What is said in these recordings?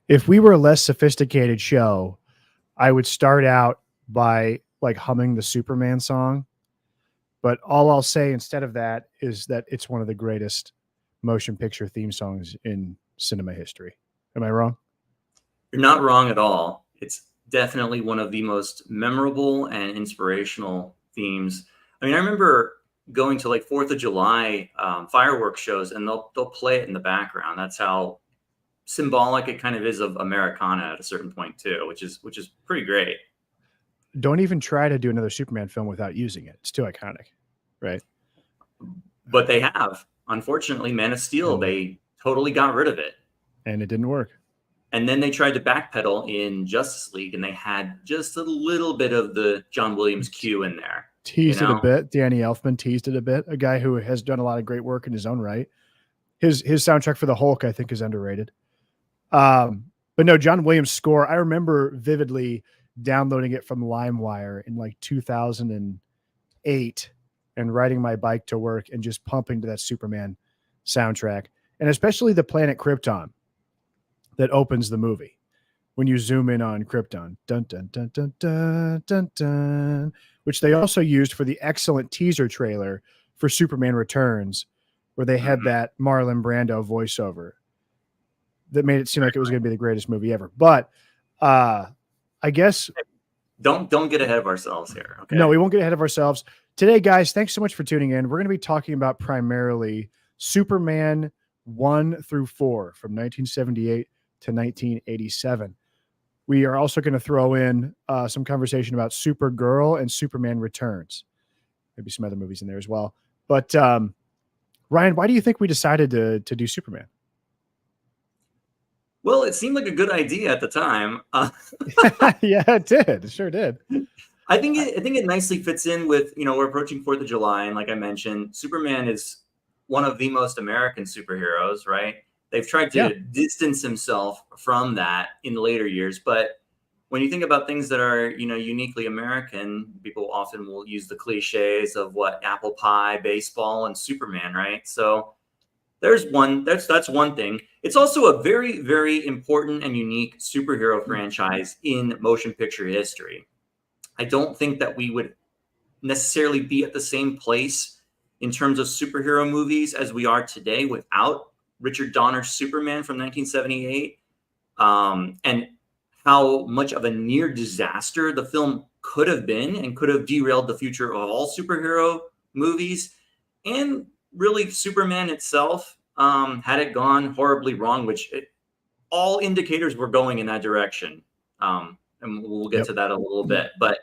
If we were a less sophisticated show, I would start out by like humming the Superman song. But all I'll say instead of that is that it's one of the greatest motion picture theme songs in cinema history. Am I wrong? You're not wrong at all. It's definitely one of the most memorable and inspirational themes. I mean, I remember going to like 4th of July fireworks shows, and they'll play it in the background. That's how symbolic it kind of is of Americana at a certain point too, which is pretty great. Don't even try to do another Superman film without using it. It's too iconic, right? But they have. Unfortunately, Man of Steel, they totally got rid of it. And it didn't work. And then they tried to backpedal in Justice League, and they had just a little bit of the John Williams cue in there. Teased it a bit. Danny Elfman teased it a bit. A guy who has done a lot of great work in his own right. His soundtrack for the Hulk, I think, is underrated. But no, John Williams' score, I remember vividly downloading it from LimeWire in like 2008 and riding my bike to work and just pumping to that Superman soundtrack. And especially the planet Krypton that opens the movie. When you zoom in on Krypton, dun, dun, dun, dun, dun, dun, dun, which they also used for the excellent teaser trailer for Superman Returns, where they had that Marlon Brando voiceover that made it seem like it was going to be the greatest movie ever. But I guess don't get ahead of ourselves here. Okay? No, we won't get ahead of ourselves today, guys. Thanks so much for tuning in. We're going to be talking about primarily Superman 1 through 4 from 1978 to 1987. We are also going to throw in some conversation about Supergirl and Superman Returns. Maybe some other movies in there as well. But Ryan, why do you think we decided to do Superman? Well, it seemed like a good idea at the time. Yeah, it did. It sure did. I think it nicely fits in with, we're approaching 4th of July. And like I mentioned, Superman is one of the most American superheroes, right? They've tried to distance himself from that in later years. But when you think about things that are, uniquely American, people often will use the cliches of what apple pie, baseball, and Superman, right? So that's one thing. It's also a very, very important and unique superhero franchise in motion picture history. I don't think that we would necessarily be at the same place in terms of superhero movies as we are today without Richard Donner's Superman from 1978, and how much of a near disaster the film could have been and could have derailed the future of all superhero movies, and really Superman itself, had it gone horribly wrong, which all indicators were going in that direction. And we'll get to that a little bit, but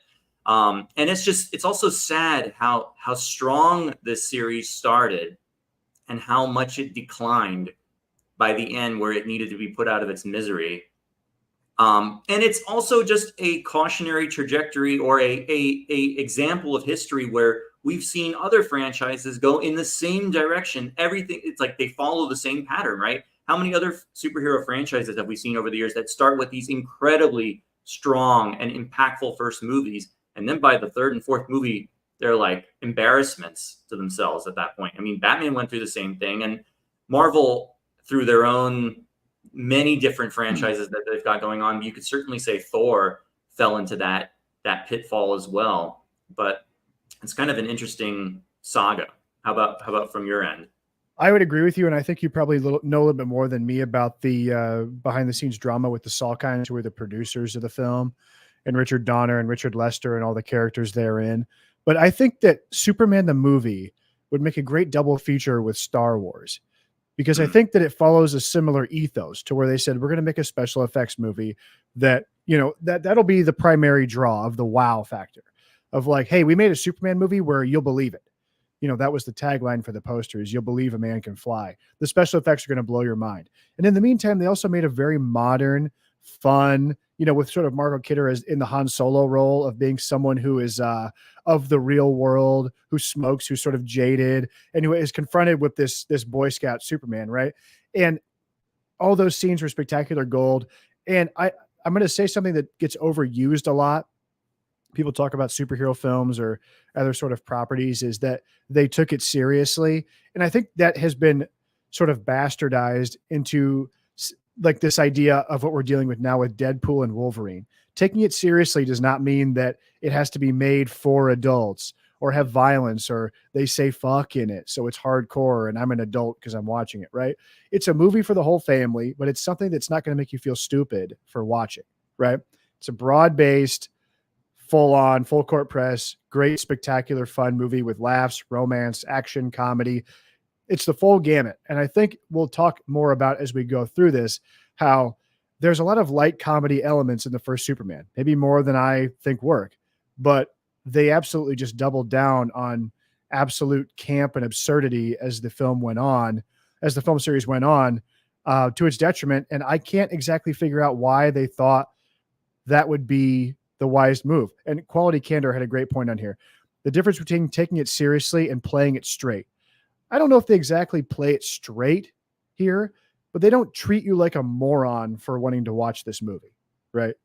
and it's also sad how strong this series started and how much it declined by the end, where it needed to be put out of its misery. And it's also just a cautionary trajectory, or a example of history where we've seen other franchises go in the same direction. Everything, it's like they follow the same pattern, right? How many other superhero franchises have we seen over the years that start with these incredibly strong and impactful first movies, and then by the third and fourth movie, they're like embarrassments to themselves at that point? I mean, Batman went through the same thing, and Marvel, through their own many different franchises that they've got going on, you could certainly say Thor fell into that pitfall as well. But it's kind of an interesting saga. How about from your end? I would agree with you, and I think you probably know a little bit more than me about the behind the scenes drama with the Salkinds, who were the producers of the film, and Richard Donner and Richard Lester and all the characters therein. But I think that Superman the movie would make a great double feature with Star Wars, because I think that it follows a similar ethos to where they said, we're going to make a special effects movie that, that'll be the primary draw of the wow factor of like, hey, we made a Superman movie where you'll believe it. That was the tagline for the posters. You'll believe a man can fly. The special effects are going to blow your mind. And in the meantime, they also made a very modern, fun, with sort of Margot Kidder as in the Han Solo role of being someone who is of the real world, who smokes, who's sort of jaded, and who is confronted with this Boy Scout Superman, right? And all those scenes were spectacular gold. And I'm going to say something that gets overused a lot. People talk about superhero films or other sort of properties, is that they took it seriously. And I think that has been sort of bastardized into like this idea of what we're dealing with now with Deadpool and Wolverine. Taking it seriously does not mean that it has to be made for adults or have violence or they say fuck in it, so it's hardcore and I'm an adult because I'm watching it, right? It's a movie for the whole family, but it's something that's not going to make you feel stupid for watching, right? It's a broad-based, full-on, full-court press, great, spectacular, fun movie with laughs, romance, action, comedy. It's the full gamut. And I think we'll talk more about as we go through this, how there's a lot of light comedy elements in the first Superman, maybe more than I think work, but they absolutely just doubled down on absolute camp and absurdity as the film went on, as the film series went on, to its detriment. And I can't exactly figure out why they thought that would be the wise move. And Quality Candor had a great point on here. The difference between taking it seriously and playing it straight. I don't know if they exactly play it straight here, but they don't treat you like a moron for wanting to watch this movie, right?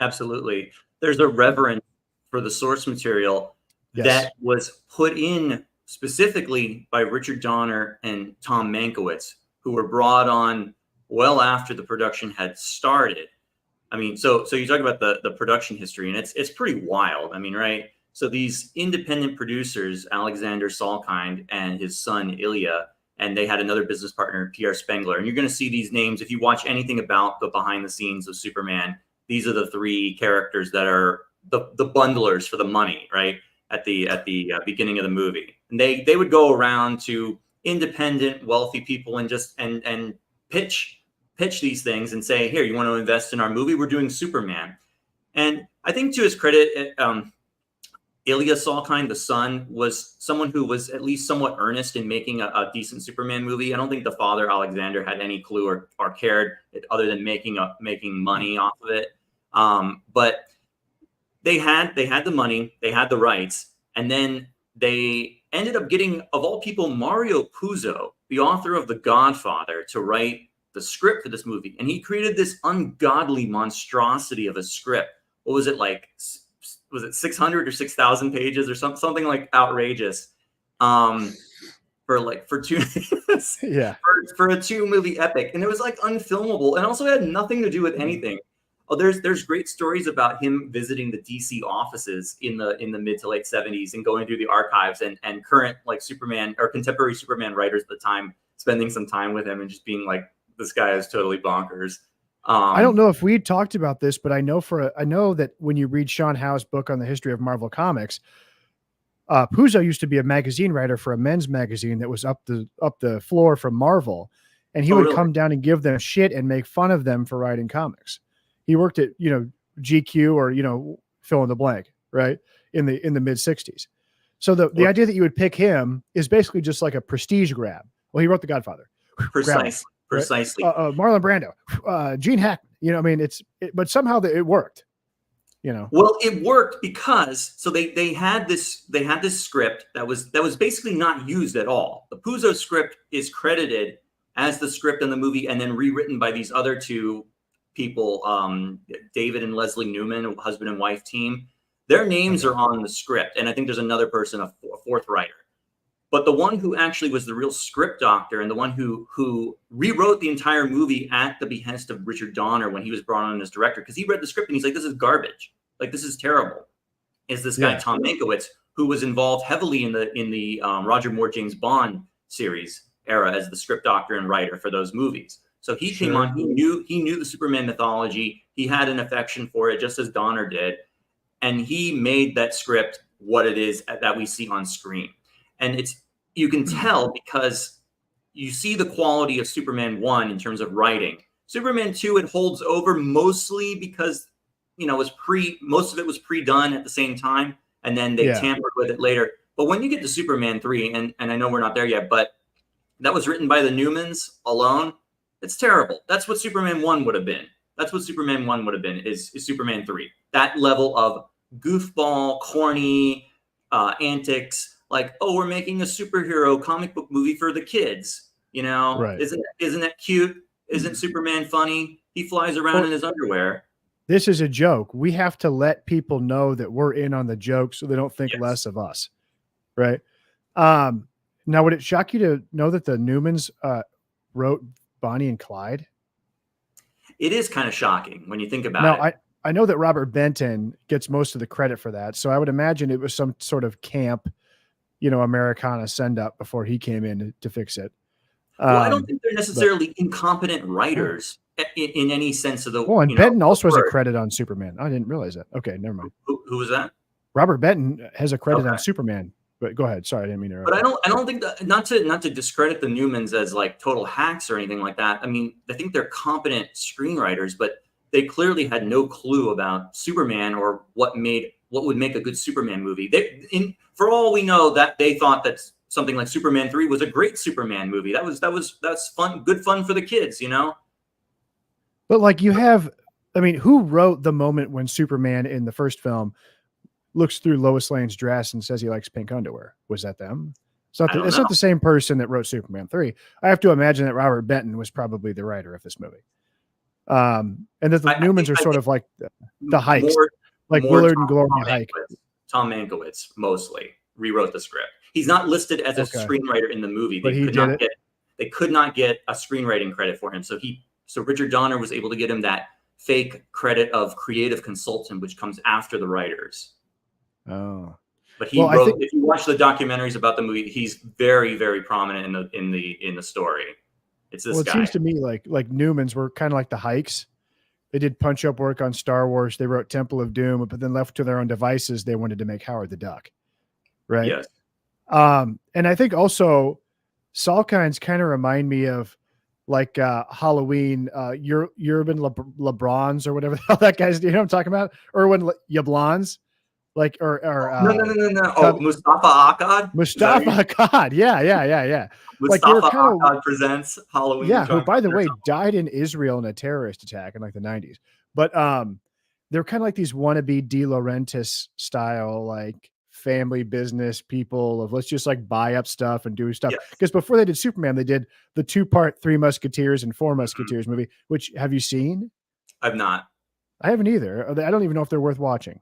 Absolutely. There's a reverence for the source material that was put in specifically by Richard Donner and Tom Mankiewicz, who were brought on well after the production had started. I mean, so you talk about the production history, and it's pretty wild. I mean, right? So these independent producers, Alexander Salkind and his son Ilya, and they had another business partner, Pierre Spengler. And you're going to see these names if you watch anything about the behind the scenes of Superman. These are the three characters that are the bundlers for the money, right? At the beginning of the movie, and they would go around to independent, wealthy people and just and pitch these things and say, here, you want to invest in our movie? We're doing Superman. And I think to his credit, Ilya Salkind, the son, was someone who was at least somewhat earnest in making a decent Superman movie. I don't think the father, Alexander, had any clue or cared other than making money off of it. But they had the money, they had the rights, and then they ended up getting, of all people, Mario Puzo, the author of The Godfather, to write the script for this movie. And he created this ungodly monstrosity of a script. What was it, like? Was it 600 or 6,000 pages or something like outrageous? For two for a 2-movie epic, and it was like unfilmable, and also had nothing to do with anything. Oh, there's great stories about him visiting the DC offices in the mid to late 70s and going through the archives and current like Superman or contemporary Superman writers at the time, spending some time with him and just being like, this guy is totally bonkers. I don't know if we talked about this, but I know that when you read Sean Howe's book on the history of Marvel Comics, Puzo used to be a magazine writer for a men's magazine that was up the floor from Marvel, and he would come down and give them shit and make fun of them for writing comics. He worked at GQ or fill in the blank, right, in the mid 60s. So the idea that you would pick him is basically just like a prestige grab. Well, he wrote The Godfather. Precisely. Marlon Brando, Gene Hackman. But somehow it worked. Well, it worked because they had this script that was basically not used at all. The Puzo script is credited as the script in the movie and then rewritten by these other two people, David and Leslie Newman, husband and wife team. Their names are on the script, and I think there's another person, a fourth writer. But the one who actually was the real script doctor and the one who rewrote the entire movie at the behest of Richard Donner when he was brought on as director, because he read the script and he's like, this is garbage. Like, this is terrible. Is this guy, Tom Mankiewicz, who was involved heavily in the Roger Moore, James Bond series era as the script doctor and writer for those movies. So he came on, he knew the Superman mythology. He had an affection for it, just as Donner did. And he made that script what it is that we see on screen. And you can tell because you see the quality of Superman 1 in terms of writing. Superman 2, it holds over mostly because, most of it was pre-done at the same time, and then they tampered with it later. But when you get to Superman 3, and I know we're not there yet, but that was written by the Newmans alone, it's terrible. That's what Superman 1 would have been. That's what Superman 1 would have been, is Superman 3. That level of goofball, corny antics, like, oh, we're making a superhero comic book movie for the kids. Right. Isn't that cute? Isn't Superman funny? He flies around in his underwear. This is a joke. We have to let people know that we're in on the joke so they don't think less of us. Right. Now, would it shock you to know that the Newmans wrote Bonnie and Clyde? it is kind of shocking when you think about Now, it. I know that Robert Benton gets most of the credit for that, so I would imagine it was some sort of camp, Americana send up before he came in to fix it. Well, I don't think they're But necessarily incompetent writers in any sense of the and Benton also has a word. credit on Superman. I didn't realize that. Okay, never mind. Who was that? Robert Benton has a credit on Superman. But go ahead. Sorry, I didn't mean to. But I don't think that, not to discredit the Newmans as like total hacks or anything like that. I mean, I think they're competent screenwriters, but they clearly had no clue about Superman or what would make a good Superman movie. For all we know, that they thought that something like Superman 3 was a great Superman movie. That's fun, good fun for the kids, But like who wrote the moment when Superman in the first film looks through Lois Lane's dress and says he likes pink underwear? Was that them? It's not the same person that wrote Superman 3. I have to imagine that Robert Benton was probably the writer of this movie. And that the Newmans are sort of like the Hikes, like Willard and Gloria Hike. Tom Mankiewicz mostly rewrote the script. He's not listed as a screenwriter in the movie. They could not get a screenwriting credit for him. So Richard Donner was able to get him that fake credit of creative consultant, which comes after the writers. Oh, but he wrote. If you watch the documentaries about the movie, he's very, very prominent in the story. It's this guy. It seems to me like Newmans were kind of like the Hikes. They did punch up work on Star Wars. They wrote Temple of Doom, but then left to their own devices, they wanted to make Howard the Duck. Right. Yes. And I think also Salkinds kind of remind me of like Halloween, Urban LeBrons or whatever the hell that guy's, you know what I'm talking about? Erwin Yablans. Like no. Oh, Mustafa Akkad. Mustafa Akkad. Yeah. Mustafa Akkad presents Halloween. Yeah, who by the way died in Israel in a terrorist attack in like the 90s. But they're kind of like these wannabe De Laurentiis style, like family business people of let's just like buy up stuff and do stuff. Because before they did Superman, they did the 2-part Three Musketeers and Four Musketeers movie. Which have you seen? I've not. I haven't either. I don't even know if they're worth watching.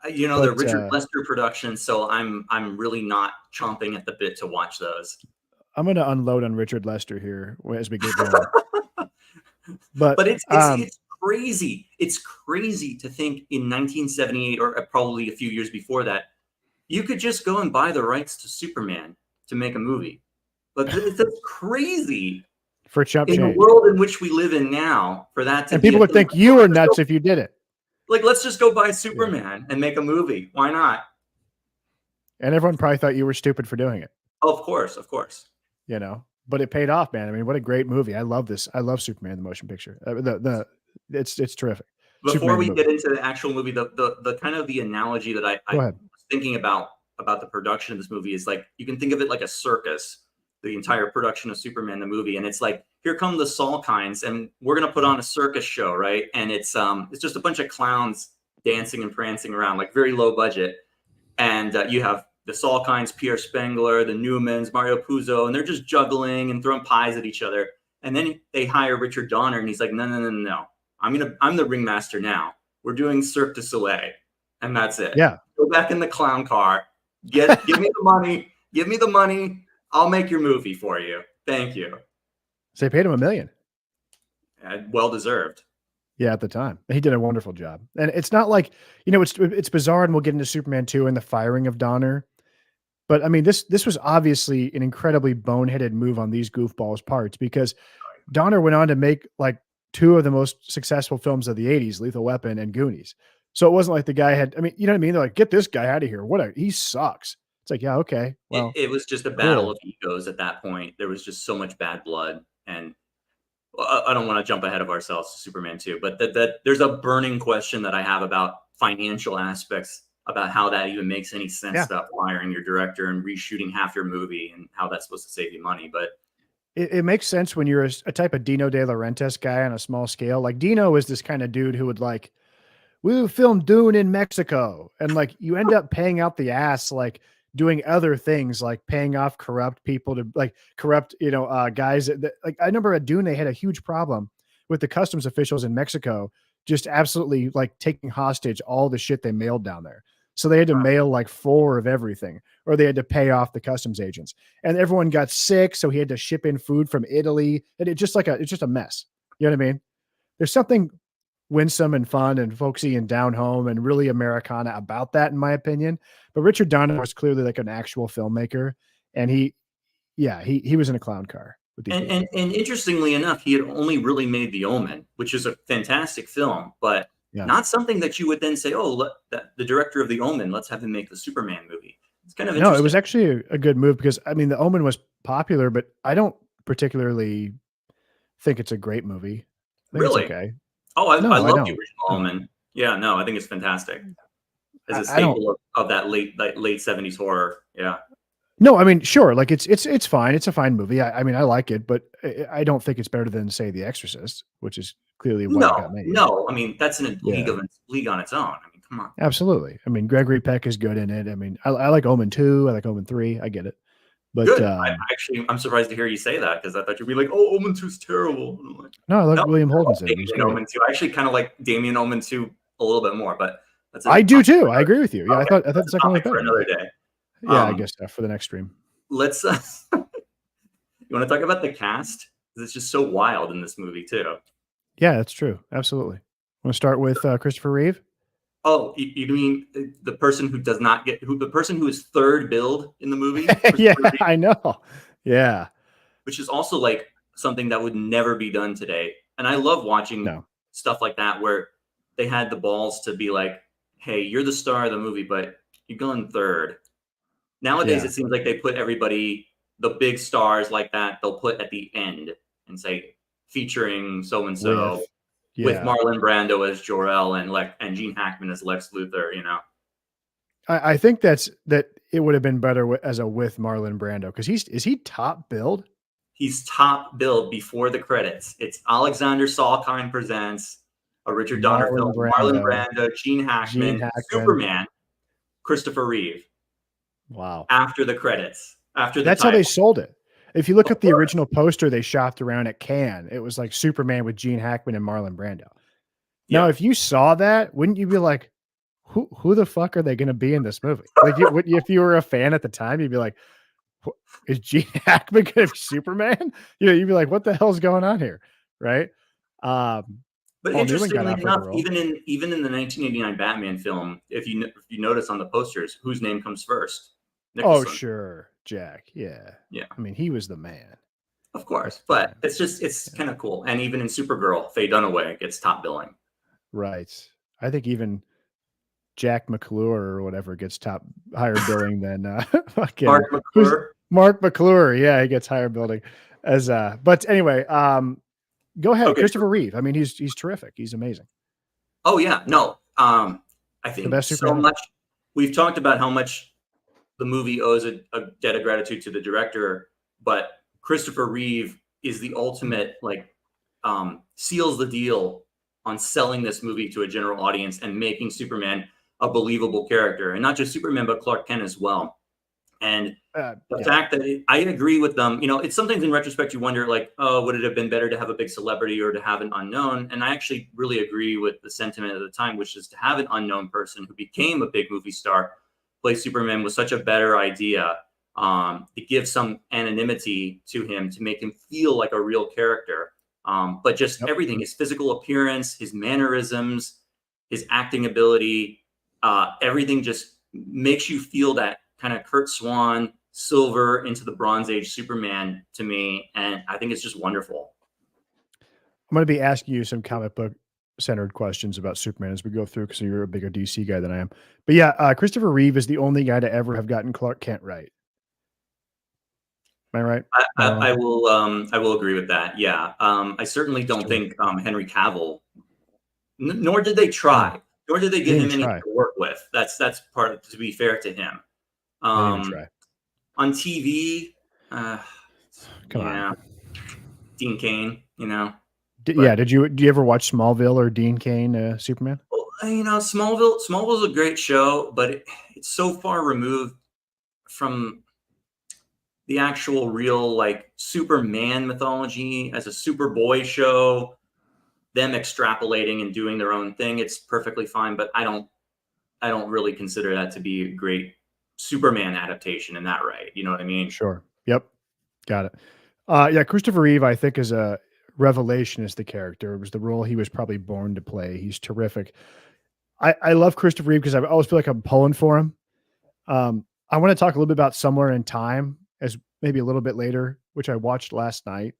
They're Richard Lester productions, so I'm really not chomping at the bit to watch those. I'm going to unload on Richard Lester here as we get going. but it's crazy. It's crazy to think in 1978 or probably a few years before that, you could just go and buy the rights to Superman to make a movie. But that's crazy. For chump in change. The world in which we live in now, for that to and people would think you were nuts if you did it. Like, let's just go buy Superman and make a movie. Why not? And everyone probably thought you were stupid for doing it. Oh, of course. But it paid off, man. I mean, what a great movie. I love this. I love Superman, the motion picture. It's terrific. Before we get into the actual movie, the kind of the analogy that I was thinking about the production of this movie is like, you can think of it like a circus, the entire production of Superman, the movie. And it's like, here come the Salkinds, and we're going to put on a circus show, right? And it's just a bunch of clowns dancing and prancing around, like very low budget. And you have the Salkinds, Pierre Spengler, the Newmans, Mario Puzo, and they're just juggling and throwing pies at each other. And then they hire Richard Donner, and he's like, no. I'm the ringmaster now. We're doing Cirque du Soleil, and that's it. Yeah. Go back in the clown car. Give me the money. Give me the money. I'll make your movie for you. Thank you. So they paid him $1 million. Well deserved. Yeah, at the time. He did a wonderful job. And it's not like, it's bizarre, and we'll get into Superman 2 and the firing of Donner. But I mean, this was obviously an incredibly boneheaded move on these goofballs' parts, because Donner went on to make like 2 of the most successful films of the 80s, Lethal Weapon and Goonies. So it wasn't like the guy had, I mean, you know what I mean? They're like, get this guy out of here. He sucks. It's like, yeah, okay. Well, it was just a battle of egos at that point. There was just so much bad blood. And I don't want to jump ahead of ourselves to Superman 2, but that there's a burning question that I have about financial aspects, about how that even makes any sense about firing your director and reshooting half your movie and how that's supposed to save you money. But it makes sense when you're a type of Dino De Laurentiis guy on a small scale. Like Dino is this kind of dude who would like, we filmed Dune in Mexico. And like, you end up paying out the ass, like doing other things, like paying off corrupt people to like corrupt, guys that like, I remember at Dune, they had a huge problem with the customs officials in Mexico, just absolutely like taking hostage all the shit they mailed down there. So they had to mail like 4 of everything, or they had to pay off the customs agents, and everyone got sick. So he had to ship in food from Italy, and it's just a mess. You know what I mean? there's something winsome and fun and folksy and down home and really Americana about that, in my opinion. But Richard Donner was clearly like an actual filmmaker, and he was in a clown car with these movies. And interestingly enough, he had only really made The Omen, which is a fantastic film, but not something that you would then say, oh, the director of The Omen, let's have him make the Superman movie. It's kind of interesting. No, it was actually a good move because I mean, The Omen was popular, but I don't particularly think it's a great movie. I think Really? it's okay. Oh, I love the original Omen. Yeah, no, I think it's fantastic. As a staple of that late 70s horror. Yeah. No, I mean, sure, like it's fine. It's a fine movie. I mean, I like it, but I don't think it's better than, say, The Exorcist, which is clearly why it got made. No, I mean, that's in a league on its own. I mean, come on. Absolutely. I mean, Gregory Peck is good in it. I mean, I like Omen 2, I like Omen 3, I get it. But good. I'm surprised to hear you say that because I thought you'd be like, "Oh, Omen 2 is terrible." Like, no, I like William Holden's in it. Omen 2. I actually kind of like Damien Omen 2 a little bit more, but I do too. I agree with you. Yeah, I thought the second one was better. For another day. Yeah, I guess for the next stream. Let's. You want to talk about the cast? It's just so wild in this movie too. Yeah, that's true. Absolutely. Want to start with Christopher Reeve? Oh, you mean the person who does not get the person who is third billed in the movie? Yeah, I know. Yeah, which is also like something that would never be done today. And I love watching stuff like that where they had the balls to be like, "Hey, you're the star of the movie, but you're going third." Nowadays, it seems like they put everybody, the big stars like that, they'll put at the end and say featuring so and so. With Marlon Brando as Jor-El and Gene Hackman as Lex Luthor, you know. I think that it would have been better as a with Marlon Brando because is he top billed? He's top billed before the credits. It's Alexander Salkind presents a Richard Donner film. Marlon Brando, Gene Hackman, Superman, Christopher Reeve. Wow! After the credits, that's how they sold it. If you look at the original poster they shopped around at Cannes, it was like Superman with Gene Hackman and Marlon Brando. Now, if you saw that, wouldn't you be like, who the fuck are they going to be in this movie? Like, if you were a fan at the time, you'd be like, is Gene Hackman going to be Superman? You'd be like, what the hell's going on here? Right. But interestingly enough, even in the 1989 Batman film, if you notice on the posters, whose name comes first? Nicholson. Oh, sure. Jack. Yeah. Yeah. I mean, he was the man. Of course. But it's kind of cool. And even in Supergirl, Faye Dunaway gets top billing. Right. I think even Jack McClure or whatever gets higher billing than fucking Mark McClure. Mark McClure. Yeah, he gets higher billing as but anyway, go ahead. Okay. Christopher Reeve. I mean, he's terrific. He's amazing. Oh yeah. No. I think so much. We've talked about how much the movie owes a debt of gratitude to the director, but Christopher Reeve is the ultimate, seals the deal on selling this movie to a general audience and making Superman a believable character, and not just Superman, but Clark Kent as well. And the fact that I agree with them, it's sometimes in retrospect, you wonder oh, would it have been better to have a big celebrity or to have an unknown? And I actually really agree with the sentiment of the time, which is to have an unknown person who became a big movie star play Superman was such a better idea, to give some anonymity to him, to make him feel like a real character. But just everything, his physical appearance, his mannerisms, his acting ability, everything just makes you feel that kind of Kurt Swan, silver into the Bronze Age Superman to me. And I think it's just wonderful. I'm going to be asking you some comic book centered questions about Superman as we go through, because you're a bigger DC guy than I am. But yeah, Christopher Reeve is the only guy to ever have gotten Clark Kent right. Am I right? I will agree with that. Yeah. I certainly don't think Henry Cavill, nor did they try, nor did they give him anything to work with. That's part of, to be fair to him. On TV, come on, Dean Cain, do you ever watch Smallville or Dean Cain Superman? Well, Smallville's a great show, but it's so far removed from the actual real Superman mythology as a Superboy show. Them extrapolating and doing their own thing, it's perfectly fine, but I don't really consider that to be a great Superman adaptation in that right. You know what I mean? Sure. Yep. Got it. Yeah, Christopher Reeve, I think, is a revelation as the character. It was the role he was probably born to play. He's terrific. I love Christopher Reeve because I always feel like I'm pulling for him. I want to talk a little bit about Somewhere in Time as maybe a little bit later, which I watched last night.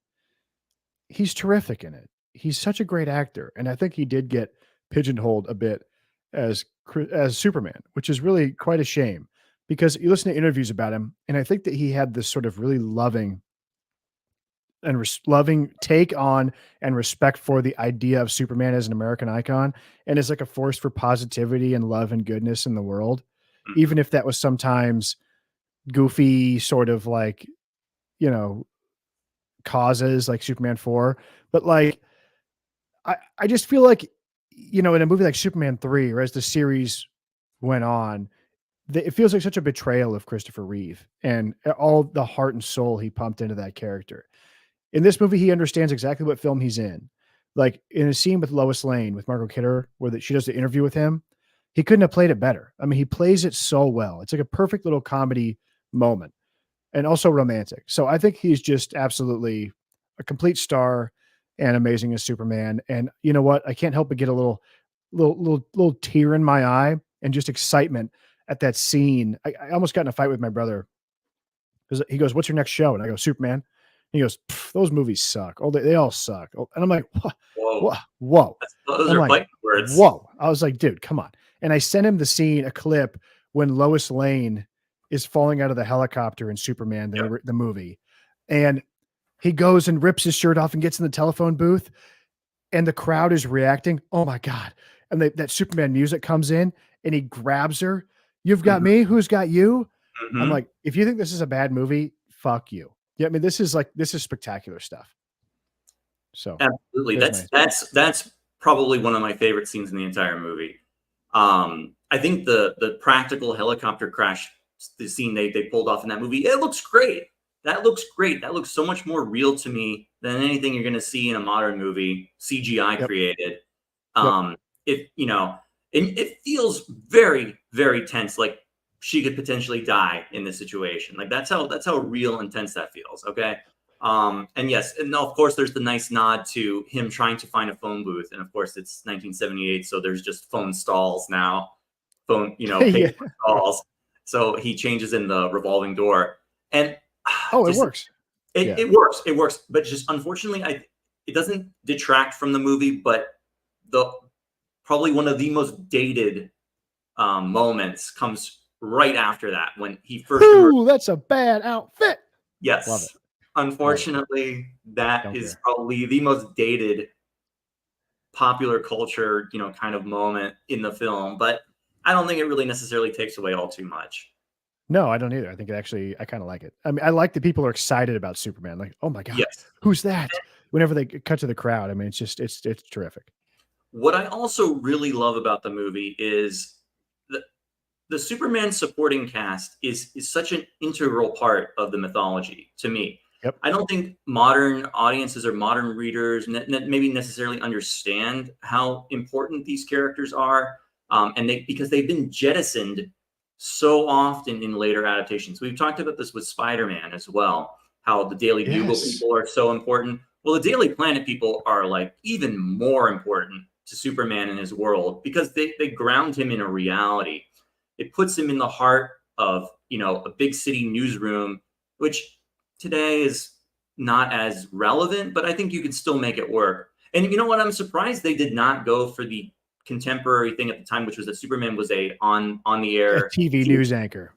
He's terrific in it. He's such a great actor, and I think he did get pigeonholed a bit as Superman, which is really quite a shame because you listen to interviews about him, and I think that he had this sort of really loving and loving take on and respect for the idea of Superman as an American icon and as like a force for positivity and love and goodness in the world, even if that was sometimes goofy, sort of like, you know, causes like Superman 4. But like, I just feel like, you know, in a movie like Superman 3, or as the series went on, it feels like such a betrayal of Christopher Reeve and all the heart and soul he pumped into that character. In this movie, he understands exactly what film he's in. Like in a scene with Lois Lane, with Margot Kidder, where she does the interview with him, he couldn't have played it better. I mean, he plays it so well. It's like a perfect little comedy moment and also romantic. So I think he's just absolutely a complete star and amazing as Superman. And you know what? I can't help but get a little tear in my eye and just excitement at that scene. I almost got in a fight with my brother because he goes, "What's your next show?" And I go, "Superman." He goes, "Those movies suck. Oh, they all suck." And I'm like, "What? Whoa. Whoa." Those are fighting words. Whoa. I was like, "Dude, come on." And I sent him a clip when Lois Lane is falling out of the helicopter in Superman, the movie. And he goes and rips his shirt off and gets in the telephone booth, and the crowd is reacting. Oh my God. And that Superman music comes in and he grabs her. "You've got me. Who's got you?" I'm like, if you think this is a bad movie, fuck you. Yeah. I mean, this is spectacular stuff. So absolutely. That's probably one of my favorite scenes in the entire movie. I think the practical helicopter crash, the scene they pulled off in that movie, it looks great. That looks great. That looks so much more real to me than anything you're going to see in a modern movie, CGI created. It feels very, very tense. Like she could potentially die in this situation. Like that's how real and tense that feels. Okay. And yes, and of course there's the nice nod to him trying to find a phone booth. And of course it's 1978. So there's just phone stalls now, paper stalls. So he changes in the revolving door and it works. It works. But just unfortunately, it doesn't detract from the movie, but probably one of the most dated moments comes right after that when he first. Ooh, that's a bad outfit. Yes. Love it. Unfortunately, that is probably the most dated popular culture, kind of moment in the film, but I don't think it really necessarily takes away all too much. No, I don't either. I think I kind of like it. I mean, I like that people are excited about Superman. Like, oh my God, who's that? Whenever they cut to the crowd. I mean, it's terrific. What I also really love about the movie is the Superman supporting cast is such an integral part of the mythology to me. Yep. I don't think modern audiences or modern readers maybe necessarily understand how important these characters are, because they've been jettisoned so often in later adaptations. We've talked about this with Spider-Man as well, how the Daily Bugle people are so important. Well, the Daily Planet people are like even more important to Superman and his world because they ground him in a reality. It puts him in the heart of, a big city newsroom, which today is not as relevant, but I think you can still make it work. And you know what? I'm surprised they did not go for the contemporary thing at the time, which was that Superman was a on the air TV news anchor,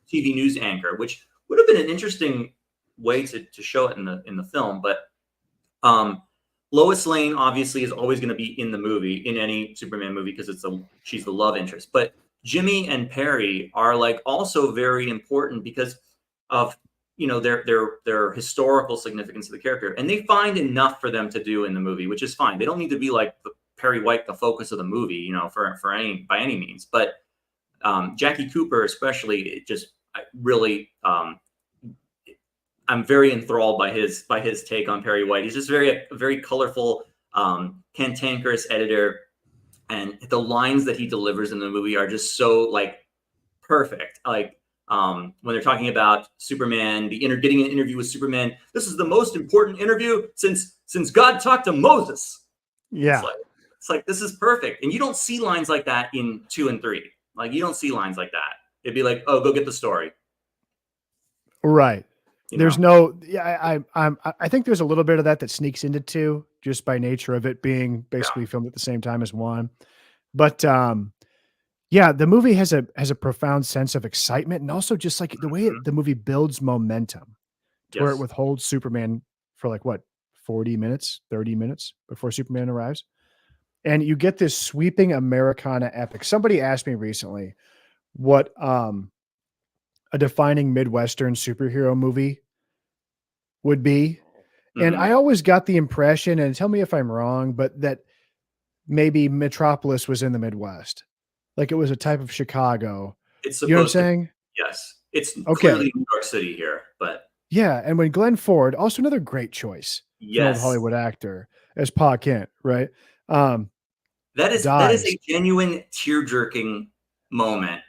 which would have been an interesting way to show it in the film. But Lois Lane obviously is always going to be in the movie, in any Superman movie, because she's the love interest. But Jimmy and Perry are like also very important because of their historical significance of the character, and they find enough for them to do in the movie, which is fine. They don't need to be like Perry White, the focus of the movie, by any means. But Jackie Cooper, especially, I'm very enthralled by his take on Perry White. He's just very colorful, cantankerous editor, and the lines that he delivers in the movie are just so like perfect. Like when they're talking about Superman, getting an interview with Superman. This is the most important interview since God talked to Moses. Yeah. It's like this is perfect, and you don't see lines like that in 2 and 3. Like you don't see lines like that. It'd be like, oh, go get the story. Right. There's know? no, yeah, I think there's a little bit of that sneaks into 2 just by nature of it being basically filmed at the same time as 1. But, yeah, the movie has a profound sense of excitement and also just like the way the movie builds momentum to where it Yes. withholds Superman for like what, 40 minutes, 30 minutes before Superman arrives. And you get this sweeping Americana epic. Somebody asked me recently what, a defining Midwestern superhero movie would be. And Mhm. I always got the impression, and tell me if I'm wrong, but that maybe Metropolis was in the Midwest. Like it was a type of Chicago. It's You know what I'm supposed to. saying? Yes, it's Okay. clearly New York City here, but Yeah. And when Glenn Ford, also another great choice for an old yes, Hollywood actor as Pa Kent, right? Um, that is dies. a genuine tear-jerking moment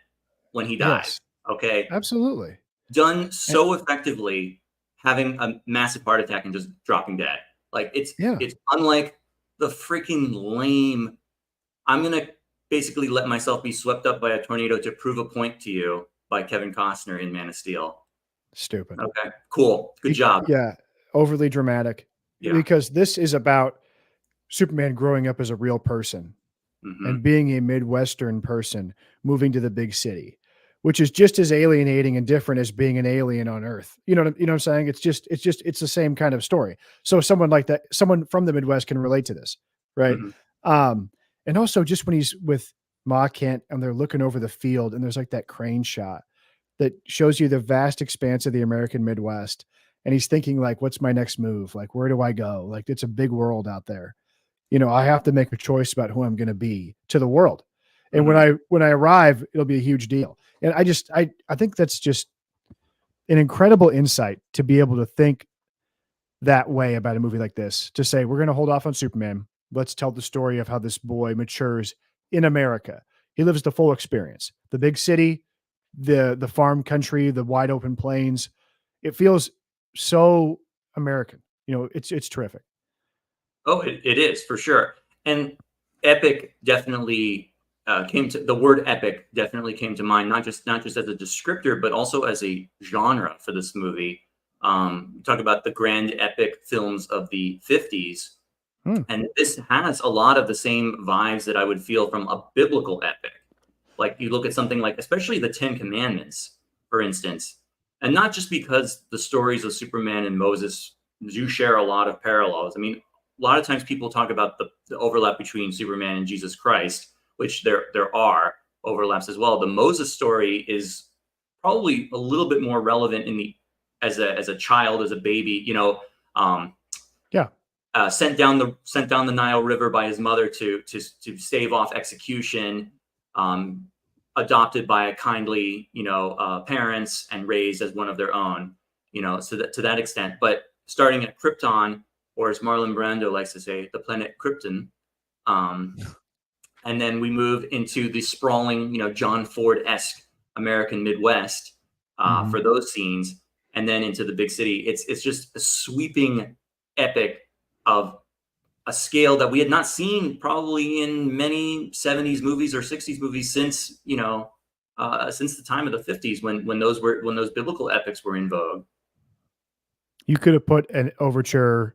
when he dies. Yes, Okay, absolutely. done And so effectively, having a massive heart attack and just dropping dead. Like yeah, it's unlike the freaking lame. I'm gonna basically let myself be swept up by a tornado to prove a point to you by Kevin Costner in Man of Steel. stupid. Okay, cool, good job. Yeah, overly dramatic Yeah. because this is about Superman growing up as a real person Hmm. and being a Midwestern person moving to the big city, which is just as alienating and different as being an alien on Earth. You know what I'm saying? It's the same kind of story. So someone like that, someone from the Midwest can relate to this, right? Hmm. Um, and also just when he's with Ma Kent and they're looking over the field and there's like that crane shot that shows you the vast expanse of the American Midwest. And he's thinking like, what's my next move? Like, where do I go? Like, it's a big world out there. I have to make a choice about who I'm going to be to the world. And when Hmm. I arrive, it'll be a huge deal. And I think that's just an incredible insight to be able to think that way about a movie like this, to say, we're going to hold off on Superman. Let's tell the story of how this boy matures in America. He lives the full experience, the big city, the farm country, the wide open plains. It feels so American. It's terrific. Oh, it is for sure. And epic definitely came to the word epic definitely came to mind, not just as a descriptor, but also as a genre for this movie. Talk about the grand epic films of the 50s. Hmm. And this has a lot of the same vibes that I would feel from a biblical epic. Like you look at something like, especially the Ten Commandments, for instance, and not just because the stories of Superman and Moses do share a lot of parallels. I mean, a lot of times people talk about the overlap between Superman and Jesus Christ, which there are overlaps as well. The Moses story is probably a little bit more relevant in the as a child, as a baby, um, Yeah. sent down the Nile River by his mother to stave off execution, um, adopted by a kindly parents and raised as one of their own, so that to that extent. But starting at Krypton, or as Marlon Brando likes to say, the planet Krypton, um, and then we move into the sprawling, John Ford-esque American Midwest Mhm. for those scenes, and then into the big city. It's just a sweeping epic of a scale that we had not seen probably in many 70s movies or 60s movies since the time of the 50s when those biblical epics were in vogue. You could have put an overture,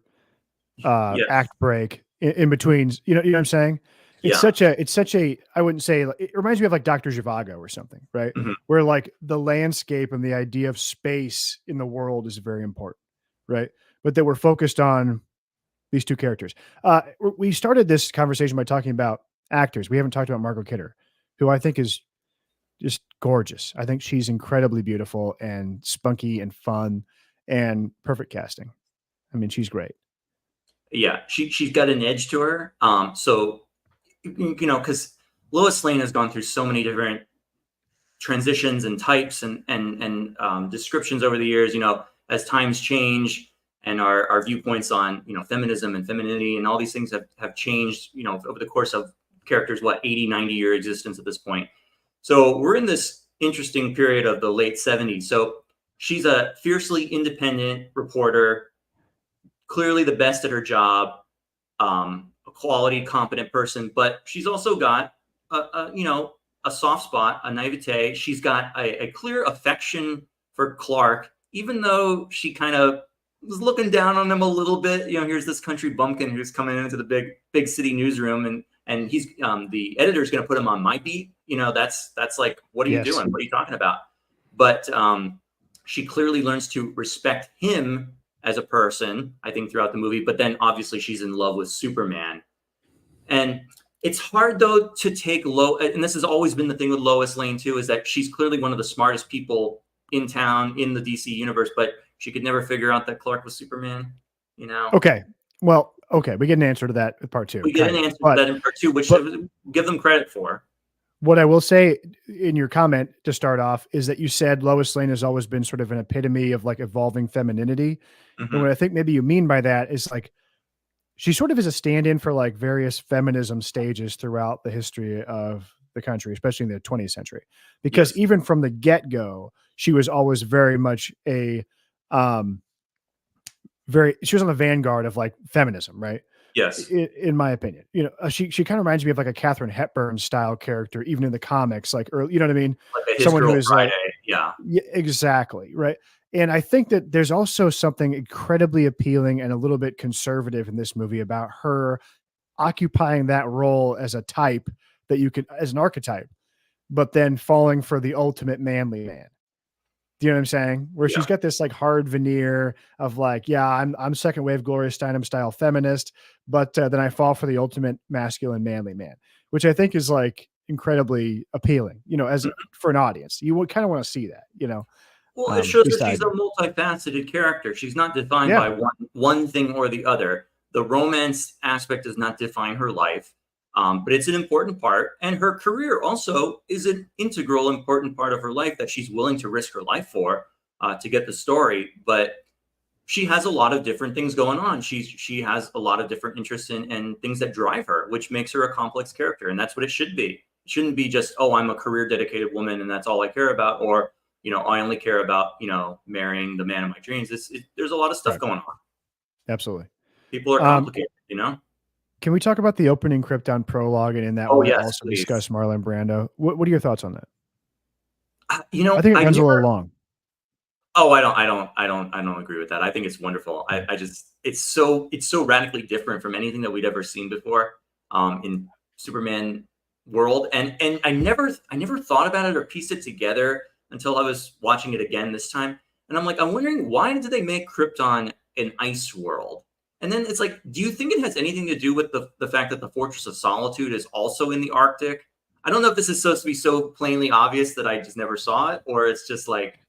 Yes. act break in between. You know what I'm saying? Yeah. It's such a, I wouldn't say, it reminds me of like Dr. Zhivago or something, right? Mhm. Where like the landscape and the idea of space in the world is very important, right? But that we're focused on these 2 characters. We started this conversation by talking about actors. We haven't talked about Margot Kidder, who I think is just gorgeous. I think she's incredibly beautiful and spunky and fun and perfect casting. I mean, she's great. Yeah, she's got an edge to her. So because Lois Lane has gone through so many different transitions and types and descriptions over the years. As times change and our viewpoints on feminism and femininity and all these things have changed. Over the course of characters 80, 90-year existence at this point. So we're in this interesting period of the late 70s. So she's a fiercely independent reporter, clearly the best at her job, a quality, competent person, but she's also got a soft spot, a naivete. She's got a clear affection for Clark, even though she kind of was looking down on him a little bit. Here's this country bumpkin who's coming into the big city newsroom, and he's the editor's going to put him on my beat. That's like, what are you doing? What are you talking about? But she clearly learns to respect him as a person, I think, throughout the movie. But then obviously she's in love with Superman. And it's hard, though, to take and this has always been the thing with Lois Lane, too, is that she's clearly one of the smartest people in town, in the DC universe, but she could never figure out that Clark was Superman, Okay. Well, okay. We get an answer to that in part 2. We get an answer to that in part 2, which give them credit for. What I will say in your comment to start off is that you said Lois Lane has always been sort of an epitome of like evolving femininity. Mm-hmm. And what I think maybe you mean by that is like, she sort of is a stand-in for like various feminism stages throughout the history of the country, especially in the 20th century, because even from the get-go, she was always very much she was on the vanguard of like feminism, right? Yes. In my opinion, she kind of reminds me of like a Katharine Hepburn style character, even in the comics, like early, you know what I mean? Like someone who is Friday. Yeah, exactly. Right. And I think that there's also something incredibly appealing and a little bit conservative in this movie about her occupying that role as a type that you could, as an archetype, but then falling for the ultimate manly man. Do you know what I'm saying? Where she's got this like hard veneer of like, yeah, I'm second wave Gloria Steinem style feminist, but then I fall for the ultimate masculine manly man, which I think is like incredibly appealing, as for an audience. You would kind of want to see that, Well, it shows that she's a multifaceted character. She's not defined by one thing or the other. The romance aspect does not define her life, but it's an important part. And her career also is an integral, important part of her life that she's willing to risk her life for to get the story. But she has a lot of different things going on. She has a lot of different interests and things that drive her, which makes her a complex character. And that's what it should be. It shouldn't be just, oh, I'm a career dedicated woman and that's all I care about. Or I only care about, marrying the man of my dreams. There's a lot of stuff going on. Absolutely. People are complicated, Can we talk about the opening Krypton prologue and in that way also discuss Marlon Brando? What are your thoughts on that? I think it runs a little long. Oh, I don't agree with that. I think it's wonderful. It's so radically different from anything that we'd ever seen before in Superman world. And I never thought about it or pieced it together until I was watching it again this time. And I'm like, I'm wondering, why did they make Krypton an ice world? And then it's like, do you think it has anything to do with the fact that the Fortress of Solitude is also in the Arctic? I don't know if this is supposed to be so plainly obvious that I just never saw it, or it's just like,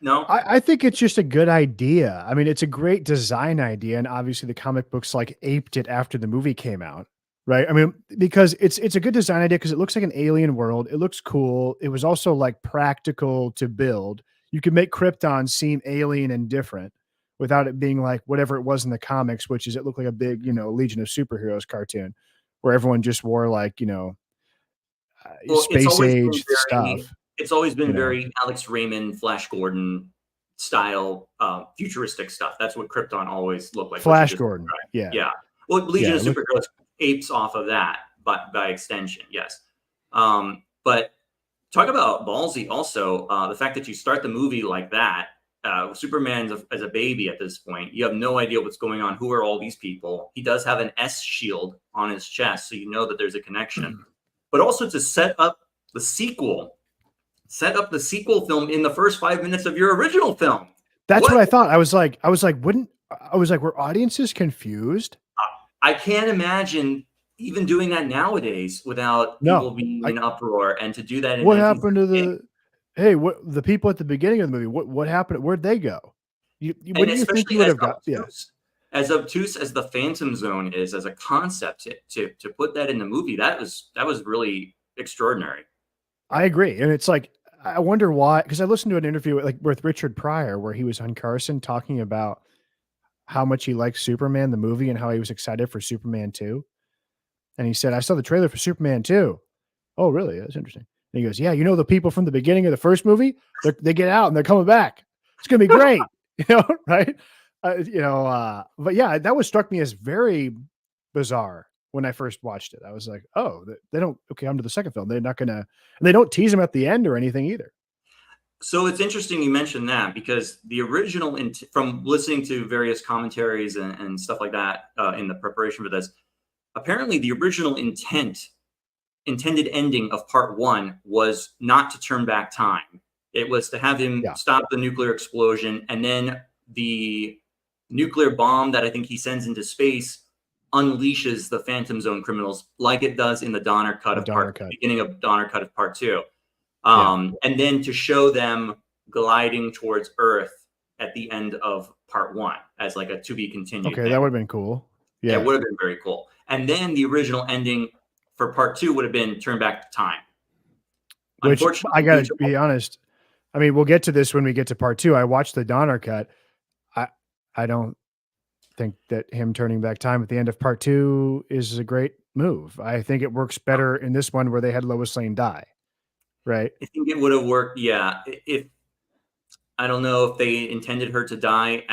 no. I think it's just a good idea. I mean, it's a great design idea. And obviously the comic books like aped it after the movie came out. Right. I mean, because it's a good design idea because it looks like an alien world. It looks cool. It was also like practical to build. You could make Krypton seem alien and different without it being like whatever it was in the comics, which is it looked like a big, Legion of Superheroes cartoon where everyone just wore like, space age stuff. It's always been very Alex Raymond, Flash Gordon style, futuristic stuff. That's what Krypton always looked like. Flash Gordon. Yeah. Yeah. Well, Legion of Superheroes apes off of that, but by extension, yes. But talk about ballsy also, the fact that you start the movie like that, Superman's as a baby at this point, you have no idea what's going on. Who are all these people? He does have an S shield on his chest, so you know that there's a connection. But also to set up the sequel film in the first 5 minutes of your original film. That's what I thought. I was like, were audiences confused? I can't imagine even doing that nowadays without people being in uproar, and to do that. What happened to the people at the beginning of the movie? What happened? Where'd they go? What do you think you would have got? As obtuse as the Phantom Zone is as a concept, to put that in the movie, that was really extraordinary. I agree, and it's like I wonder why, because I listened to an interview with Richard Pryor where he was on Carson talking about how much he liked Superman, the movie, and how he was excited for Superman 2. And he said, I saw the trailer for Superman 2. Oh, really? That's interesting. And he goes, yeah, the people from the beginning of the first movie, they get out and they're coming back. It's going to be great. Right. But yeah, that was struck me as very bizarre when I first watched it. I was like, oh, they don't, okay, on to the second film. They're not going to, and they don't tease him at the end or anything either. So it's interesting you mentioned that, because the original, from listening to various commentaries and stuff like that in the preparation for this, apparently the original intended ending of part 1 was not to turn back time. It was to have him stop the nuclear explosion, and then the nuclear bomb that I think he sends into space unleashes the Phantom Zone criminals, like it does in the Donner cut beginning of Donner cut of part 2. And then to show them gliding towards Earth at the end of part 1 as like a to be continued. Okay, that would have been cool. Yeah, it would have been very cool. And then the original ending for part 2 would have been turn back to time. Which, I gotta be honest, I mean, we'll get to this when we get to part 2. I watched the Donner cut. I don't think that him turning back time at the end of part 2 is a great move. I think it works better in this one where they had Lois Lane die. Right. I think it would have worked. Yeah. If I don't know if they intended her to die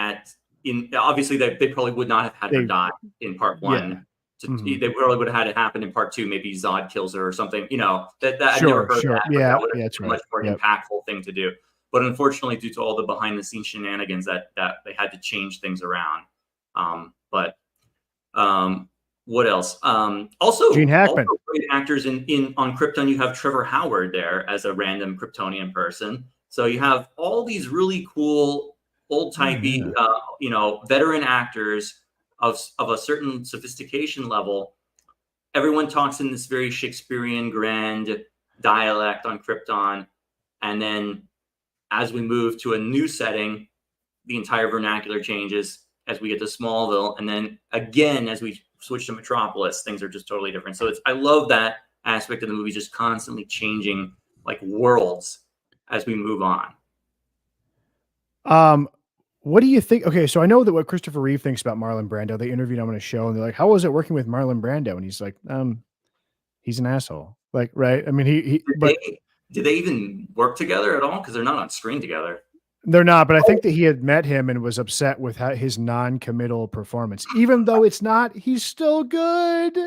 obviously they probably would not have had her die in part 1. Yeah. They probably would have had it happen in part 2. Maybe Zod kills her or something, that I've never heard that. Yeah. That would have been a much more impactful thing to do. But unfortunately, due to all the behind the scenes shenanigans that they had to change things around. What else? Also, Gene Hackman. Also great actors on Krypton. You have Trevor Howard there as a random Kryptonian person. So you have all these really cool, old timey, veteran actors of a certain sophistication level. Everyone talks in this very Shakespearean grand dialect on Krypton, and then as we move to a new setting, the entire vernacular changes as we get to Smallville, and then again as we switch to Metropolis, things are just totally different. So I love that aspect of the movie, just constantly changing like worlds as we move on. What do you think? Okay, so I know that what Christopher Reeve thinks about Marlon Brando. They interviewed him on a show, and they're like, "How was it working with Marlon Brando?" And he's like, he's an asshole." Like, right? I mean, did they even work together at all? Because they're not on screen together. They're not, but I think that he had met him and was upset with his non-committal performance. Even though it's not, he's still good.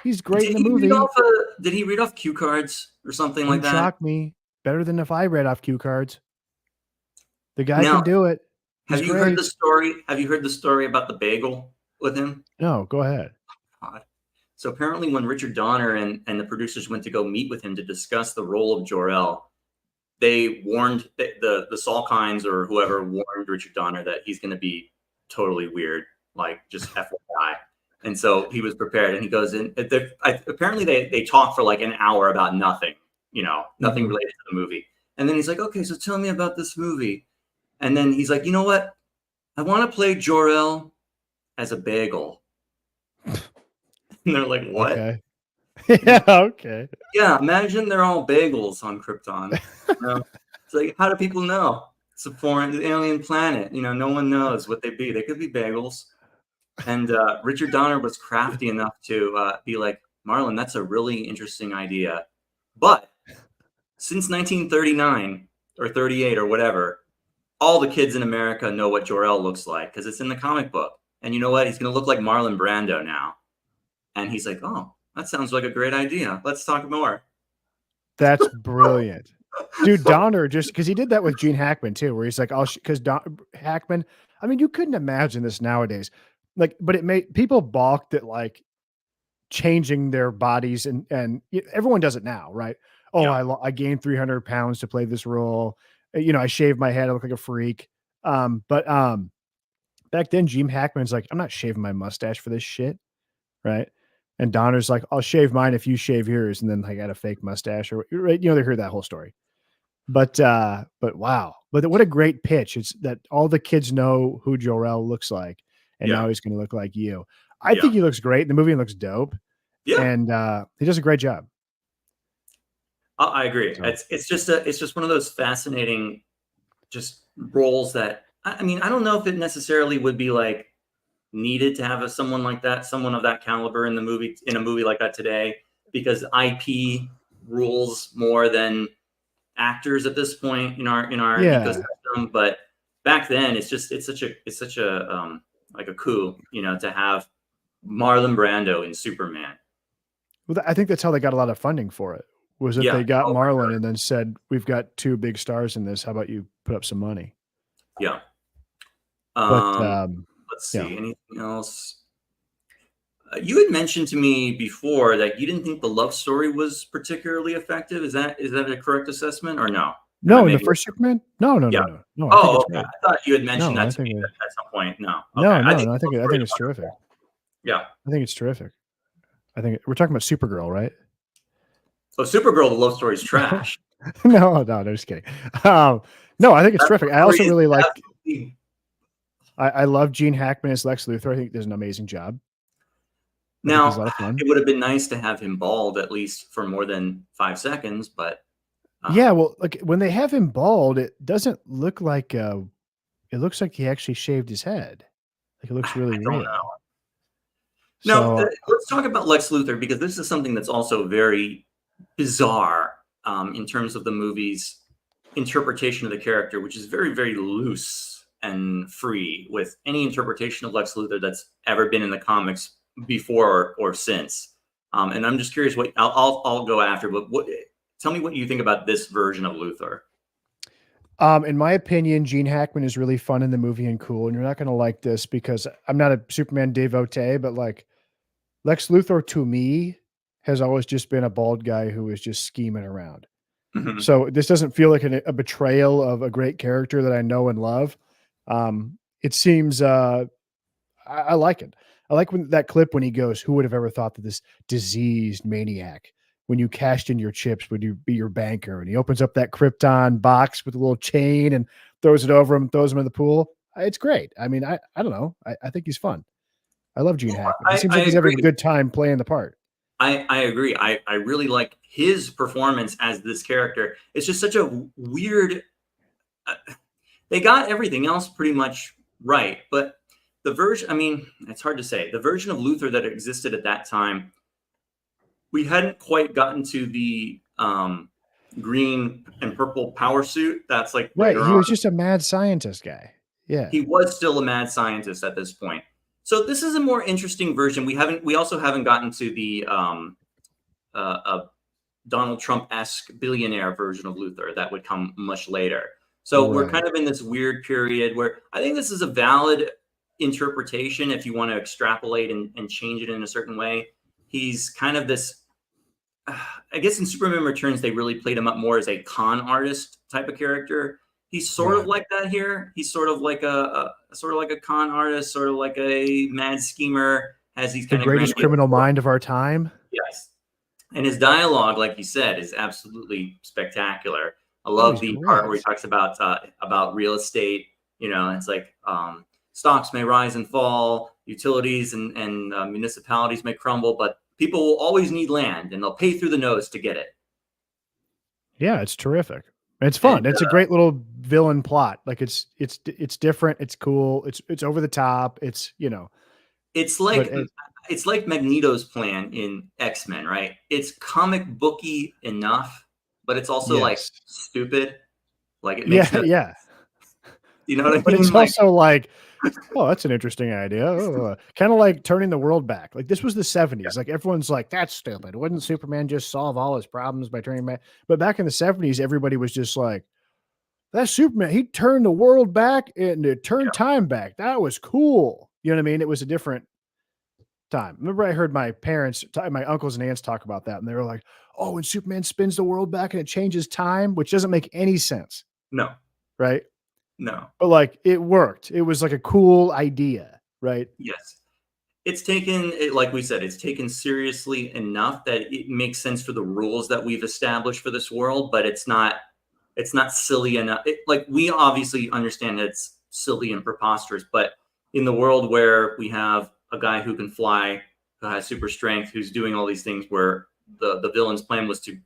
He's great in the movie. Did he read off cue cards or something like that? Shocked me. Better than if I read off cue cards. The guy can do it. Have you heard the story? Have you heard the story about the bagel with him? No, go ahead. So apparently when Richard Donner and the producers went to go meet with him to discuss the role of Jor-El, they warned the Salkinds or whoever warned Richard Donner that he's going to be totally weird, like just FYI. And so he was prepared, and he goes in. Apparently they talk for like an hour about nothing, nothing related to the movie. And then he's like, okay, so tell me about this movie. And then he's like, you know what? I want to play Jor-El as a bagel. And they're like, what? Okay. Yeah, okay. Yeah, imagine they're all bagels on Krypton. It's like, how do people know? It's a foreign alien planet. No one knows what they'd be. They could be bagels. And Richard Donner was crafty enough to be like, Marlon, that's a really interesting idea. But since 1939 or 38 or whatever, all the kids in America know what Jor-El looks like because it's in the comic book. And you know what? He's going to look like Marlon Brando now. And he's like, oh, that sounds like a great idea. Let's talk more. That's brilliant. Dude, Donner, just because he did that with Gene Hackman too, where he's like, because Hackman, I mean, you couldn't imagine this nowadays. Like, but it made people balked at like changing their bodies and everyone does it now, right? Oh, yeah. I gained 300 pounds to play this role. I shaved my head. I look like a freak. But back then, Gene Hackman's like, I'm not shaving my mustache for this shit, right? And Donner's like, I'll shave mine if you shave yours, and then I got a fake mustache, or right? They heard that whole story. But wow, but what a great pitch! It's that all the kids know who Jor-El looks like, and now he's going to look like you. I think he looks great. The movie looks dope. Yeah, and he does a great job. I agree. So. It's just one of those fascinating just roles that I mean, I don't know if it necessarily would be like needed to have someone of that caliber in a movie like that today, because IP rules more than actors at this point in our Yeah. ecosystem. But back then, it's such a like a coup, to have Marlon Brando in Superman. Well, I think that's how they got a lot of funding for it. Was that Yeah. they got Oh, for Marlon sure. and then said, "We've got 2 big stars in this. How about you put up some money?" Yeah. But Let's yeah. see. Anything else? You had mentioned to me before that you didn't think the love story was particularly effective. Is that a correct assessment or no? Am I No, in the maybe? first Superman? No, no, Yeah. no, no. No, I think Oh, it's okay. great. I thought you had mentioned No, that I to me think it, at some point. No. Okay. no, I no, think no. the love I story think is it's terrific. wonderful. Yeah. I think it's terrific. I think we're talking about Supergirl, right? So Supergirl, the love story is trash. No, no, just kidding. No, I think it's That terrific. I story also is really like. absolutely. I love Gene Hackman as Lex Luthor. I think does an amazing job. I think he's a Now, lot of fun. it would have been nice to have him bald at least for more than 5 seconds, but Yeah, well, like when they have him bald, it doesn't look like. It looks like he actually shaved his head. Like it looks really I don't know. real. Now, So let's talk about Lex Luthor because this is something that's also very bizarre in terms of the movie's interpretation of the character, which is very, very loose and free with any interpretation of Lex Luthor that's ever been in the comics before or since. And I'm just curious what I'll go after, but tell me what you think about this version of Luthor. In my opinion, Gene Hackman is really fun in the movie and cool, and you're not gonna like this because I'm not a Superman devotee, but like Lex Luthor to me has always just been a bald guy who is just scheming around. Mhm. So this doesn't feel like a betrayal of a great character that I know and love. It seems I like it. I like when that clip when he goes, "Who would have ever thought that this diseased maniac, when you cashed in your chips, would you be your banker?" And he opens up that Krypton box with a little chain and throws it over him, throws him in the pool. It's great. I mean, I don't know. I think he's fun. I love Gene Hackman. He seems I like he's having agree. a good time playing the part. I agree. I really like his performance as this character. It's just such a weird. Uh, they got everything else pretty much right, but the version. I mean, it's hard to say. The version of Luthor that existed at that time, we hadn't quite gotten to the green and purple power suit. That's like Right. later He on. was just a mad scientist guy. Yeah. He was still a mad scientist at this point. So this is a more interesting version. We also haven't gotten to the Donald Trump-esque billionaire version of Luthor that would come much later. So we're Right. kind of in this weird period where I think this is a valid interpretation if you want to extrapolate and change it in a certain way. He's kind of this. I guess in Superman Returns they really played him up more as a con artist type of character. He's sort of Right. like that here. He's sort of like a con artist, sort of like a mad schemer. Has these The kind of greatest grandiose. criminal mind of our time. Yes. And his dialogue, like you said, is absolutely spectacular. I Oh, love he's the part where he great. talks about real estate. It's like stocks may rise and fall, utilities and municipalities may crumble, but people will always need land, and they'll pay through the nose to get it. Yeah, it's terrific. It's fun. And It's a great little villain plot. Like it's different. It's cool. It's over the top. It's it's but like it's like Magneto's plan in X-Men, right? It's comic booky enough, but it's also like yes, stupid. Like it makes yeah, no, yeah. you know what I But mean? it's Like also like, oh, that's an interesting idea. Kind of like turning the world back. Like this was the yeah, 70s. Like everyone's like, that's stupid. Wouldn't Superman just solve all his problems by turning back? But back in the 70s, everybody was just like, that's Superman. He turned the world back and it turned time back. That was cool. You know what I mean? It was a different time. Remember, I heard my parents, my uncles and aunts talk about that, and they were like, "Oh, when Superman spins the world back and it changes time," which doesn't make any sense, no, right? no. But like, it worked. It was like a cool idea, right? Yes. It's taken, like we said, it's taken seriously enough that it makes sense for the rules that we've established for this world, but it's not silly enough. Like we obviously understand that it's silly and preposterous, but in the world where we have a guy who can fly, who has super strength, who's doing all these things, where the villain's plan was to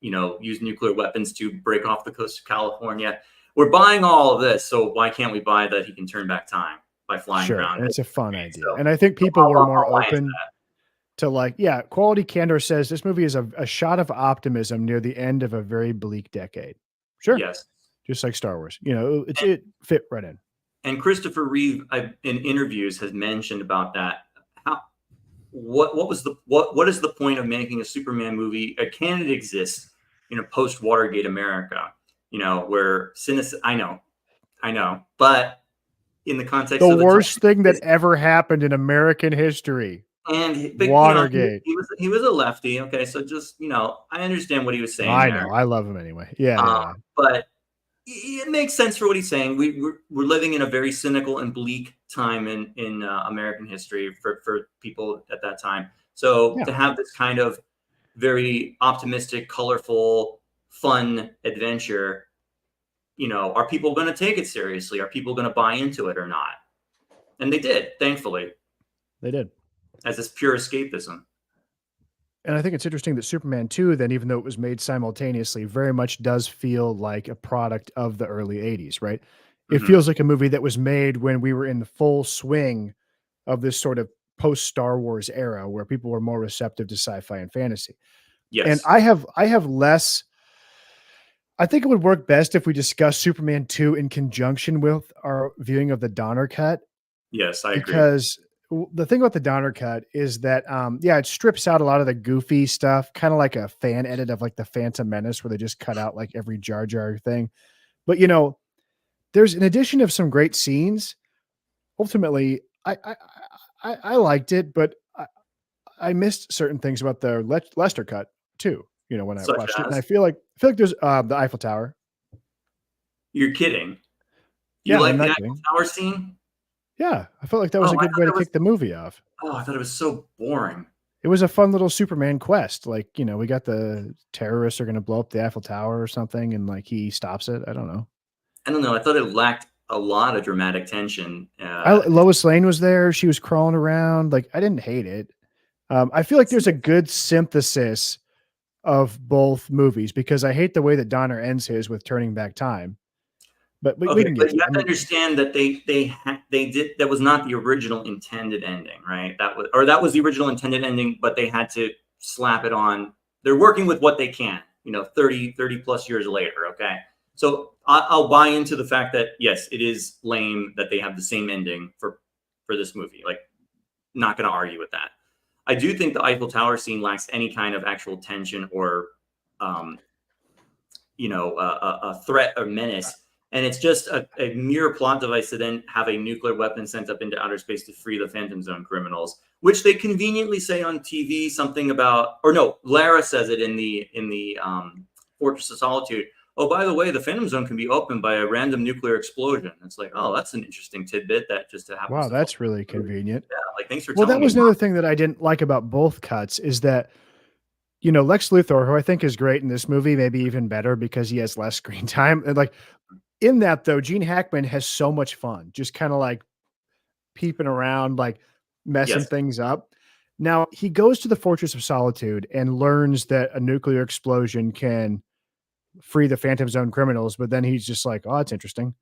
use nuclear weapons to break off the coast of California. We're buying all of this, so why can't we buy that he can turn back time by flying Sure, around? and it's a fun idea, So and I think people were more I'll buy into open to like, yeah, Quality Candor says this movie is a shot of optimism near the end of a very bleak decade. Sure. Yes. Just like Star Wars, you know, it fit right in. And Christopher Reeve, in interviews, has mentioned about that. How what is the point of making a Superman movie? Can it exist in a post Watergate America? You know, where I know, but in the context The of the worst time, thing that ever happened in American history. but Watergate. he was a lefty. Okay, so just I understand what he was saying I there. know. I love him anyway. Yeah. But it makes sense for what he's saying. We're living in a very cynical and bleak time in American history for people at that time. So Yeah. to have this kind of very optimistic, colorful, fun adventure, are people going to take it seriously? Are people going to buy into it or not? And they did, thankfully. They did. As this pure escapism. And I think it's interesting that Superman 2, then, even though it was made simultaneously, very much does feel like a product of the early 80s, right? It feels like a movie that was made when we were in the full swing of this sort of post Star Wars era where people were more receptive to sci-fi and fantasy. Yes. And I have less. I think it would work best if we discuss Superman 2 in conjunction with our viewing of the Donner cut. Yes, I agree. Because the thing about the Donner cut is that, it strips out a lot of the goofy stuff, kind of like a fan edit of like the Phantom Menace, where they just cut out like every Jar Jar thing. But there's an addition of some great scenes. Ultimately, I liked it, but I missed certain things about the Lester cut too. When I watched it, and I feel like there's the Eiffel Tower. You're kidding. You like the Eiffel Tower scene? Yeah, I felt like that was a good way to kick the movie off. Oh, I thought it was so boring. It was a fun little Superman quest. Like, we got the terrorists are going to blow up the Eiffel Tower or something, and like he stops it. I don't know. I thought it lacked a lot of dramatic tension. Lois Lane was there. She was crawling around. Like, I didn't hate it. I feel like there's a good synthesis of both movies because I hate the way that Donner ends his with turning back time. But we can get. But you have to understand that they did, that was not the original intended ending, right? That was the original intended ending, but they had to slap it on. They're working with what they can, 30 plus years later. Okay. So I'll buy into the fact that yes, it is lame that they have the same ending for this movie. Like, not going to argue with that. I do think the Eiffel Tower scene lacks any kind of actual tension or, a threat or menace. And it's just a mere plot device to then have a nuclear weapon sent up into outer space to free the Phantom Zone criminals, which they conveniently say on TV something about, or no, Lara says it in the Fortress of Solitude. Oh, by the way, the Phantom Zone can be opened by a random nuclear explosion. It's like, oh, that's an interesting tidbit that just happens. Wow, that's really convenient. Yeah, like thanks for telling me. Well, that was another thing that I didn't like about both cuts is that, Lex Luthor, who I think is great in this movie, maybe even better because he has less screen time. And like in that though, Gene Hackman has so much fun, just kind of like peeping around, like messing things up. Now he goes to the Fortress of Solitude and learns that a nuclear explosion can free the Phantom Zone criminals, but then he's just like, oh, that's interesting.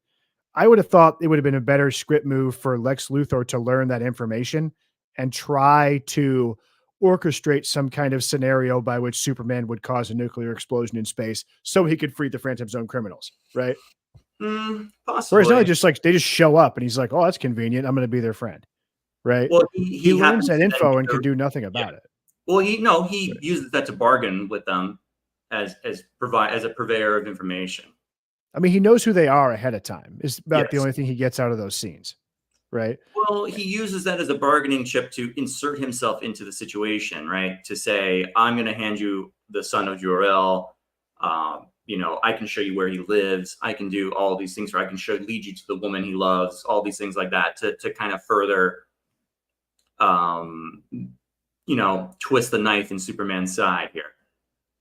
I would have thought it would have been a better script move for Lex Luthor to learn that information and try to orchestrate some kind of scenario by which Superman would cause a nuclear explosion in space so he could free the Phantom Zone criminals, right? Possibly. Whereas now just like they just show up and he's like, oh, that's convenient. I'm going to be their friend, right? Well, he learns that info and can do nothing about it. Well, he uses that to bargain with them as a purveyor of information. I mean, he knows who they are ahead of time. Is about the only thing he gets out of those scenes, right? Well, he uses that as a bargaining chip to insert himself into the situation, right? To say, I'm going to hand you the son of Jor-El. I can show you where he lives. I can do all these things, or I can lead you to the woman he loves. All these things like that to kind of further, twist the knife in Superman's side here.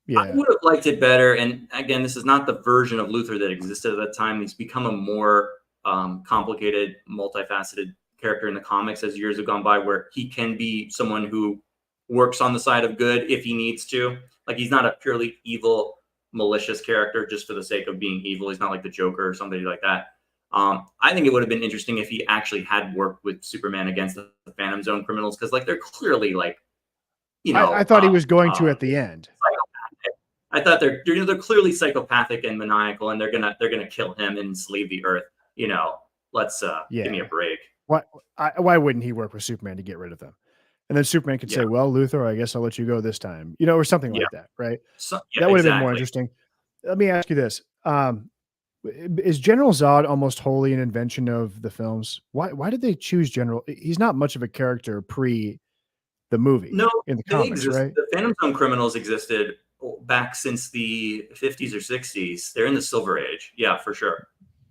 Yeah. I would have liked it better. And again, this is not the version of Luthor that existed at that time. He's become a more complicated, multifaceted character in the comics as years have gone by, where he can be someone who works on the side of good if he needs to. Like, he's not a purely evil, malicious character just for the sake of being evil. He's not like the Joker or somebody like that. I think it would have been interesting if he actually had worked with Superman against the Phantom Zone criminals, because like they're clearly like you I know, thought he was going to at the end. psychopathic. I thought they're clearly psychopathic and maniacal, and they're gonna kill him and enslave the Earth. You know, let's give me a Yeah. break. Why wouldn't he work with Superman to get rid of them? And then Superman could Yeah, say, "Well, Luthor, I guess I'll let you go this time," or something yeah, like that, right? so, yeah, That would have been more exactly. interesting. Let me ask you this: is General Zod almost wholly an invention of the films? Why did they choose General? He's not much of a character pre the movie No, in the they comics, exist. right? The Phantom Zone criminals existed back since the 50s or 60s. They're in the Silver Age. Yeah, for sure.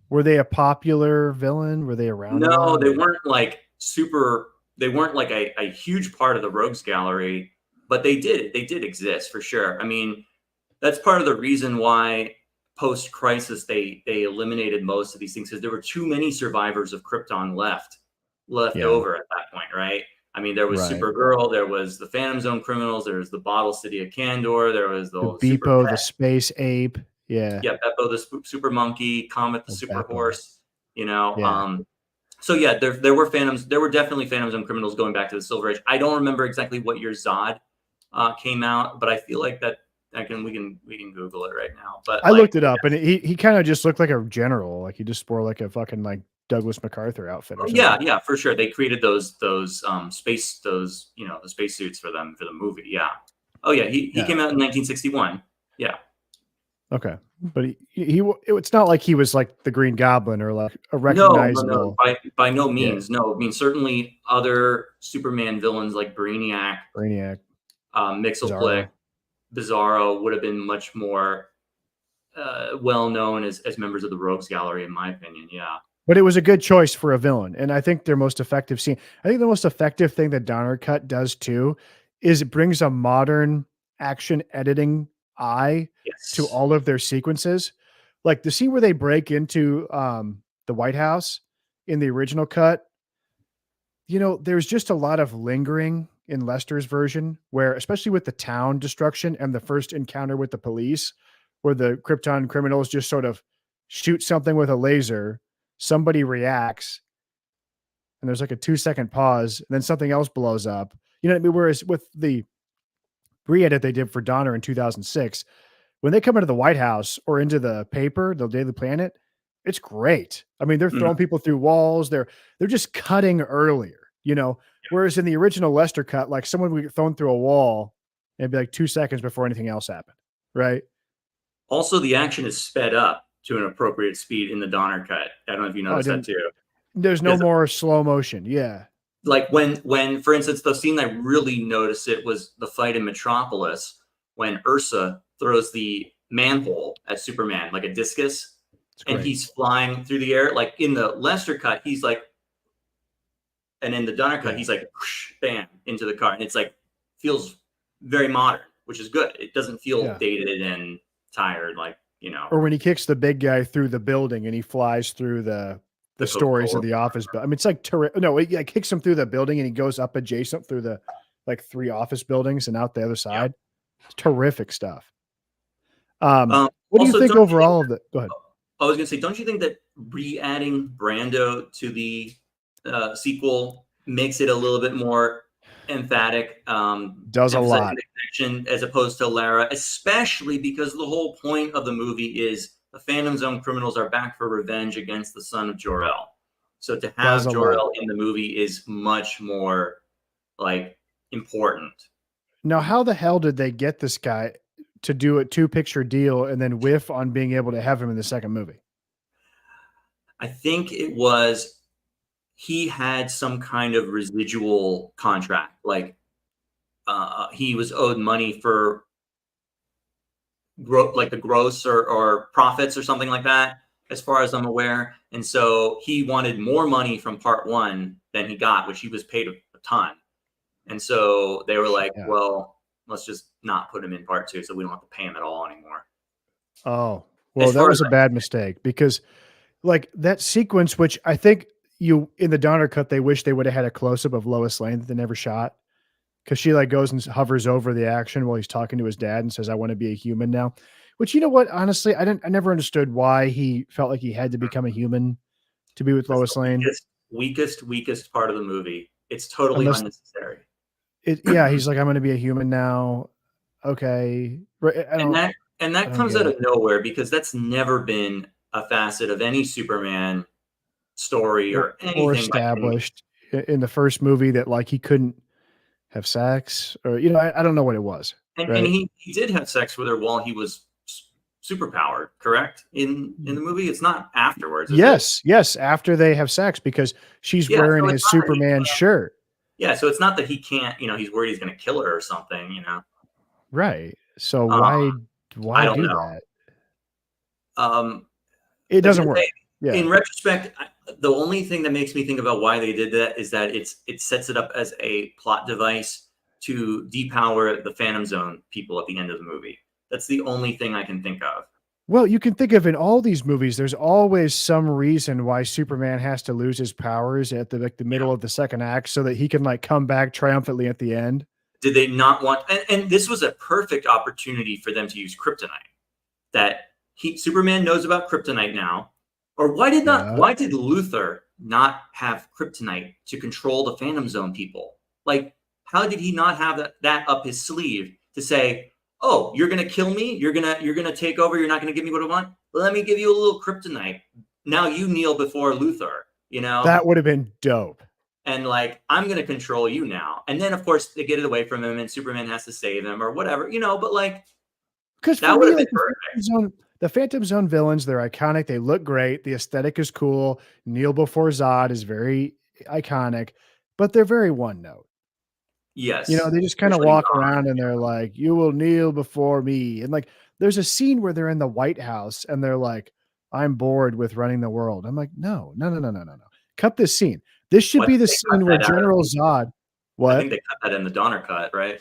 Were they a popular villain? Were they around a No, lot? they Or weren't like super. They weren't like a huge part of the rogues gallery, but they did exist for sure. I mean, that's part of the reason why post crisis they eliminated most of these things, because there were too many survivors of Krypton left yeah, over at that point, right? I mean, there was right. Supergirl, there was the Phantom Zone criminals, there was the Bottle City of Candor, there was The the Super Beepo, the Pet, space ape. Yeah, yeah, Beppo the Super Monkey, Comet the oh, Super Beppo. Horse, you know. Yeah, So yeah, there were Phantoms, there were definitely Phantom Zone criminals going back to the Silver Age. I don't remember exactly what year Zod came out, but I feel like that we can Google it right now. But I like, looked it up, and he kind of just looked like a general. Like he just wore like a fucking like Douglas MacArthur outfit or yeah, something. yeah, for sure. They created those space those the spacesuits for them for the movie. Yeah. Oh yeah, he Yeah. came out in 1961. Yeah. Okay, but it's not like he was like the Green Goblin or like a No, no, no. recognizable. By no Yeah, means. No, I mean certainly other Superman villains like Brainiac, Brainiac, Mixelplick, Bizarro. Bizarro would have been much more well known as members of the Rogues Gallery, in my opinion. Yeah. But it was a good choice for a villain, and I think their most effective scene. I think the most effective thing that Donner Cut does too is it brings a modern action editing eye to Yes. all of their sequences. Like the scene where they break into the White House in the original cut, there's just a lot of lingering in Lester's version, where especially with the town destruction and the first encounter with the police, where the Krypton criminals just sort of shoot something with a laser, somebody reacts, and there's like a 2-second pause, and then something else blows up. You know what I mean? Whereas with the re-edit they did for Donner in 2006, when they come into the White House or into the paper, the Daily Planet, it's great. I mean, they're Mhm. throwing people through walls. They're just cutting earlier. Whereas in the original Lester cut, like someone would get thrown through a wall and it'd be like 2 seconds before anything else happened. Right. Also, the action is sped up to an appropriate speed in the Donner cut. I don't know if you Oh, I noticed that didn't. too. There's no Because more slow motion. Yeah. like when for instance the scene I really noticed it was the fight in Metropolis when Ursa throws the manhole at Superman like a discus, It's and great. he's flying through the air. Like in the Lester cut, he's like, and in the Donner cut, Yeah. he's like, whoosh, bam, into the car, and it's like feels very modern, which is good. It doesn't feel Yeah. dated and tired, like Or when he kicks the big guy through the building and he flies through the the stories of Coca-Cola. the office. But I mean, it's like no, he like kicks him through the building and he goes up adjacent through the like 3 office buildings and out the other Yeah. side. It's terrific stuff. What do you Also, think don't you think overall of the? Go ahead. I was gonna say, don't you think that re-adding Brando to the sequel makes it a little bit more emphatic, Does a emphasizing lot. the connection as opposed to Lara, especially because the whole point of the movie is the Phantom Zone criminals are back for revenge against the son of Jor-El. So to Does have a lot. Jor-El in the movie is much more like important. Now, how the hell did they get this guy to do a 2-picture deal and then whiff on being able to have him in the second movie? I think it was he had some kind of residual contract, like he was owed money for like the gross or profits or something like that, as far as I'm aware. And so he wanted more money from part one than he got, which he was paid a ton. And so they were like, Yeah. well, let's just not put him in part two, so we don't have to pay him at all anymore. Oh, well, As that far as was a bad mistake because like that sequence, which I think in the Donner cut, they wish they would have had a close up of Lois Lane that they never shot. Cause she like goes and hovers over the action while he's talking to his dad and says, I want to be a human now, which, you know what, honestly, I never understood why he felt like he had to become a human to be with that's Lois the Lane. weakest part of the movie. It's totally Unless unnecessary. Yeah, he's like, I'm going to be a human now. Okay, I and don't, that comes get out of it. nowhere because that's never been a facet of any Superman story or Or anything by any means. established in the first movie that like he couldn't have sex, or I don't know what it was, And right? he did have sex with her while he was superpowered, correct? In the movie, it's not afterwards, is it? Yes, yes. After they have sex, because she's Yeah, wearing so it's his not that he Superman shirt, yeah, so it's not that he can't, he's worried he's gonna kill her or something, right? So Um, I why don't do know. that? Um, It I was doesn't gonna say, work. Yeah. in retrospect, the only thing that makes me think about why they did that is that it sets it up as a plot device to depower the Phantom Zone people at the end of the movie. That's the only thing I can think of. Well, you can think of in all these movies, there's always some reason why Superman has to lose his powers at the Yeah. middle of the second act so that he can like come back triumphantly at the end. Did they not want? And this was a perfect opportunity for them to use kryptonite. That Superman knows about kryptonite now, or Yeah. why did Luthor not have kryptonite to control the Phantom Zone people? Like, how did he not have that up his sleeve to say, "Oh, you're gonna kill me. You're gonna take over. You're not gonna give me what I want. Well, let me give you a little kryptonite. Now you kneel before Luthor." That would have been dope. And like, I'm going to control you now. And then, of course, they get it away from him, and Superman has to save him or whatever, But like, Because for that would me, have been like perfect. The Phantom Zone villains, they're iconic. They look great. The aesthetic is cool. Kneel before Zod is very iconic, but they're very one note. Yes, They just kind of especially walk Dawn. around and they're like, "You will kneel before me." And like, there's a scene where they're in the White House and they're like, "I'm bored with running the world." I'm like, "No, no, no, no, no, no, no. Cut this scene. This should Well, I be think the they cut scene where that out of. General Zod." I What? think they cut that in the Donner cut, right?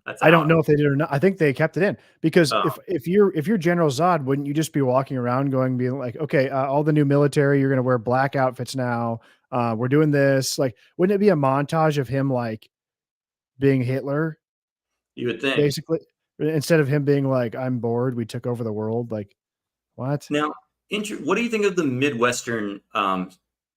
That's I don't out. know if they did or not. I think they kept it in because Oh, if you're General Zod, wouldn't you just be walking around going, being like, "Okay, all the new military, you're gonna wear black outfits now. We're doing this." Like, wouldn't it be a montage of him like being Hitler, you would think. basically, instead of him being like, "I'm bored. We took over the world." Like, what? Now, what do you think of the Midwestern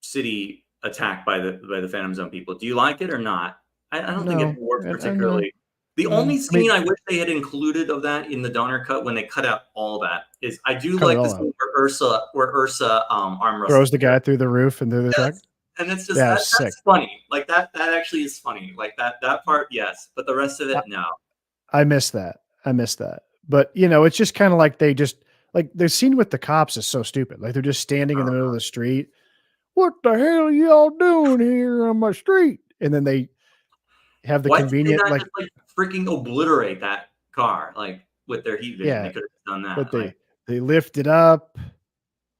city attack by the Phantom Zone people? Do you like it or not? I don't think it No, works no, particularly. The no. only I mean, scene I wish they had included of that in the Donner cut when they cut out all that is I do cut it like the all out. scene where Ursa arm wrestles Throws the Kara. guy through the roof and through the truck. Yes, and it's just Yeah, that's sick. funny. Like that actually is funny. Like that part, yes, but the rest of it, no. I miss that. I miss that. But, it's just kinda like they just like, the scene with the cops is so stupid. Like, they're just standing in the middle of the street. "What the hell are y'all doing here on my street?" And then they have the Why did they convenient, not like, just like freaking obliterate that car like with their heat vision? They yeah, could have done but that. Like, they lift it up,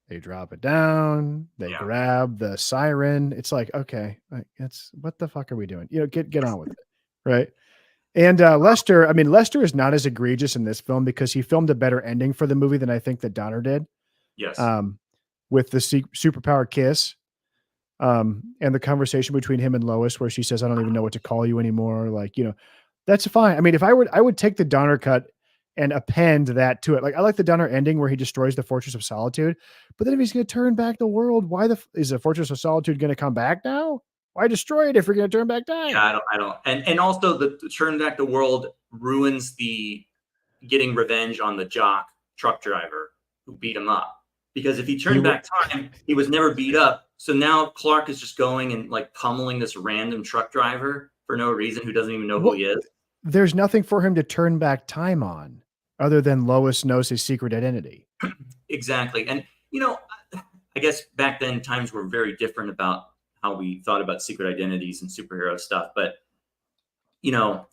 they drop it down, they yeah. grab the siren. It's like, okay, like, it's what the fuck are we doing? Get on with it, right? And, Lester, I mean, Lester is not as egregious in this film because he filmed a better ending for the movie than I think that Donner did, Yes. um, with the superpower kiss, and the conversation between him and Lois where she says, "I don't even know what to call you anymore." Like, that's fine. I mean, if I would take the Donner cut and append that to it. Like, I like the Donner ending where he destroys the Fortress of Solitude, but then if he's gonna turn back the world, why is the Fortress of Solitude gonna come back now? Why destroy it if you're gonna turn back Yeah, time? I don't and also the turn back the world ruins the getting revenge on the jock truck driver who beat him up. Because if he He turned w back time, he was never beat up. So now Clark is just going and like pummeling this random truck driver for no reason who doesn't even know who Well, he is. there's nothing for him to turn back time on other than Lois knows his secret identity. Exactly. And I guess back then times were very different about how we thought about secret identities and superhero stuff. But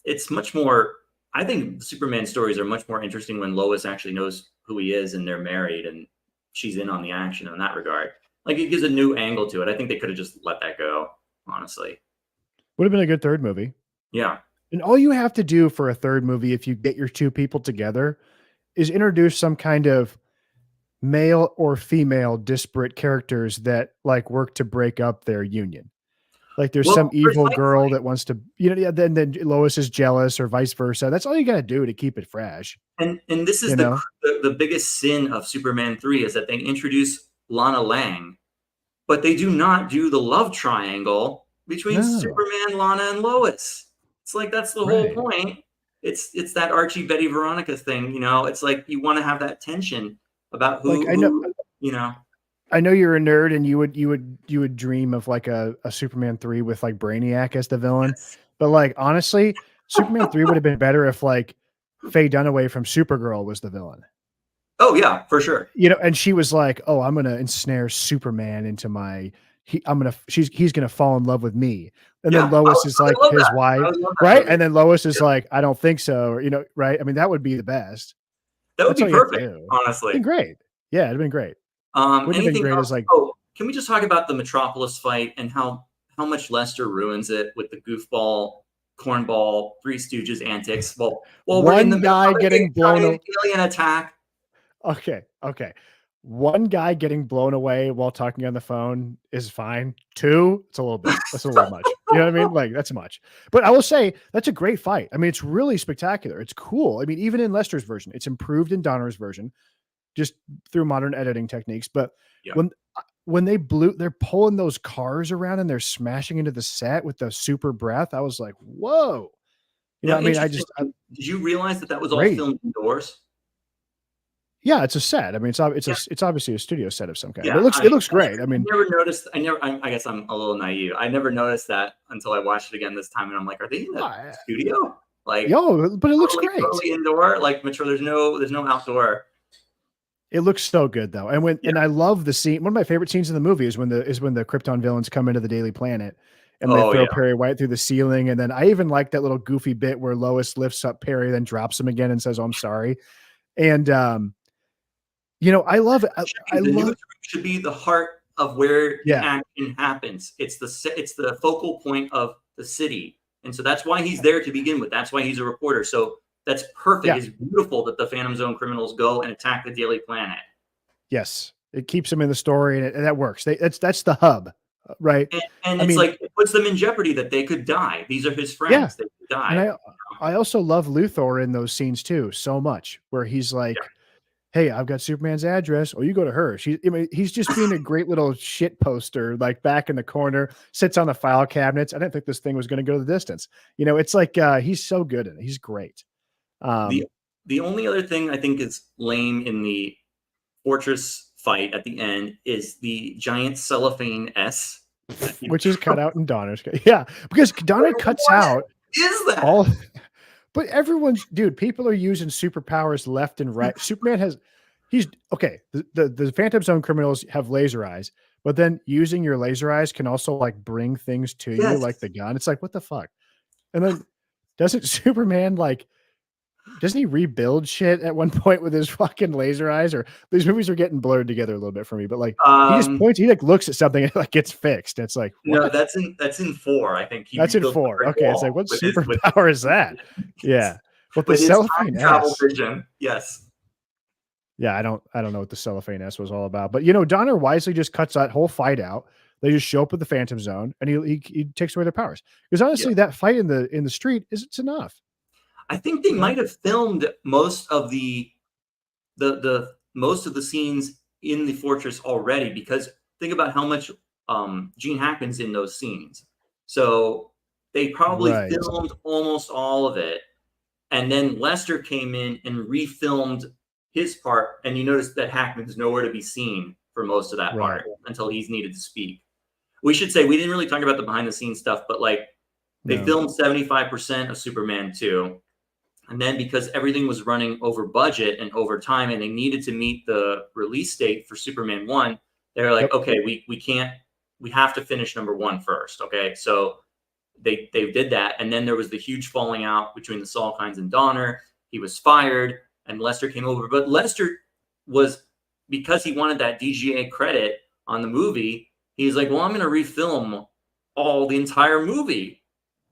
it's much more. I think Superman stories are much more interesting when Lois actually knows who he is and they're married and she's in on the action in that regard. Like it gives a new angle to it. I think they could have just let that go, honestly. Would have been a good third movie. Yeah. And all you have to do for a third movie, if you get your two people together, is introduce some kind of male or female disparate characters that like work to break up their union. Like there's some Well, evil girl precisely. that wants to, yeah, then Lois is jealous or vice versa. That's all you got to do to keep it fresh, And this is you know? the biggest sin of Superman 3 is that they introduce Lana Lang, but they do not do the love triangle between No. Superman, Lana, and Lois. It's like that's the Right. whole point. It's that Archie Betty Veronica thing, you know. It's like you want to have that tension about Like who you know. I know you're a nerd, and you would dream of like a Superman 3 with like Brainiac as the villain. Yes. But like honestly, Superman 3 would have been better if like Faye Dunaway from Supergirl was the villain. Oh yeah, for sure. You know, and she was like, "Oh, I'm gonna ensnare Superman into my he's gonna fall in love with me." And then Yeah, Lois is I like would love his that. wife, I would love that right? movie. And then Lois is Yeah. like, "I don't think so," or, you know, right? I mean, that would be the best. That would That's be all you have to perfect, do. honestly. Been great. Yeah, it'd been great. Wouldn't have been Anything great as else? like Oh, can we just talk about the Metropolis fight and how much Lester ruins it with the goofball, cornball, Three Stooges antics while we're in the one middle guy of a big getting blown giant alien attack. okay, okay. One guy getting blown away while talking on the phone is fine. Two, that's a little much. You know what I mean? Like that's much. But I will say that's a great fight. I mean, it's really spectacular. It's cool. I mean, even in Lester's version, it's improved in Donner's version, just through modern editing techniques. But Yeah. when they're pulling those cars around and they're smashing into the set with the super breath, I was like, whoa. You know, I mean, Interesting. Did you realize that was all great. filmed indoors? Yeah, it's a set. I mean, Yeah. it's obviously a studio set of some kind. Yeah, But it looks great. I mean, never noticed. I guess I'm a little naive. I never noticed that until I watched it again this time, and I'm like, are they in a studio? Like, but it looks great. totally indoor. Like, Metro. There's no outdoor. It looks so good though. And I love the scene. One of my favorite scenes in the movie is when the Krypton villains come into the Daily Planet and they throw Perry White through the ceiling. And then I even like that little goofy bit where Lois lifts up Perry, then drops him again and says, "Oh, I'm sorry." And you know, I love it. I The love newsroom should be the heart of where the yeah. action happens. It's the focal point of the city, and so that's why he's there to begin with. That's why he's a reporter. So that's perfect. Yeah. It's beautiful that the Phantom Zone criminals go and attack the Daily Planet. Yes, it keeps them in the story, and that works. That's the hub, right? And it's like it puts them in jeopardy that they could die. These are his friends. Yeah. They could die. And I also love Luthor in those scenes too, so much, where he's like, "Hey, I've got Superman's address. Oh, you go to her." I mean, he's just being a great little shit poster, like back in the corner, sits on the file cabinets. I didn't think this thing was going to go the distance. You know, it's like he's so good in it. He's great. The only other thing I think is lame in the fortress fight at the end is the giant cellophane S, which is cut out in Donner's. Yeah, because Donner cuts out is that all. But everyone's people are using superpowers left and right. Superman he's okay. The Phantom Zone criminals have laser eyes, but then using your laser eyes can also like bring things to you, like the gun. It's like, what the fuck? And then doesn't Superman doesn't he rebuild shit at one point with his fucking laser eyes? Or these movies are getting blurred together a little bit for me, but like he just points, he like looks at something and it like gets fixed. It's like, what? No, that's in 4. I think that's in 4. Okay, it's like, what superpower is that? Yeah, but the cellophane travel vision. Yes. Yeah, I don't know what the cellophane S was all about, but you know, Donner wisely just cuts that whole fight out. They just show up with the Phantom Zone, and he takes away their powers. Because honestly, that fight in the street it's enough. I think they might have filmed most of the scenes in the fortress already, because think about how much Gene Hackman's in those scenes. So they probably filmed almost all of it, and then Lester came in and refilmed his part, and you notice that Hackman's nowhere to be seen for most of that part until he's needed to speak. We should say we didn't really talk about the behind the scenes stuff, but like they filmed 75% of Superman 2. And then because everything was running over budget and over time, and they needed to meet the release date for Superman 1, they're like, okay, we have to finish number 1 first. Okay. So they did that. And then there was the huge falling out between the Salkinds and Donner. He was fired and Lester came over. But Lester was, because he wanted that DGA credit on the movie, he's like, well, I'm going to refilm the entire movie,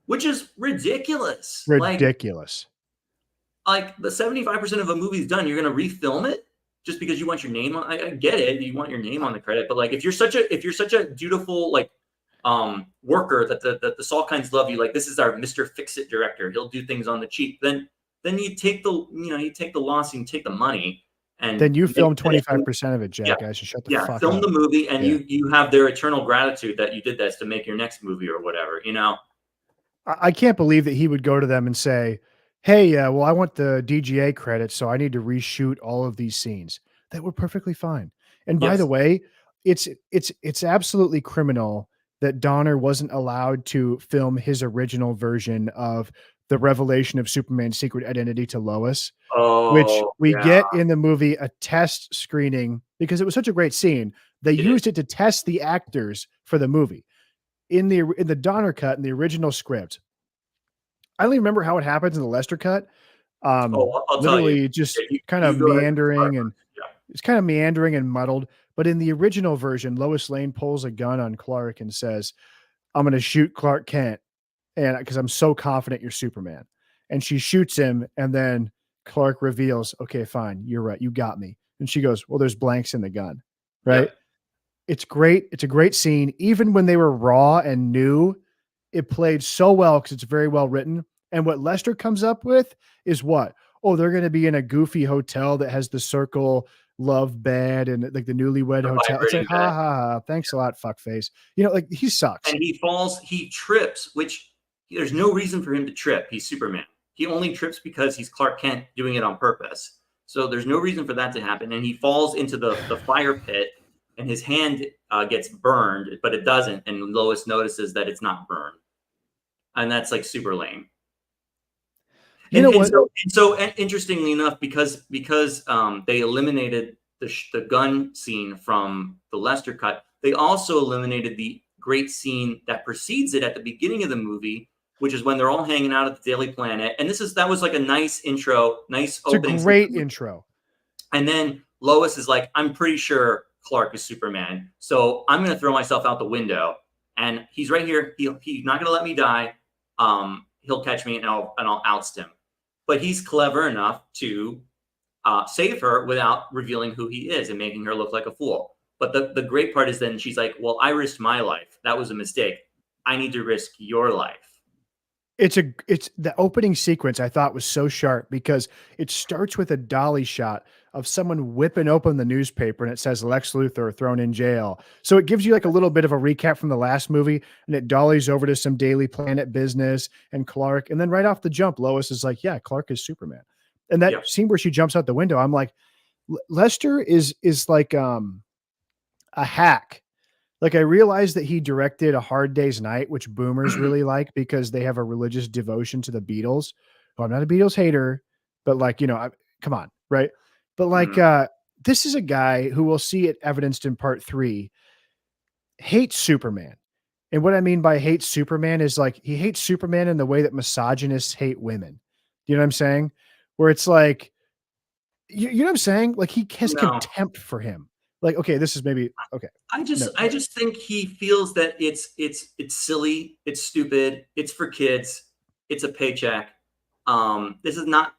which is ridiculous. Ridiculous. Like the 75% of a movie's done, you're going to refilm it just because you want your name on. I get it, you want your name on the credit, but like if you're such a dutiful worker that the Salkinds love you, like this is our Mr. Fix-It director, he'll do things on the cheap. Then you take the loss and you take the money, and then you film 25% of it, Jack. I should shut the fuck up. Film the movie, and you have their eternal gratitude that you did this to make your next movie or whatever. You know. I can't believe that he would go to them and say, "Hey, well, I want the DGA credits, so I need to reshoot all of these scenes." That were perfectly fine. And by the Yes. way, it's absolutely criminal that Donner wasn't allowed to film his original version of the revelation of Superman's secret identity to Lois, which Oh, we yeah, get in the movie a test screening because it was such a great scene. They it is. used it to test the actors for the movie. In the Donner cut in the original script, I don't even remember how it happens in the Lester cut. Oh, I'll tell you. Literally just Yeah, you kind of you go ahead and start meandering and first. Yeah. it's kind of meandering and muddled. But in the original version, Lois Lane pulls a gun on Clark and says, "I'm going to shoot Clark Kent, and because I'm so confident you're Superman." And she shoots him, and then Clark reveals, "Okay, fine, you're right, you got me." And she goes, "Well, there's blanks in the gun." Right? Yep. It's great. It's a great scene. Even when they were raw and new, it played so well because it's very well written. And what Lester comes up with is what? Oh, they're going to be in a goofy hotel that has the circle love bed and like the newlywed The hotel. It's like, vibrating ha bed. ha ha. Thanks a lot, fuckface. Like he sucks. And he falls, he trips, which there's no reason for him to trip. He's Superman. He only trips because he's Clark Kent doing it on purpose. So there's no reason for that to happen. And he falls into the fire pit, and his hand gets burned, but it doesn't. And Lois notices that it's not burned. And that's like super lame. You know what? And interestingly enough, because they eliminated the gun scene from the Lester cut, they also eliminated the great scene that precedes it at the beginning of the movie, which is when they're all hanging out at the Daily Planet. And that was like a nice intro, nice It's a opening scene. great intro. And then Lois is like, "I'm pretty sure Clark is Superman, so I'm going to throw myself out the window. And he's right here. He's not going to let me die. He'll catch me, and I'll oust him." But he's clever enough to save her without revealing who he is and making her look like a fool. But the great part is then she's like, "Well, I risked my life. That was a mistake. I need to risk your life." It's the opening sequence I thought was so sharp because it starts with a dolly shot of someone whipping open the newspaper and it says Lex Luthor thrown in jail. So it gives you like a little bit of a recap from the last movie and it dollies over to some Daily Planet business and Clark. And then right off the jump, Lois is like, "Yeah, Clark is Superman." And that Yeah. scene where she jumps out the window, I'm like, Lester is like a hack. Like, I realized that he directed A Hard Day's Night, which boomers really like because they have a religious devotion to the Beatles. Well, I'm not a Beatles hater, but like, come on, right? But like, Mhm. this is a guy who we'll see it evidenced in part 3, hates Superman. And what I mean by hates Superman is like he hates Superman in the way that misogynists hate women. You know what I'm saying? Where it's like, you know what I'm saying? Like he has No. contempt for him. Like, okay, this is maybe okay. No, I just think he feels that it's silly, it's stupid, it's for kids, it's a paycheck. This is not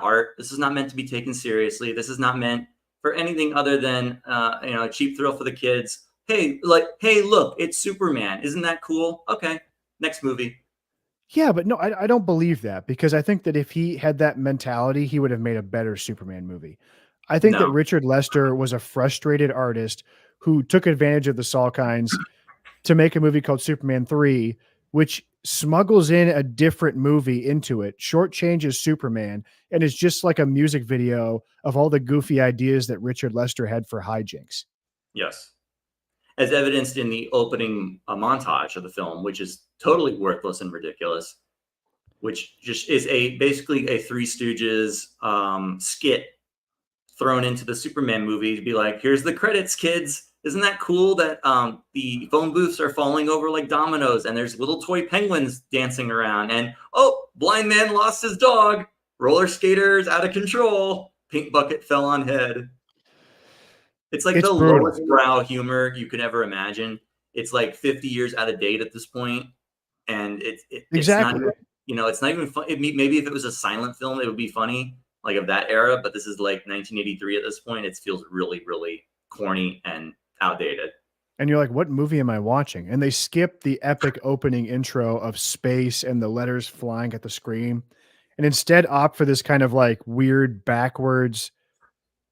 art. This is not meant to be taken seriously. This is not meant for anything other than a cheap thrill for the kids. Hey, look, it's Superman. Isn't that cool? Okay, next movie. yeah, but no, I don't believe that because I think that if he had that mentality, he would have made a better Superman movie. I think that No, Richard Lester was a frustrated artist who took advantage of the Salkinds to make a movie called Superman 3, which smuggles in a different movie into it, shortchanges Superman, and is just like a music video of all the goofy ideas that Richard Lester had for hijinks. yes, as evidenced in the opening montage of the film, which is totally worthless and ridiculous. Which just is basically a Three Stooges skit thrown into the Superman movie to be like, "Here's the credits, kids. Isn't that cool that the phone booths are falling over like dominoes and there's little toy penguins dancing around? And oh, blind man lost his dog. Roller skaters out of control. Pink bucket fell on head." It's like It's the brutal. lowest brow humor you could ever imagine. It's like 50 years out of date at this point, and it's not Exactly. even, it's not even fun. Maybe if it was a silent film, it would be funny, like of that era. But this is like 1983 at this point. It feels really, really corny and outdated. And you're like, what movie am I watching? And they skip the epic opening intro of space and the letters flying at the screen and instead opt for this kind of like weird backwards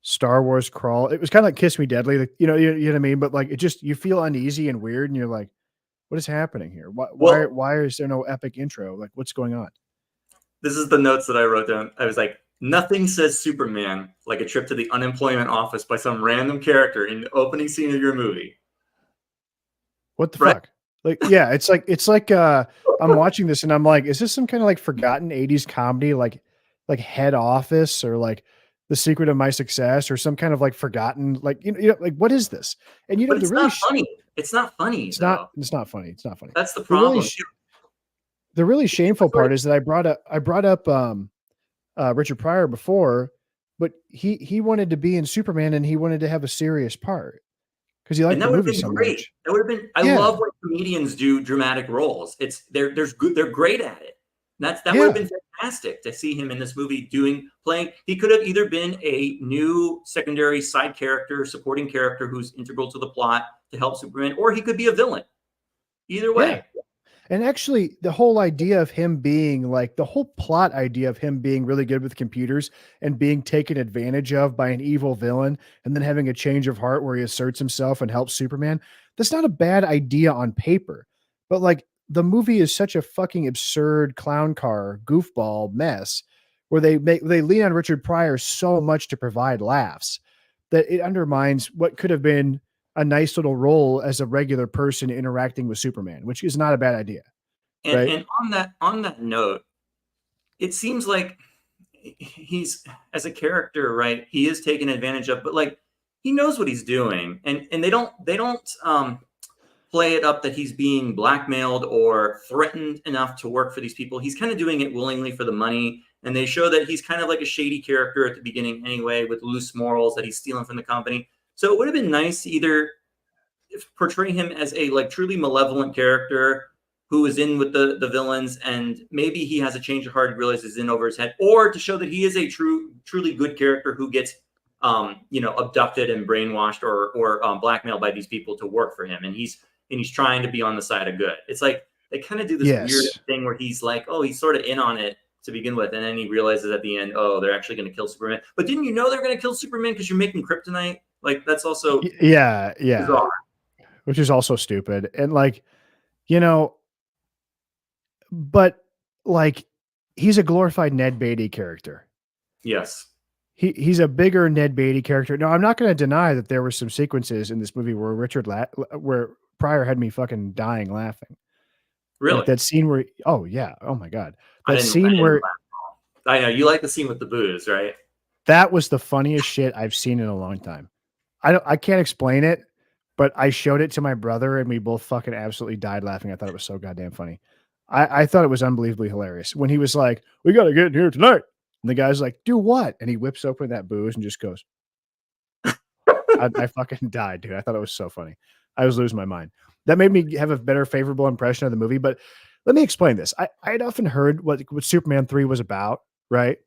Star Wars crawl. It was kind of like Kiss Me Deadly, like, you know what I mean? But like it just, you feel uneasy and weird and you're like, What is happening here? Well, Why is there no epic intro? Like, what's going on? this is the notes that I wrote down. I was like, nothing says Superman like a trip to the unemployment office by some random character in the opening scene of your movie. What the Right? fuck? Like, yeah, it's like I'm watching this and I'm like, is this some kind of like forgotten 80s comedy like Head Office or like The Secret of My Success or some kind of like forgotten like like what is this? And But the it's really not funny. It's not funny though. it's not funny. It's not funny. That's the The really problem. the really It shameful was like, part is that I brought up Richard Pryor before, but he wanted to be in Superman and he wanted to have a serious part because he and liked the that would have movie been so great. much. That would have been. I Yeah, love when comedians do dramatic roles. It's there's good. They're great at it. That would have yeah, been fantastic to see him in this movie playing. He could have either been a new secondary side character, supporting character who's integral to the plot to help Superman, or he could be a villain. Either yeah. way. And actually, the whole idea of him being like the whole plot idea of him being really good with computers and being taken advantage of by an evil villain and then having a change of heart where he asserts himself and helps Superman, that's not a bad idea on paper. But like the movie is such a fucking absurd clown car goofball mess where they lean on Richard Pryor so much to provide laughs that it undermines what could have been a nice little role as a regular person interacting with Superman, which is not a bad idea, right? And on that note, it seems like he's as a character, right? He is taken advantage of, but like he knows what he's doing, and they don't play it up that he's being blackmailed or threatened enough to work for these people. He's kind of doing it willingly for the money, and they show that he's kind of like a shady character at the beginning anyway, with loose morals that he's stealing from the company. So it would have been nice to either portray him as a like truly malevolent character who is in with the villains, and maybe he has a change of heart, realizes in over his head, or to show that he is a truly good character who gets abducted and brainwashed or blackmailed by these people to work for him, and he's trying to be on the side of good. It's like they kind of do this weird Yes. thing where he's like, oh, he's sort of in on it to begin with, and then he realizes at the end, oh, they're actually going to kill Superman. But didn't you know they're going to kill Superman because you're making kryptonite? Like that's also Yeah, yeah. bizarre. Which is also stupid. And like, you know, but like he's a glorified Ned Beatty character. Yes. He's a bigger Ned Beatty character. Now, I'm not going to deny that there were some sequences in this movie where where Pryor had me fucking dying laughing. Like Really? that scene where, oh yeah, oh my god, I that didn't. I scene didn't where laugh. I know you like the scene with the booze, right? that was the funniest shit I've seen in a long time. I can't explain it, but I showed it to my brother and we both fucking absolutely died laughing. I thought it was so goddamn funny. I thought it was unbelievably hilarious when he was like, "We got to get in here tonight," and the guy's like, "Do what?" And he whips open that booze and just goes. I fucking died, dude. I thought it was so funny. I was losing my mind. That made me have a better favorable impression of the movie. But let me explain this. I had often heard what Superman 3 was about, right?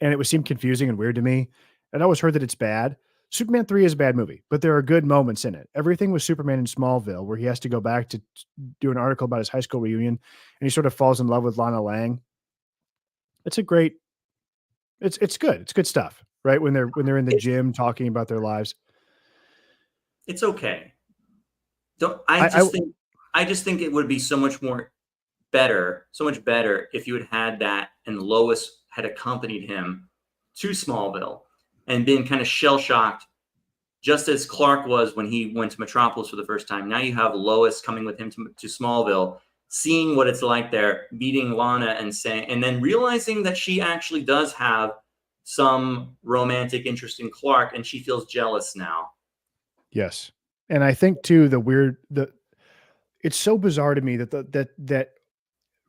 And it would seem confusing and weird to me. I'd always heard that it's bad. Superman 3 is a bad movie, but there are good moments in it. Everything with Superman in Smallville, where he has to go back to do an article about his high school reunion, and he sort of falls in love with Lana Lang. It's a great, it's good. It's good stuff, right? When they're in the It's gym talking about their lives. it's okay. Don't I I just think it would be so much better if you had had that and Lois had accompanied him to Smallville and been kind of shell shocked, just as Clark was when he went to Metropolis for the first time. Now you have Lois coming with him to Smallville, seeing what it's like there, meeting Lana and then realizing that she actually does have some romantic interest in Clark, and she feels jealous now. Yes. And I think too the it's so bizarre to me that that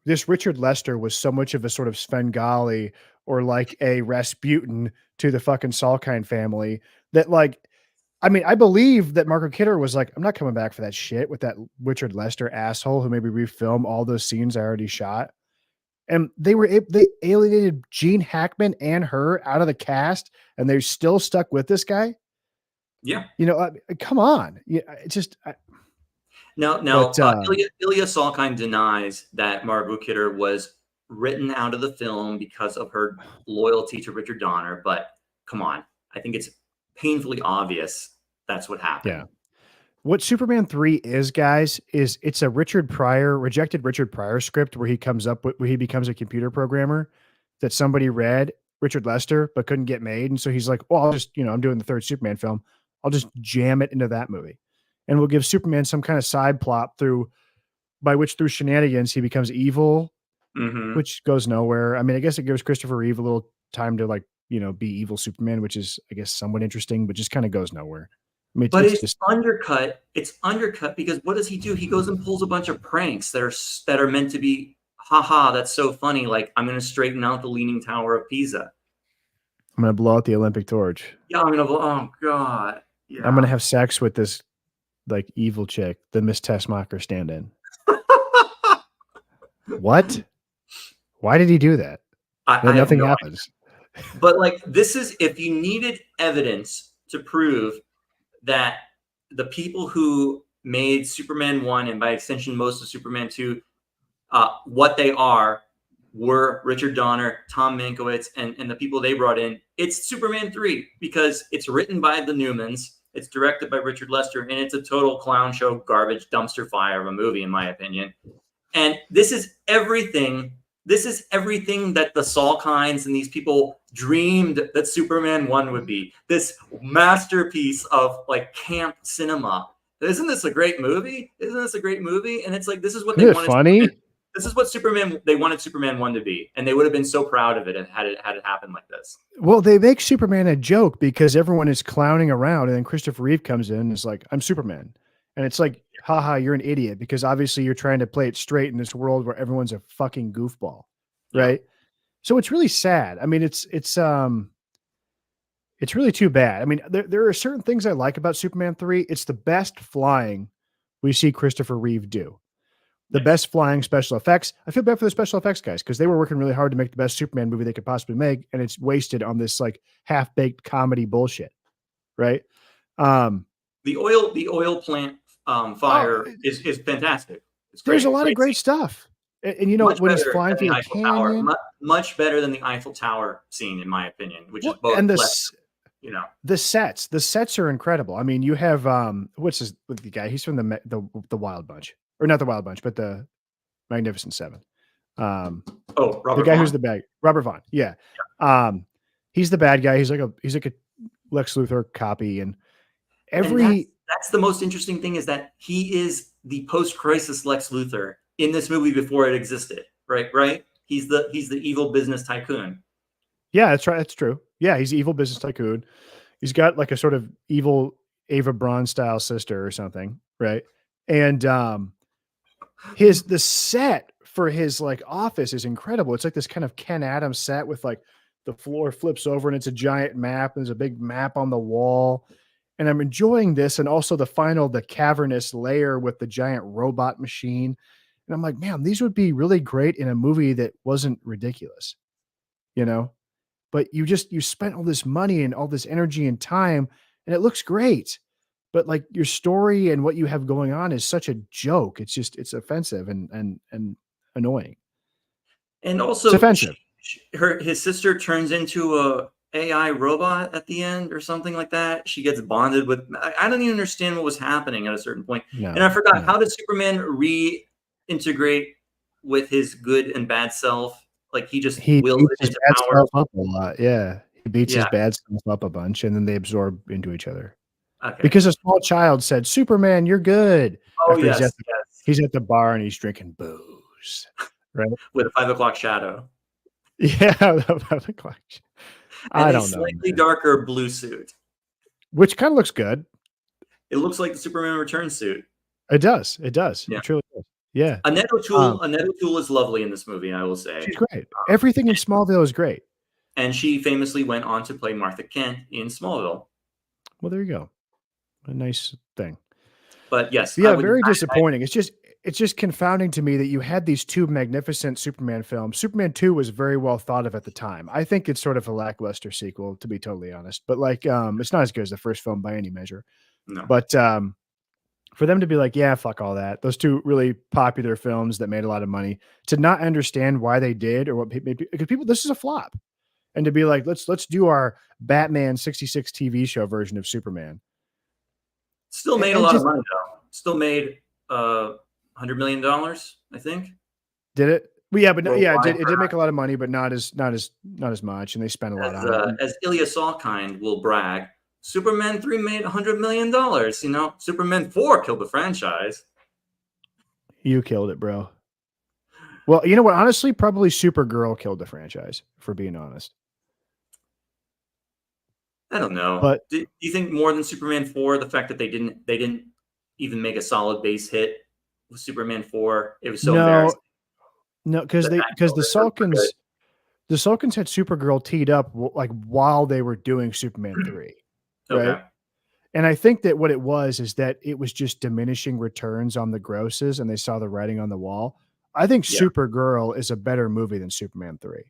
this Richard Lester was so much of a sort of Svengali or like a Rasputin to the fucking Salkind family that like I mean, I believe that Marco Kidder was like, I'm not coming back for that shit with that Richard Lester asshole who maybe refilm all those scenes I already shot. And they alienated Gene Hackman and her out of the cast, and they're still stuck with this guy. Yeah. Come on. Yeah, it's just, Now, but Ilya Salkind denies that Margot Kidder was written out of the film because of her loyalty to Richard Donner. But come on, I think it's painfully obvious that's what yeah. happened. What Superman 3 is, guys, is it's a rejected Richard Pryor script where he comes up with where he becomes a computer programmer that somebody read, Richard Lester, but couldn't get made. And so he's like, well, I'll just, I'm doing the third Superman film. I'll just jam it into that movie. And we'll give Superman some kind of side plot through shenanigans he becomes evil, which goes nowhere. I mean, I guess it gives Christopher Reeve a little time to be evil Superman, which is, I guess, somewhat interesting, but just kind of goes nowhere. I mean, but it's just undercut. It's undercut because what does he do? He goes and pulls a bunch of pranks that are meant to be, haha, that's so funny. Like, I'm going to straighten out the Leaning Tower of Pisa. I'm going to blow out the Olympic torch. Yeah, I'm going to blow. Oh God. Yeah. I'm going to have sex with this like evil chick, the Miss Tessmacher stand-in. What? Why did he do that? Nothing happens. But like, this is, if you needed evidence to prove that the people who made Superman 1 and by extension most of Superman 2, what they were Richard Donner, Tom Mankiewicz, and the people they brought in, it's Superman 3 because it's written by the Newmans, it's directed by Richard Lester, and it's a total clown show, garbage, dumpster fire of a movie, in my opinion. And this is everything that the Salkinds and these people dreamed that Superman 1 would be. This masterpiece of like camp cinema. Isn't this a great movie? And it's like, this is what they wanted. Funny. This is what they wanted Superman 1 to be. And they would have been so proud of it and had it happen like this. Well, they make Superman a joke because everyone is clowning around. And then Christopher Reeve comes in and is like, I'm Superman. And it's like, haha, you're an idiot because obviously you're trying to play it straight in this world where everyone's a fucking goofball. Right. Yeah. So it's really sad. I mean, it's really too bad. I mean, there are certain things I like about Superman 3. It's the best flying we see Christopher Reeve do. The best flying special effects. I feel bad for the special effects guys because they were working really hard to make the best Superman movie they could possibly make. And it's wasted on this like half-baked comedy bullshit. Right. The oil plant fire is fantastic. There's a lot of great stuff. And when he's flying through the canyon, much better than the Eiffel Tower scene, in my opinion, which is both. And the sets are incredible. I mean, you have the guy? He's from the Wild Bunch, or not the Wild Bunch, but the Magnificent Seven. Robert the guy Vaughn. Who's the bad? Robert Vaughn. Yeah. He's the bad guy. He's like a Lex Luthor copy, and that's the most interesting thing is that he is the post-crisis Lex Luthor in this movie before it existed, right? He's the evil business tycoon. Yeah, that's right. That's true. Yeah, he's the evil business tycoon. He's got like a sort of evil Ava Braun style sister or something, right? And the set for his like office is incredible. It's like this kind of Ken Adams set with like the floor flips over and it's a giant map. And there's a big map on the wall. And I'm enjoying this. And also the cavernous layer with the giant robot machine. And I'm like, man, these would be really great in a movie that wasn't ridiculous, but you spent all this money and all this energy and time and it looks great, but like your story and what you have going on is such a joke. It's offensive and annoying. And also it's offensive. His sister turns into a AI robot at the end or something like that. She gets bonded with, I don't even understand what was happening at a certain point. And I forgot, how did Superman reintegrate with his good and bad self? Like he wills it into power up a lot. Yeah. He beats his bad self up a bunch and then they absorb into each other. Okay. Because a small child said, Superman, you're good. Oh, yes. He's at the bar and he's drinking booze. Right. With a 5 o'clock shadow. Yeah. 5 o'clock. I don't know. Slightly darker blue suit. Which kind of looks good. It looks like the Superman Returns suit. It does. Yeah. It truly does. Yeah. Annette O'Toole is lovely in this movie, I will say. She's great. Everything in Smallville is great. And she famously went on to play Martha Kent in Smallville. Well, there you go. A nice thing. But yes. Yeah, very disappointing. It's just confounding to me that you had these two magnificent Superman films. Superman 2 was very well thought of at the time. I think it's sort of a lackluster sequel, to be totally honest. But like it's not as good as the first film by any measure. No. But for them to be like, yeah, fuck all that. Those two really popular films that made a lot of money, to not understand why they did or what people, because people, this is a flop. And to be like, let's do our Batman 66 TV show version of Superman. Still made a lot of money though. Still made $100 million, I think. Did it? Well, yeah, but no, yeah, it did make a lot of money, but not as much, and they spent a lot on it. As Ilya Salkind will brag, Superman 3 made $100 million. You know, Superman 4 killed the franchise. You killed it, bro. Well, you know what? Honestly, probably Supergirl killed the franchise, for being honest. I don't know. But do you think more than Superman 4, the fact that they didn't even make a solid base hit with Superman 4? It was so embarrassing. No, because the Salkinds had Supergirl teed up like while they were doing Superman 3, right? Okay. And I think that what it was is that it was just diminishing returns on the grosses, and they saw the writing on the wall. I think Supergirl is a better movie than Superman 3.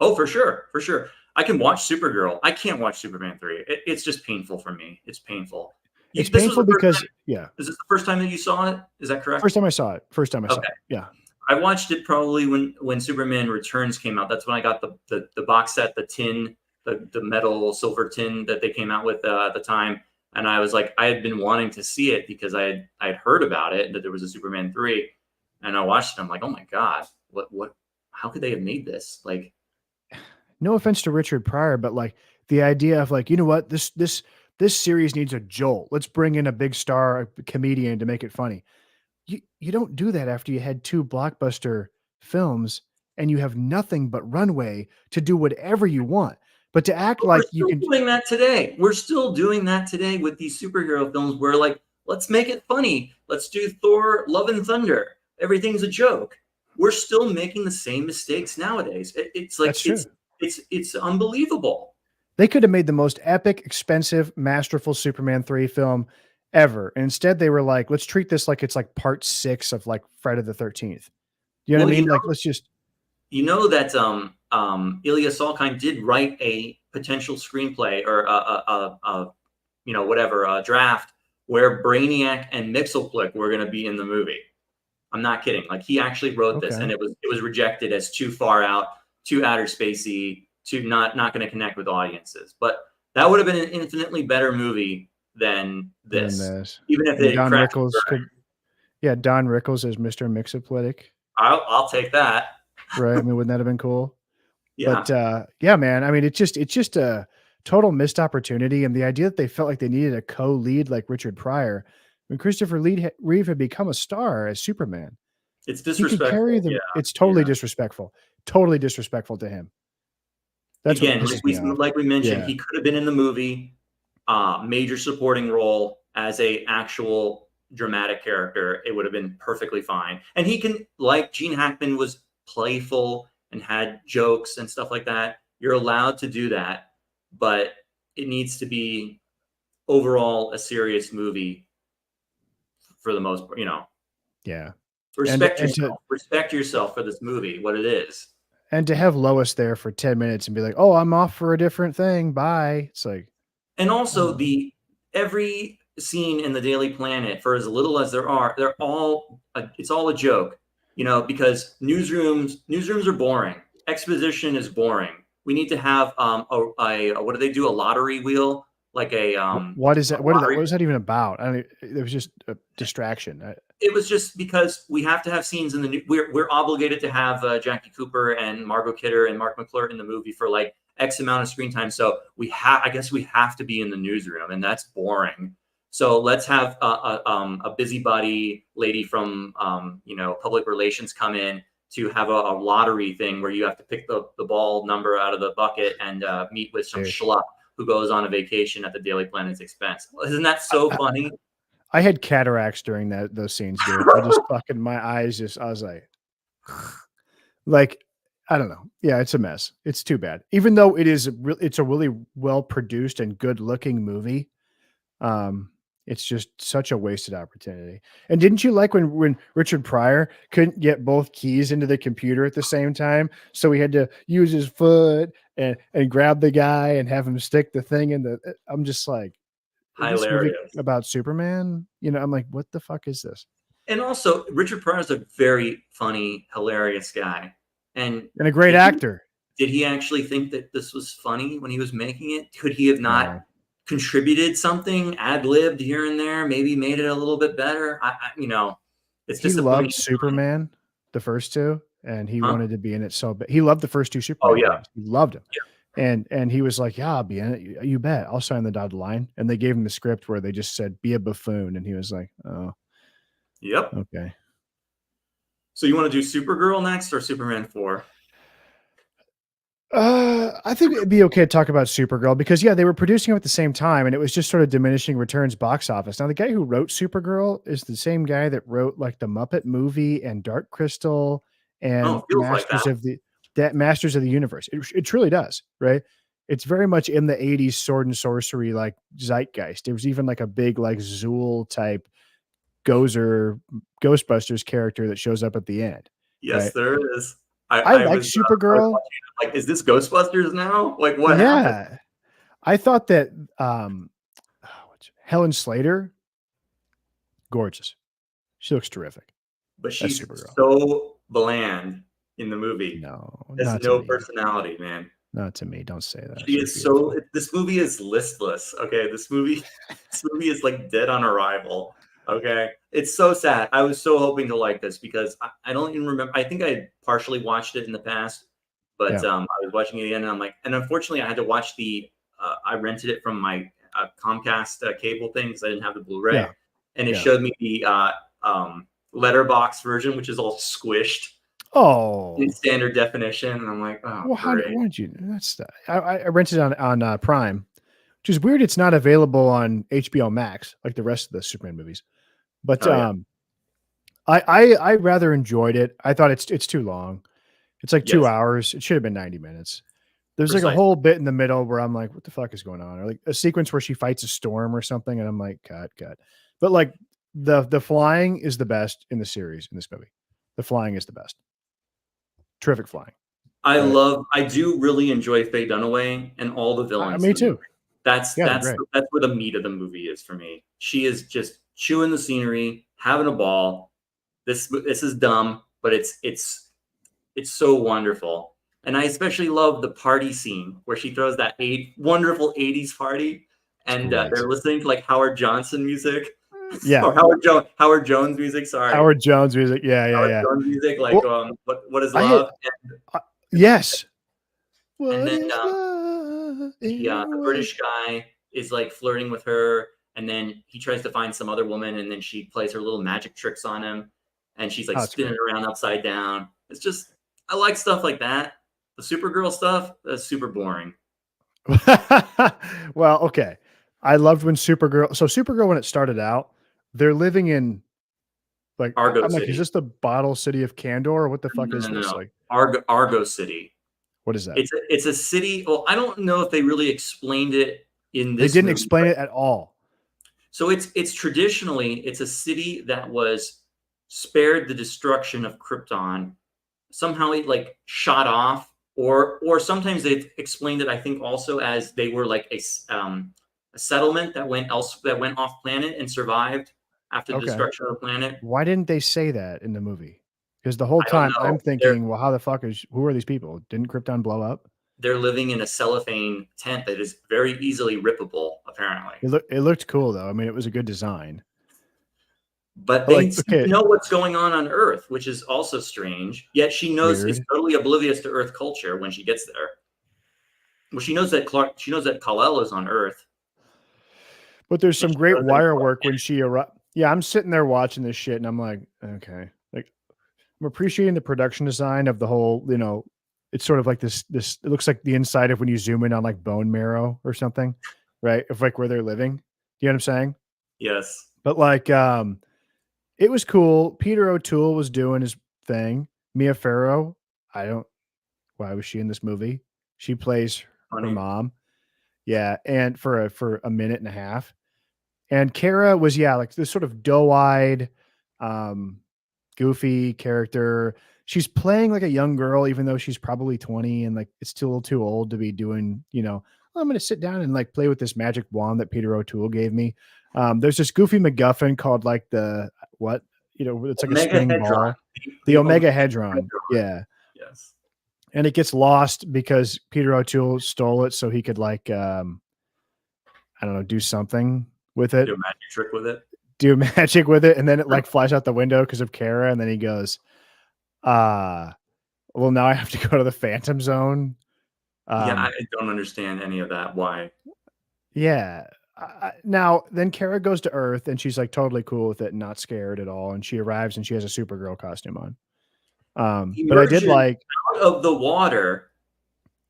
Oh, for sure. For sure. I can watch Supergirl. I can't watch Superman 3. It's just painful for me. It's painful. It's painful because, Is this the first time that you saw it? Is that correct? First time I saw it. Yeah. I watched it probably when Superman Returns came out. That's when I got the box set, the tin, the metal silver tin that they came out with at the time. And I was like, I had been wanting to see it because I had heard about it, that there was a Superman 3. And I watched it. I'm like, oh my God, what, how could they have made this? Like, no offense to Richard Pryor, but like the idea of like, you know what, this series needs a jolt. Let's bring in a big star comedian to make it funny. You don't do that after you had 2 blockbuster films and you have nothing but runway to do whatever you want. But to act like you can doing that today. We're still doing that today with these superhero films where like, let's make it funny. Let's do Thor, Love and Thunder. Everything's a joke. We're still making the same mistakes nowadays. It's like, it's unbelievable. They could have made the most epic, expensive, masterful Superman 3 film ever. And instead they were like, let's treat this like it's like part 6 of like Friday the 13th. You know what I mean? Like, let's just, that Ilya Salkind did write a potential screenplay or a draft where Brainiac and Mxyzptlk were going to be in the movie. I'm not kidding. Like, he actually wrote this, and it was rejected as too far out, too outer spacey, too not going to connect with audiences. But that would have been an infinitely better movie than this. Even if Don Rickles Don Rickles as Mr. Mxyzptlk. I'll take that. Right. I mean, wouldn't that have been cool? Yeah. But yeah, man. I mean, it's just a total missed opportunity. And the idea that they felt like they needed a co-lead like Richard Pryor, when Christopher Reeve had become a star as Superman. It's disrespectful. It's totally disrespectful. Totally disrespectful to him. That's again, like we mentioned, he could have been in the movie, major supporting role as a actual dramatic character. It would have been perfectly fine. And he can, like Gene Hackman was playful and had jokes and stuff like that. You're allowed to do that, but it needs to be overall a serious movie for the most part, Yeah. Respect yourself for this movie, what it is. And to have Lois there for 10 minutes and be like, oh, I'm off for a different thing. Bye. It's like, and also every scene in the Daily Planet, for as little as there are, it's all a joke, because newsrooms are boring. Exposition is boring. We need to have what do they do? A lottery wheel, like a what is that? What is that even about? I mean, it was just a distraction. It was just because we have to have scenes in the we're obligated to have Jackie Cooper and Margot Kidder and Mark McClure in the movie for like X amount of screen time. So I guess we have to be in the newsroom, and that's boring. So let's have a busybody lady from public relations come in to have a lottery thing where you have to pick the ball number out of the bucket and meet with some schluck who goes on a vacation at the Daily Planet's expense. Isn't that so funny? I had cataracts during those scenes, dude. I just fucking, my eyes I was like, I don't know. Yeah, it's a mess. It's too bad. Even though it's a really well produced and good looking movie. It's just such a wasted opportunity. And didn't you like when Richard Pryor couldn't get both keys into the computer at the same time? So he had to use his foot and grab the guy and have him stick the thing in the, I'm just like, hilarious. About Superman, I'm like, what the fuck is this? And also, Richard Pryor is a very funny, hilarious guy, and a great actor. Did he actually think that this was funny when he was making it? Could he have not contributed something, ad-libbed here and there, maybe made it a little bit better. It's He disappointing. loved Superman, the first two, and he Huh? wanted to be in it so bad. He loved the first two Oh Superman yeah, movies. He loved them. yeah, And he was like, "Yeah, I'll be in it. You bet. I'll sign the dotted line." And they gave him the script where they just said, "Be a buffoon," and he was like, "Oh, yep. okay." So you want to do Supergirl next or Superman 4? I think it'd be okay to talk about Supergirl because yeah, they were producing it at the same time, and it was just sort of diminishing returns box office. Now, the guy who wrote Supergirl is the same guy that wrote like the Muppet movie and Dark Crystal Oh, and it feels like that. Masters of the Universe. It truly does, right? It's very much in the '80s sword and sorcery like zeitgeist. There was even like a big like Zool type Gozer Ghostbusters character that shows up at the end, Yes, right? there is. I I like was Supergirl. watching it like, is this Ghostbusters now? Like, what happened? Yeah. I thought that Helen Slater, gorgeous. She looks terrific. But That's she's Supergirl. so bland in the movie. No, Has not to no me. personality, man. Not to me. Don't say that. She She's is so. beautiful. This movie is listless. Okay, this movie is like dead on arrival. Okay, it's so sad. I was so hoping to like this because I don't even remember. I think I partially watched it in the past, but Yeah. I was watching it again, and I'm like, and unfortunately, I had to watch the. I rented it from my Comcast cable thing because I didn't have the Blu-ray, Yeah. and it Yeah. showed me the letterbox version, which is all squished in Oh. standard definition, and I'm like, oh, Well, great. why did you? That's I rented it on Prime, which is weird. It's not available on HBO Max like the rest of the Superman movies. But Oh yeah, I rather enjoyed it. I thought it's too long. It's like 2 yes, hours. It should have been 90 minutes. There's like a precisely. whole bit in the middle where I'm like, what the fuck is going on? Or like a sequence where she fights a storm or something, and I'm like, cut. But like the flying is the best in the series in this movie. The flying is the best. Terrific flying. Right. I do really enjoy Faye Dunaway and all the villains Me in the movie. too. That's Yeah, they're that's great. that's where the meat of the movie is for me. She is just chewing the scenery, having a ball. This is dumb, but it's so wonderful. And I especially love the party scene where she throws that wonderful 80s party It's and great. they're listening to like Howard Johnson music Yeah. or Howard Jones music, sorry. Howard Jones music. Yeah, yeah, Howard yeah. Jones music like Well, what is I hit love? yes. And What then is love the anyway? British guy is like flirting with her, and then he tries to find some other woman, and then she plays her little magic tricks on him, and she's like Oh, it's spinning great. around upside down. It's just I like stuff like that. The Supergirl stuff that's super boring. Well, okay. I loved when Supergirl when it started out, they're living in like Argo I'm like, is City. this the bottle city of Candor or what the fuck No, is no, no, this? no. Like, Argo City. what is that? It's a city. Well, I don't know if they really explained it in They this didn't movie, explain but it at all. so it's traditionally it's a city that was spared the destruction of Krypton. Somehow it like shot off, or sometimes they've explained it. I think also as they were like a settlement that went off planet and survived after the Okay. destruction of the planet. Why didn't they say that in the movie? Because the whole I don't time know. I'm thinking, well, how the fuck who are these people? Didn't Krypton blow up? They're living in a cellophane tent that is very easily rippable, apparently. It looked cool though. I mean, it was a good design. But But they like, seem to okay, know what's going on Earth, which is also strange. Yet she knows is weird. totally oblivious to Earth culture when she gets there. Well, she knows that Kal-El is on Earth, But there's and some she great knows that wire work when she arrived. Yeah, I'm sitting there watching this shit and I'm like, okay. Like I'm appreciating the production design of the whole, it's sort of like this it looks like the inside of when you zoom in on like bone marrow or something, right? Of like where they're living. Do you know what I'm saying? yes, But like it was cool. Peter O'Toole was doing his thing. Mia Farrow, I don't why was she in this movie? She plays her funny. mom. Yeah, and for a minute and a half. And Kara was, yeah, like this sort of doe-eyed, um, goofy character. She's playing like a young girl, even though she's probably 20 and like it's still a little too old to be doing, I'm going to sit down and like play with this magic wand that Peter O'Toole gave me. There's this goofy MacGuffin called like what, it's like a Omega spinning Hedron. ball, the Omega Hedron. Hedron. Yeah. Yes. And it gets lost because Peter O'Toole stole it so he could like, I I don't know, do something with it, Do a magic trick with it. do magic with it, and then it like flies out the window because of Kara, and then he goes, well, now I have to go to the Phantom Zone. Yeah, I don't understand any of that. Why? Yeah. Now, then Kara goes to Earth and she's like totally cool with it and not scared at all. And she arrives and she has a Supergirl costume on. But I did Immersion like, out of the water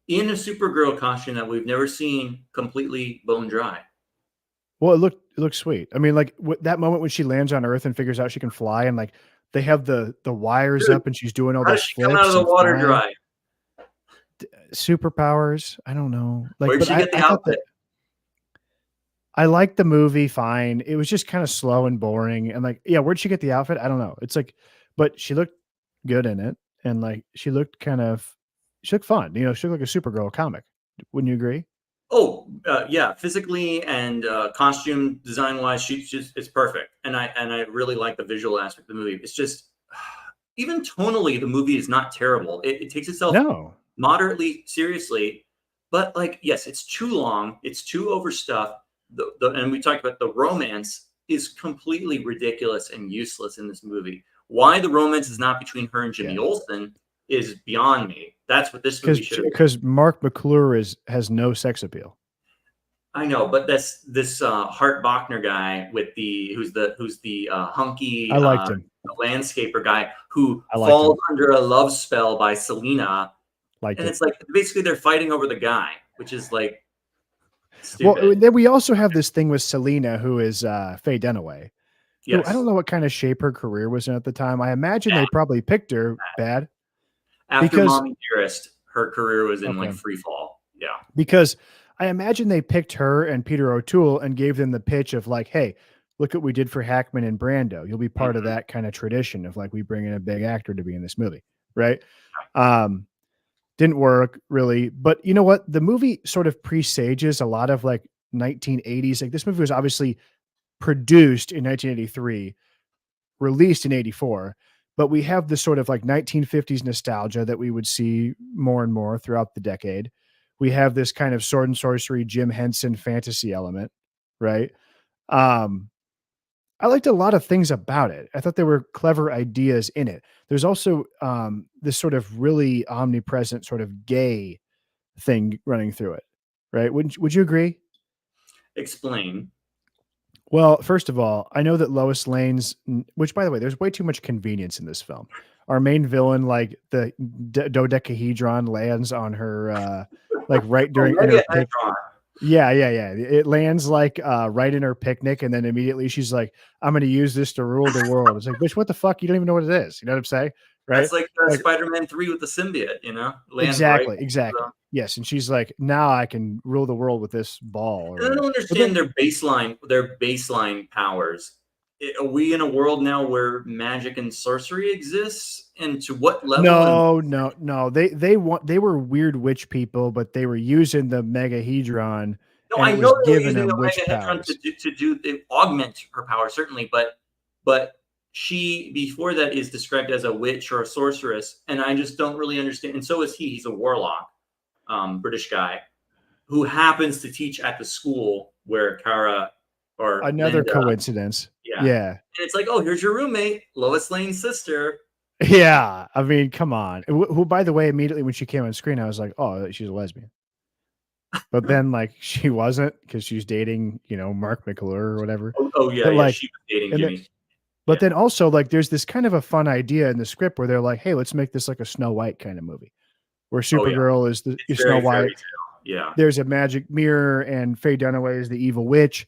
in a Supergirl costume that we've never seen completely bone dry. well, it looked sweet. I mean, like that moment when she lands on Earth and figures out she can fly, and like they have the wires Dude, up and she's doing all how does those she come out of flips the and water flying. dry? Superpowers. I don't know. Like, Where'd but she get the I thought that outfit? I liked the movie fine. It was just kind of slow and boring. And like, yeah, where'd she get the outfit? I don't know. It's like, but she looked good in it. And like, she looked she looked fun. You know, she looked like a Supergirl comic. Wouldn't you agree? Oh, yeah, physically and costume design wise, it's perfect. And I really like the visual aspect of the movie. It's just even tonally, the movie is not terrible. It takes itself No. moderately seriously, but like, yes, it's too long, it's too overstuffed. And we talked about the romance is completely ridiculous and useless in this movie. Why the romance is not between her and Jimmy Yeah. Olsen is beyond me. That's what this movie should have been. Because Mark McClure has no sex appeal. I know, but this Hart Bachner guy with who's the hunky I liked him. landscaper guy who I liked falls him. under a love spell by Selena, Liked and it. it's like basically they're fighting over the guy, which is like stupid. Well, then we also have this thing with Selena, who is Faye Dunaway. Who I Yes. don't know what kind of shape her career was in at the time. I imagine Bad. they probably picked her bad. After Because Mommy Dearest, her career was in like okay. free fall. Yeah. Because I imagine they picked her and Peter O'Toole and gave them the pitch of like, hey, look what we did for Hackman and Brando. You'll be part of that kind of tradition of like we bring in a big actor to be in this movie, right? Didn't work really, but you know what? The movie sort of presages a lot of like 1980s. Like this movie was obviously produced in 1983, released in 84, but we have this sort of like 1950s nostalgia that we would see more and more throughout the decade. We have this kind of sword and sorcery, Jim Henson fantasy element, right? I liked a lot of things about it. I thought there were clever ideas in it. There's also this sort of really omnipresent sort of gay thing running through it, right? Would you agree? Explain. Well, first of all, I know that Lois Lane's, which by the way, there's way too much convenience in this film. Our main villain, like the dodecahedron, lands on her, like right during in her pic. Yeah. It lands like right in her picnic, and then immediately she's like, "I'm going to use this to rule the world." It's like, bitch, what the fuck? You don't even know what it is. You know what I'm saying? Right? That's like Like, Spider-Man 3 with the symbiote, lands right. exactly. Yes, and she's like, now I can rule the world with this ball. I don't understand their baseline powers. Are we in a world now where magic and sorcery exists? And to what level? No. They were weird witch people, but they were using the megahedron, No, and I it know was they were giving using them the witch Megahedron powers. to augment her power, certainly, but she before that is described as a witch or a sorceress, and I just don't really understand. And so is he. He's a warlock, British guy who happens to teach at the school where Kara or Another Linda, coincidence. yeah. Yeah. And it's like, oh, here's your roommate, Lois Lane's sister. Yeah. I mean, come on. Who, by the way, immediately when she came on screen, I was like, oh, she's a lesbian. But then, like, she wasn't because she's dating, Mark McClure or whatever. Oh yeah, But yeah. like, She was dating and Jimmy. but then also, like, there's this kind of a fun idea in the script where they're like, hey, let's make this like a Snow White kind of movie where Oh yeah, Supergirl is the it's Snow very White. fairy tale. Yeah. There's a magic mirror, and Faye Dunaway is the evil witch,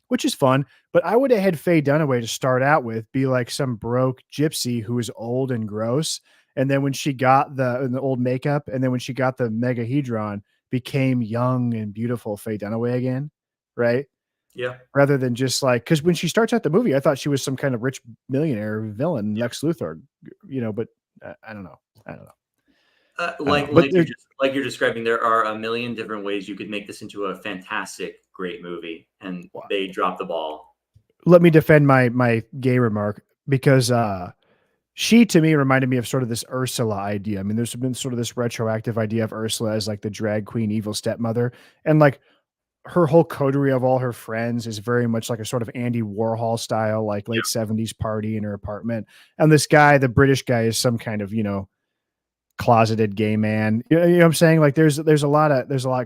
which is fun. But I would have had Faye Dunaway to start out with be like some broke gypsy who is old and gross. And then when she got the old makeup, and then when she got the megahedron, became young and beautiful Faye Dunaway again, right? Yeah. Rather than just like, because when she starts out the movie, I thought she was some kind of rich millionaire villain, Lex Luthor, but I don't know. Like you're describing, there are a million different ways you could make this into a fantastic, great movie, and they dropped the ball. Let me defend my gay remark, because she to me reminded me of sort of this Ursula idea. I mean, there's been sort of this retroactive idea of Ursula as like the drag queen evil stepmother, and like her whole coterie of all her friends is very much like a sort of Andy Warhol style, like late 70s party in her apartment. And this guy, the British guy, is some kind of, closeted gay man. You know what I'm saying? Like there's a lot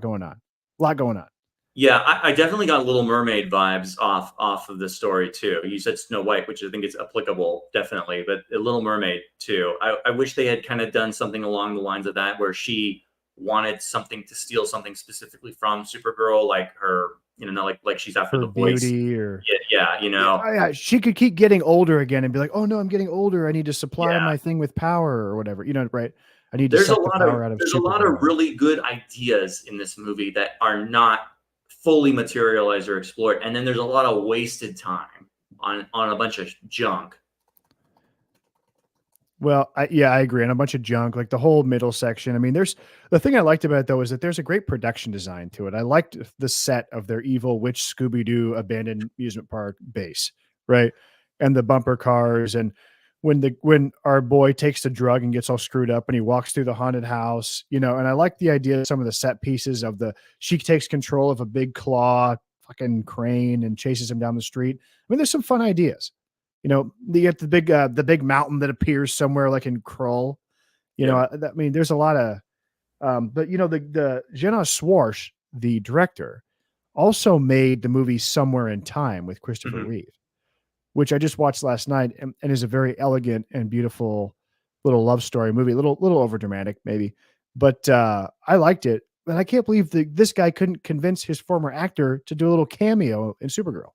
going on. A lot going on. Yeah, I definitely got Little Mermaid vibes off of this story too. You said Snow White, which I think is applicable, definitely, but Little Mermaid too. I wish they had kind of done something along the lines of that, where she wanted something to steal something specifically from Supergirl, like her, not like she's after Her the voice. beauty or Yeah, yeah, she could keep getting older again and be like, oh no, I'm getting older. I need to supply yeah. my thing with power or whatever. Right? I need to suck the power out of There's a lot of Supergirl. really good ideas in this movie that are not fully materialized or explored, and then there's a lot of wasted time on a bunch of junk. Well, I agree. And a bunch of junk, like the whole middle section. I mean, the thing I liked about it though is that there's a great production design to it. I liked the set of their evil witch Scooby-Doo abandoned amusement park base, right? And the bumper cars, and when our boy takes the drug and gets all screwed up and he walks through the haunted house, and I like the idea of some of the set pieces of she takes control of a big claw fucking crane and chases him down the street. I mean, there's some fun ideas. You get the big mountain that appears somewhere like in Krull. I mean, there's a lot of, but the Jenna Swarsh, the director, also made the movie Somewhere in Time with Christopher Reeve, which I just watched last night, and is a very elegant and beautiful little love story movie, a little over dramatic maybe, but I liked it. And I can't believe this guy couldn't convince his former actor to do a little cameo in Supergirl.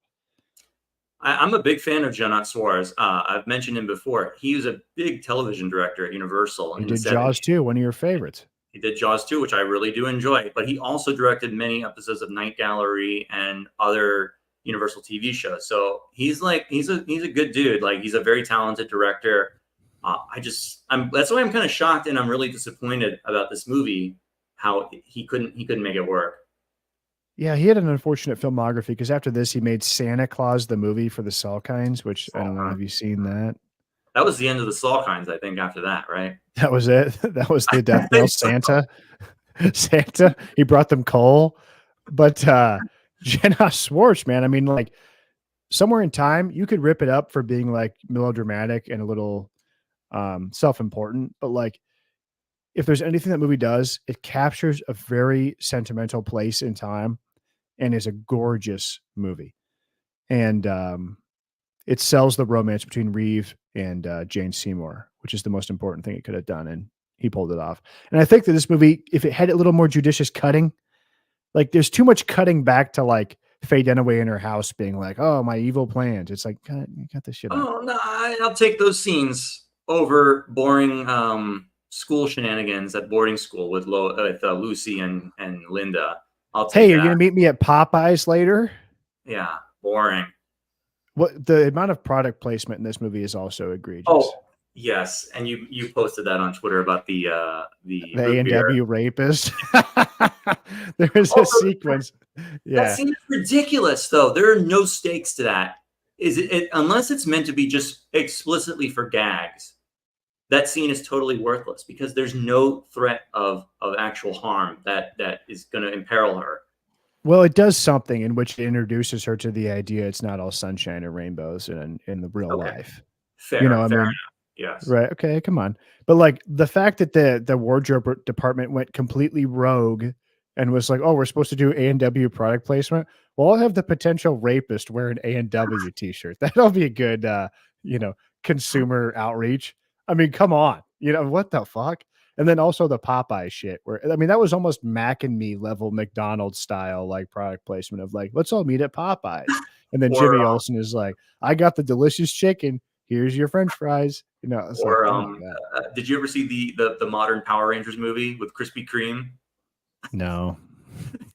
I'm a big fan of Jonat Suarez. I've mentioned him before. He was a big television director at Universal. He did Jaws 2, one of your favorites. He did Jaws 2, which I really do enjoy. But he also directed many episodes of Night Gallery and other Universal TV shows. So he's a good dude. Like, he's a very talented director. That's why I'm kind of shocked, and I'm really disappointed about this movie, how he couldn't make it work. Yeah, he had an unfortunate filmography because after this, he made Santa Claus the movie for the Salkinds, which I don't know. Have you seen that? That was the end of the Salkinds, I think, after that, right? That was it. That was the death knell. Santa. He brought them coal. But Jenna Swartz, man, I mean, like, Somewhere in Time, you could rip it up for being like melodramatic and a little self-important, but like, if there's anything that movie does, it captures a very sentimental place in time and is a gorgeous movie. And it sells the romance between Reeve and Jane Seymour, which is the most important thing it could have done. And he pulled it off. And I think that this movie, if it had a little more judicious cutting, like there's too much cutting back to like Faye Dunaway in her house being like, oh, my evil plans. It's like, God, you got this shit on. Oh, no, I'll take those scenes over boring school shenanigans at boarding school with Lucy and Linda. Hey, you're gonna meet me at Popeyes later? Yeah, boring. What the amount of product placement in this movie is also egregious. Oh, yes, and you posted that on Twitter about the A&W rapist. There is a sequence. Yeah, that scene is ridiculous, though. There are no stakes to that. Is it unless it's meant to be just explicitly for gags? That scene is totally worthless because there's no threat of actual harm that is going to imperil her. Well, it does something in which it introduces her to the idea it's not all sunshine and rainbows in the real life. Fair, fair enough. Yes. Right. Okay. Come on. But like the fact that the wardrobe department went completely rogue and was like, oh, we're supposed to do A&W product placement. Well, I'll have the potential rapist wear an A&W t-shirt. That'll be a good, consumer outreach. I mean, come on, what the fuck? And then also the Popeye shit where, I mean, that was almost Mac and Me level McDonald's style, like product placement of like, let's all meet at Popeyes. And then Jimmy Olsen is like, I got the delicious chicken. Here's your French fries. It's or, like, did you ever see the modern Power Rangers movie with Krispy Kreme? No.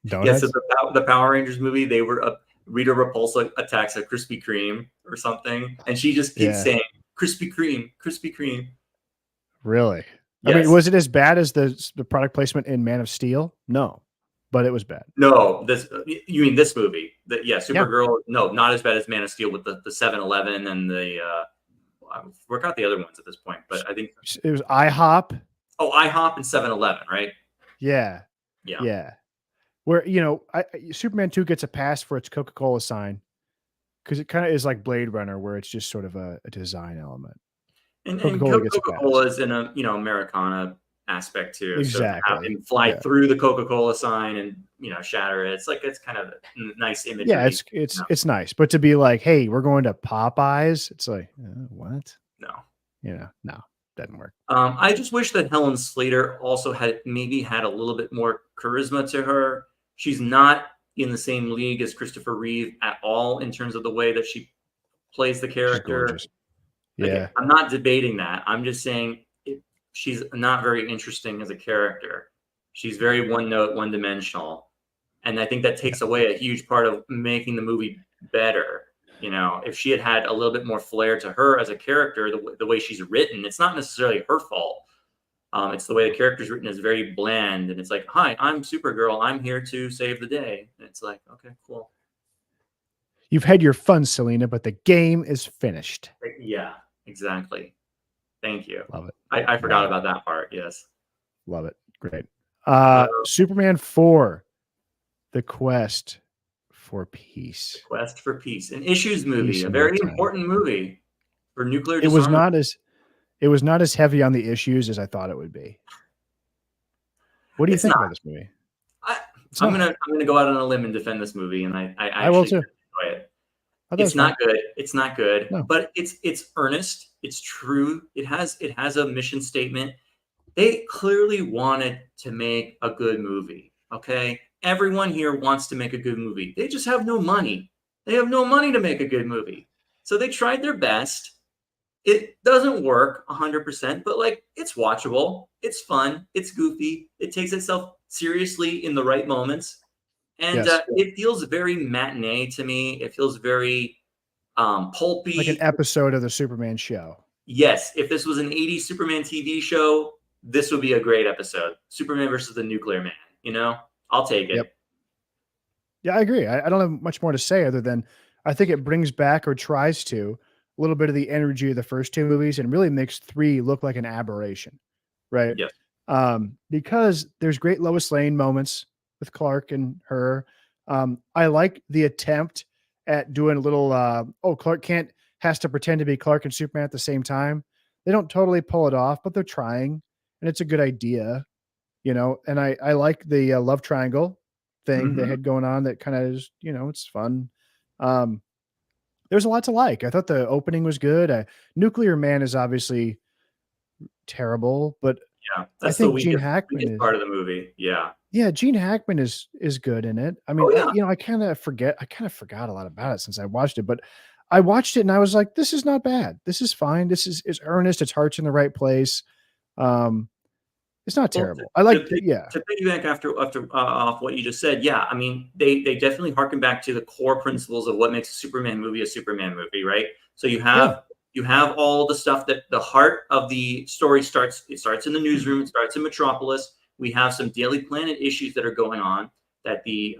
Yes, the Power Rangers movie, they were Rita Repulsa attacks a Krispy Kreme or something, and she just keeps saying Krispy Kreme, Krispy Kreme. Really? Yes. I mean, was it as bad as the product placement in Man of Steel? No, but it was bad. No, you mean this movie? Supergirl. Yeah. No, not as bad as Man of Steel with the 7-Eleven and the I forgot the other ones at this point, but I think it was IHOP. Oh, IHOP and 7-Eleven, right? Yeah. where, you know, Superman 2 gets a pass for its Coca-Cola sign because it kind of is like Blade Runner, where it's just sort of a design element. And Coca-Cola gets a pass. Coca-Cola is in a, Americana aspect too. So to have Exactly. him fly Yeah. through the Coca-Cola sign and, shatter it, it's kind of nice imagery. Yeah, it's nice. But to be like, hey, we're going to Popeyes, it's like, what? No. No, doesn't work. I just wish that Helen Slater also had a little bit more charisma to her. She's not in the same league as Christopher Reeve at all in terms of the way that she plays the She's character. gorgeous. Yeah. Again, I'm not debating that. I'm just saying she's not very interesting as a character. She's very one note, one dimensional. And I think that takes away a huge part of making the movie better. If she had a little bit more flair to her as a character, the way she's written, it's not necessarily her fault. It's the way the character's written is very bland. And it's like, hi, I'm Supergirl. I'm here to save the day. And it's like, okay, cool. You've had your fun, Selena, but the game is finished. Yeah, exactly. Thank you. Love it. I forgot about that part. Yes. Love it. Great. Superman 4, The Quest for Peace. The Quest for Peace. An issues movie, a very important movie for nuclear disarmament. It was not as heavy on the issues as I thought it would be. What do you think about this movie? I'm gonna go out on a limb and defend this movie, and I will too. Enjoy it. It's not good. It's not good, but it's earnest. It's true. It has a mission statement. They clearly wanted to make a good movie. Okay, everyone here wants to make a good movie. They just have no money. They have no money to make a good movie. So they tried their best. It doesn't work 100%, but it's watchable. It's fun. It's goofy. It takes itself seriously in the right moments. And it feels very matinee to me. It feels very pulpy. Like an episode of the Superman show. Yes. If this was an 80s Superman TV show, this would be a great episode. Superman versus the Nuclear Man. I'll take it. Yep. Yeah, I agree. I don't have much more to say other than I think it brings back, or tries to, a little bit of the energy of the first two movies and really makes 3 look like an aberration. Right. Yes. Because there's great Lois Lane moments with Clark and her. I like the attempt at doing a little, Clark Kent has to pretend to be Clark and Superman at the same time. They don't totally pull it off, but they're trying, and it's a good idea, and I like the love triangle thing they had going on that kind of is, it's fun. There's a lot to like. I thought the opening was good. Nuclear Man is obviously terrible, but that's I think Gene Hackman is part of the movie. Yeah. Yeah, Gene Hackman is good in it. I mean, I kind of forgot a lot about it since I watched it, but I watched it and I was like, this is not bad. This is fine. This is earnest. Its heart's in the right place. It's not terrible. I like to piggyback off what you just said. Yeah, I mean, they definitely harken back to the core principles of what makes a Superman movie, right? So you have all the stuff that the heart of the story starts. It starts in the newsroom. It starts in Metropolis. We have some Daily Planet issues that are going on. That the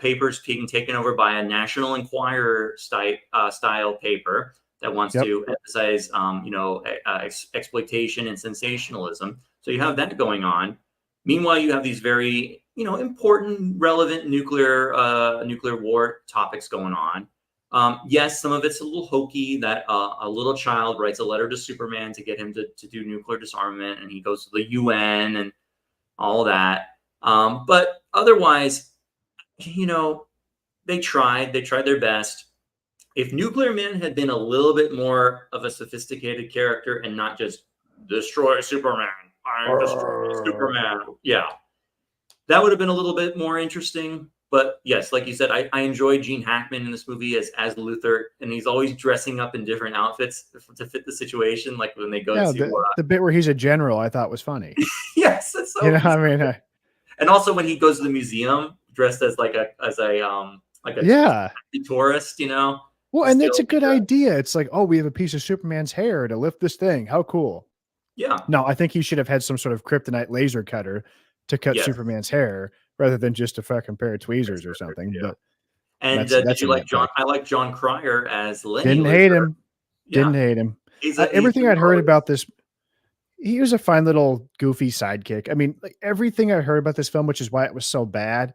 paper's being taken over by a National Enquirer style paper that wants to emphasize, exploitation and sensationalism. So you have that going on. Meanwhile, you have these very, important, relevant nuclear war topics going on. Yes, some of it's a little hokey that a little child writes a letter to Superman to get him to do nuclear disarmament, and he goes to the UN and all that. But otherwise, they tried their best. If Nuclear Man had been a little bit more of a sophisticated character and not just destroy Superman, I destroy Superman. Yeah. That would have been a little bit more interesting. But yes, like you said, I enjoy Gene Hackman in this movie as Luthor, and he's always dressing up in different outfits to fit the situation. Like when they go to the bit where he's a general, I thought was funny. Yes, that's so. And also when he goes to the museum dressed as a tourist, Well, and that's a good idea. It's like, we have a piece of Superman's hair to lift this thing. How cool! Yeah. No, I think he should have had some sort of kryptonite laser cutter to cut Superman's hair, rather than just a fucking pair of tweezers or something. Yeah. But did you like John? I like John Cryer as Lenny. Didn't hate him. Didn't hate him. Everything I'd heard about this. he was a fine little goofy sidekick. I mean, like everything I heard about this film, which is why it was so bad,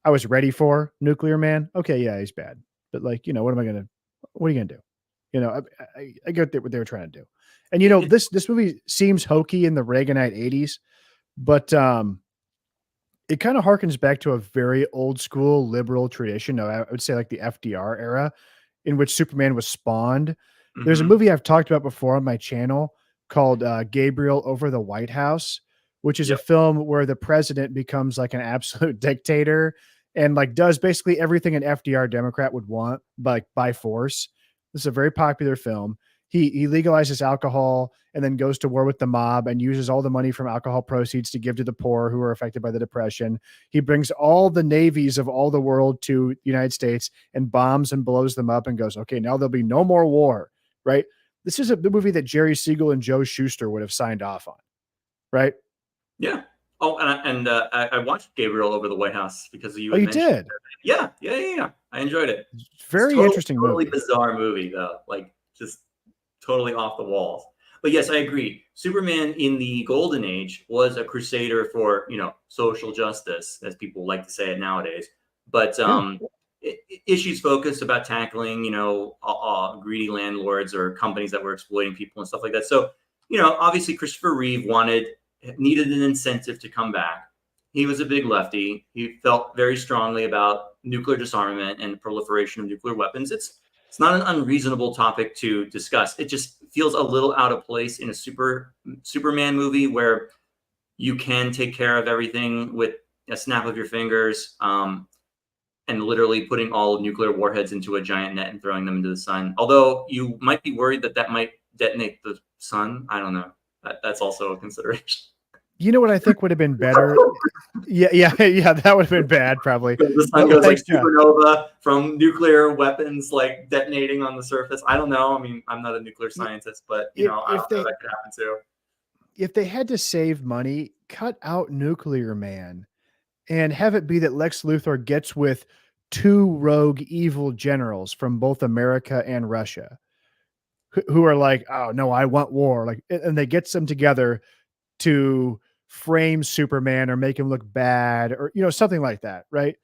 I was ready for. Nuclear Man. Okay, yeah, he's bad, but like, what are you gonna do? I get what they were trying to do, and this movie seems hokey in the Reaganite '80s, but it kind of harkens back to a very old school liberal tradition. I would say like the FDR era, in which Superman was spawned. There's a Mhm. movie I've talked about before on my channel called Gabriel Over the White House, which is a Yep. film where the president becomes like an absolute dictator and like does basically everything an FDR Democrat would want, like by force. This is a very popular film. He legalizes alcohol and then goes to war with the mob and uses all the money from alcohol proceeds to give to the poor who are affected by the depression. He brings all the navies of all the world to the United States and bombs and blows them up and goes, okay, now there'll be no more war, right? This is the movie that Jerry Siegel and Joe Shuster would have signed off on, right? Yeah. Oh, I watched Gabriel Over the White House because you Oh, had you mentioned. did? Yeah. I enjoyed it. It's Very interesting totally movie. bizarre movie though, like just totally off the walls. But yes, I agree. Superman in the Golden Age was a crusader for social justice, as people like to say it nowadays. But Yeah. issues focused about tackling greedy landlords or companies that were exploiting people and stuff like that. So obviously Christopher Reeve needed an incentive to come back. He was a big lefty. He felt very strongly about nuclear disarmament and the proliferation of nuclear weapons. It's not an unreasonable topic to discuss. It just feels a little out of place in a Superman movie where you can take care of everything with a snap of your fingers, and literally putting all nuclear warheads into a giant net and throwing them into the sun. Although you might be worried that might detonate the sun. I don't know. That's also a consideration. You know what I think would have been better? Yeah, that would have been bad, probably. The sun goes like supernova from nuclear weapons like detonating on the surface. I don't know. I mean, I'm not a nuclear scientist, but I don't know that could happen too. If they had to save money, cut out Nuclear Man and have it be that Lex Luthor gets with two rogue evil generals from both America and Russia who are like, oh no, I want war. Like, and they get them together to frame Superman or make him look bad or, something like that. Right.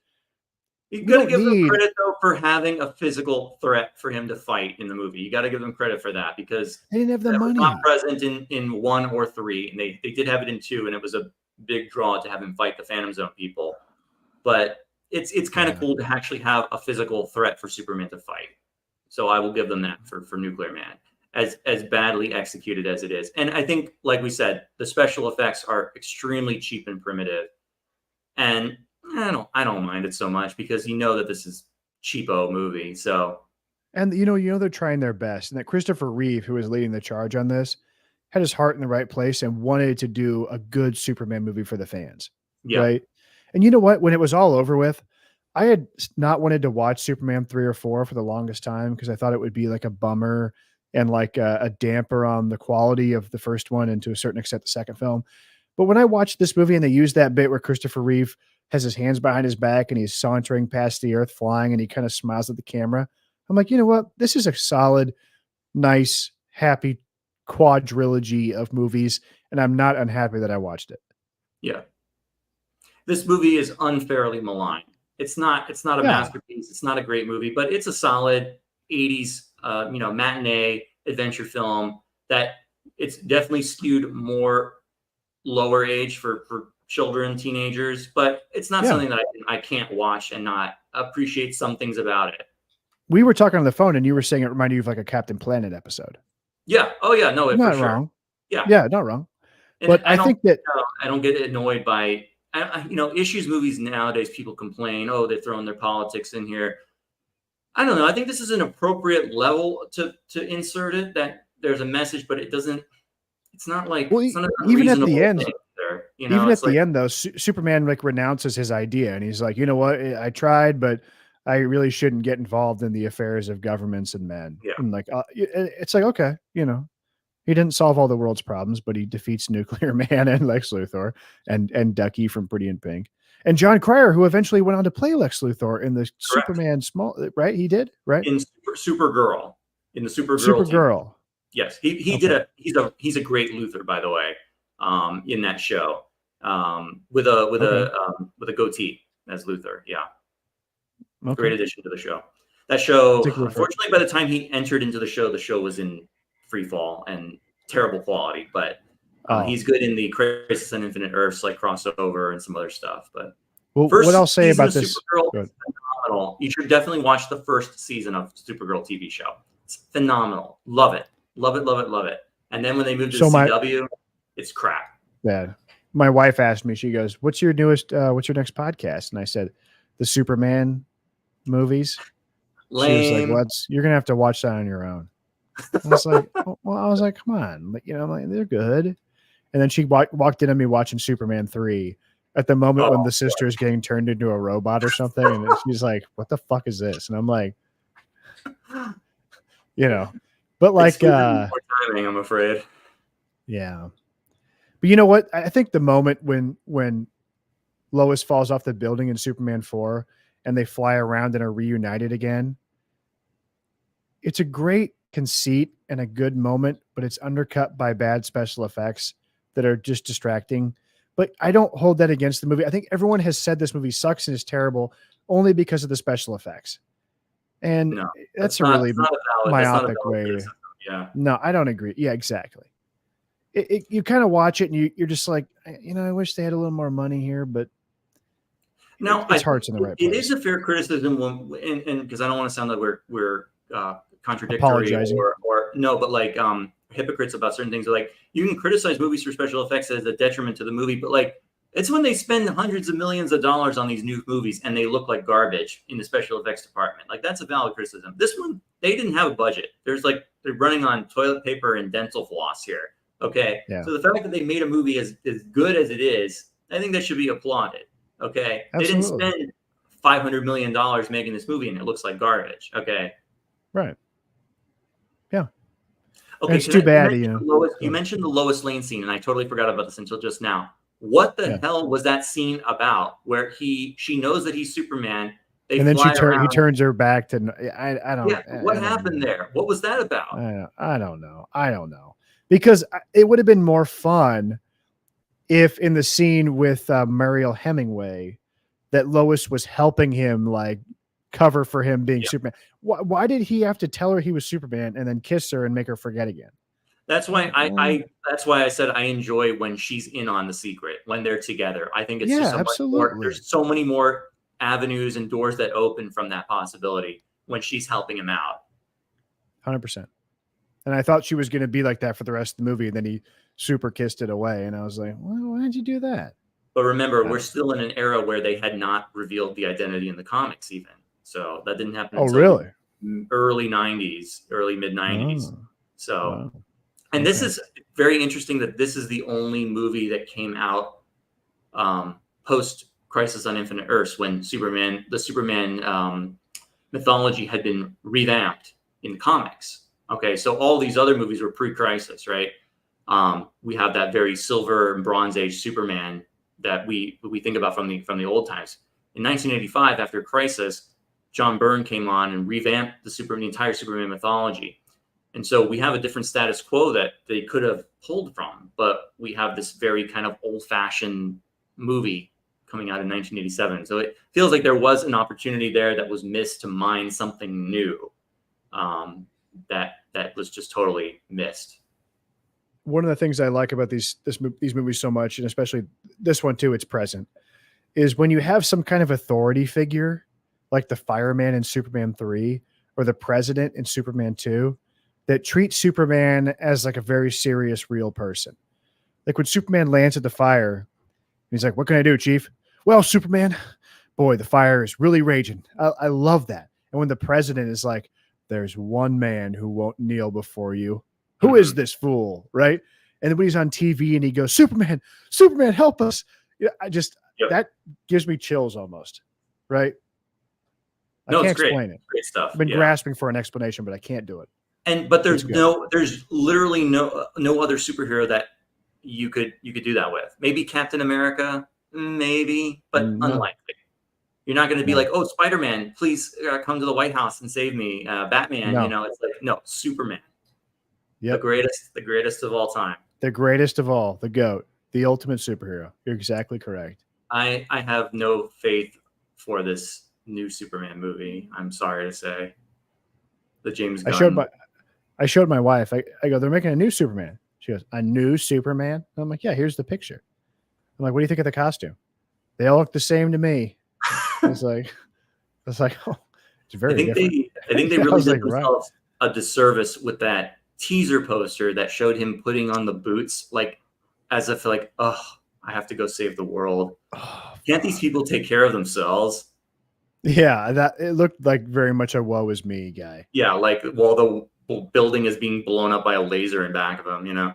You got to give them credit though for having a physical threat for him to fight in the movie. You got to give them credit for that because they didn't have the money. Was not present in 1 or 3, and they did have it in 2, and it was a big draw to have him fight the Phantom Zone people. But it's kind of cool to actually have a physical threat for Superman to fight. So I will give them that for Nuclear Man, as badly executed as it is. And I think, like we said, the special effects are extremely cheap and primitive. And I don't mind it so much because that this is cheapo movie. So, and they're trying their best, and that Christopher Reeve, who is leading the charge on this, had his heart in the right place and wanted to do a good Superman movie for the fans. Yeah. Right. And you know what? When it was all over with, I had not wanted to watch Superman 3 or 4 for the longest time because I thought it would be like a bummer and like a damper on the quality of the first one and to a certain extent the second film. But when I watched this movie and they used that bit where Christopher Reeve has his hands behind his back and he's sauntering past the earth flying and he kind of smiles at the camera, I'm like, you know what? This is a solid, nice, happy quadrilogy of movies, and I'm not unhappy that I watched it. Yeah. This movie is unfairly maligned. It's not a masterpiece. It's not a great movie, but it's a solid 80s, matinee adventure film that it's definitely skewed more lower age for children, teenagers, but it's not something that I can't watch and not appreciate some things about it. We were talking on the phone and you were saying it reminded you of like a Captain Planet episode. Yeah. Oh yeah. No, not for wrong. Sure. Yeah, not wrong. And but I think that I don't get annoyed by issues movies nowadays. People complain, oh, they're throwing their politics in here. I don't know. I think this is an appropriate level to insert it, that there's a message, but it doesn't. It's not like it's not even at the end. Even at the end, though, Superman like renounces his idea, and he's like, you know what? I tried, but I really shouldn't get involved in the affairs of governments and men. Yeah. And like, it's like, okay, he didn't solve all the world's problems, but he defeats Nuclear Man and Lex Luthor and Ducky from Pretty in Pink and John Cryer, who eventually went on to play Lex Luthor in the Superman right? He did, right? In Supergirl. In the Supergirl. Yes, he Okay. he's a great Luthor, by the way, in that show, with Okay. a goatee as Luthor. Yeah, Okay. great addition to the show. That show, Take a refer. unfortunately, by the time he entered into the show was in free fall and terrible quality. But Oh, he's good in the Crisis on Infinite Earths like crossover and some other stuff. But well, what I'll first say season about of this. Supergirl Good. is phenomenal. You should definitely watch the first season of Supergirl TV show. It's phenomenal. Love it. Love it, love it, love it. And then when they moved to the So my CW, it's crap. bad. My wife asked me. She goes, "What's your newest? What's your next podcast?" And I said, "The Superman movies." She was like, Lame. You're gonna have to watch that on your own." I was like, oh, well, I was like, come on, you know, like, they're good. And then she walked in on me watching Superman 3 at the moment when Oh, the sister is getting turned into a robot or something. And she's like, what the fuck is this? And I'm like, you know, but it's like, more timing, I'm afraid. yeah. But you know what? I think the moment when Lois falls off the building in Superman 4 and they fly around and are reunited again, it's a great conceit and a good moment, but it's undercut by bad special effects that are just distracting. But I don't hold that against the movie. I think everyone has said this movie sucks and is terrible only because of the special effects. And No, that's a really that's not a myopic valid way. criticism. Yeah. No, I don't agree. Yeah, exactly. You kind of watch it and you're just like, I wish they had a little more money here, but No, I its think heart's in the right it is place. a fair criticism and because I don't want to sound like we're contradictory Apologizing. or no, but like hypocrites about certain things. Like you can criticize movies for special effects as a detriment to the movie, but like it's when they spend hundreds of millions of dollars on these new movies and they look like garbage in the special effects department. Like that's a valid criticism. This one, they didn't have a budget. They're running on toilet paper and dental floss here. Okay. Yeah, So the fact that they made a movie as good as it is, I think that should be applauded. Okay. They didn't absolutely. spend $500 million making this movie and it looks like garbage. Okay. Right. Yeah. And Okay. it's too bad, You mentioned the Lois Lane scene, and I totally forgot about this until just now. What the yeah. hell was that scene about where she knows that he's Superman? They And then fly he around. turns her back to, I Yeah. don't, What I don't happened know. there? What was that about? I don't know. I don't know. Because it would have been more fun if in the scene with Mariel Hemingway that Lois was helping him like cover for him being Yeah. Superman. Why did he have to tell her he was Superman and then kiss her and make her forget again? That's why that's why I said I enjoy when she's in on the secret, when they're together. I think it's just Yeah, a much more, absolutely. there's so many more avenues and doors that open from that possibility when she's helping him out. 100%. And I thought she was going to be like that for the rest of the movie. And then he super kissed it away. And I was like, well, why did you do that? But remember, we're still in an era where they had not revealed the identity in the comics even. So that didn't happen Oh, until really? early 90s, early mid 90s. Oh, So, wow. and this is very interesting that this is the only movie that came out post Crisis on Infinite Earths when the Superman mythology had been revamped in the comics. Okay, so all these other movies were pre-Crisis, right? We have that very silver and Bronze Age Superman that we think about from the old times. In 1985, after Crisis, John Byrne came on and revamped the entire Superman mythology. And so we have a different status quo that they could have pulled from, but we have this very kind of old-fashioned movie coming out in 1987. So it feels like there was an opportunity there that was missed to mine something new that was just totally missed. One of the things I like about these movies so much, and especially this one too, it's present, is when you have some kind of authority figure, like the fireman in Superman 3 or the president in Superman 2, that treats Superman as like a very serious, real person. Like when Superman lands at the fire, he's like, "What can I do, Chief?" "Well, Superman, boy, the fire is really raging." I love that. And when the president is like, "There's one man who won't kneel before you. Who is this fool?" Right? And then when he's on TV and he goes, "Superman, Superman, help us." Yeah, that gives me chills almost. Right? I can't explain it. Great stuff. I've been grasping for an explanation, but I can't do it. But there's literally no other superhero that you could do that with. Maybe Captain America, maybe, but unlikely. You're not going to be like, "Oh, Spider-Man, please come to the White House and save me." Batman, it's like, no, Superman. Yep. The greatest of all time. The greatest of all, the GOAT, the ultimate superhero. You're exactly correct. I have no faith for this new Superman movie. I'm sorry to say. The James Gunn. I showed my wife. I go, they're making a new Superman. She goes, a new Superman? I'm like, yeah, here's the picture. I'm like, what do you think of the costume? They all look the same to me. It's like, oh, it's very different. I think they really did like, themselves a disservice with that teaser poster that showed him putting on the boots, like as if like, oh, I have to go save the world. Oh, can't these people take care of themselves? Yeah, that it looked like very much a woe is me guy. Yeah, like while the building is being blown up by a laser in back of him, you know.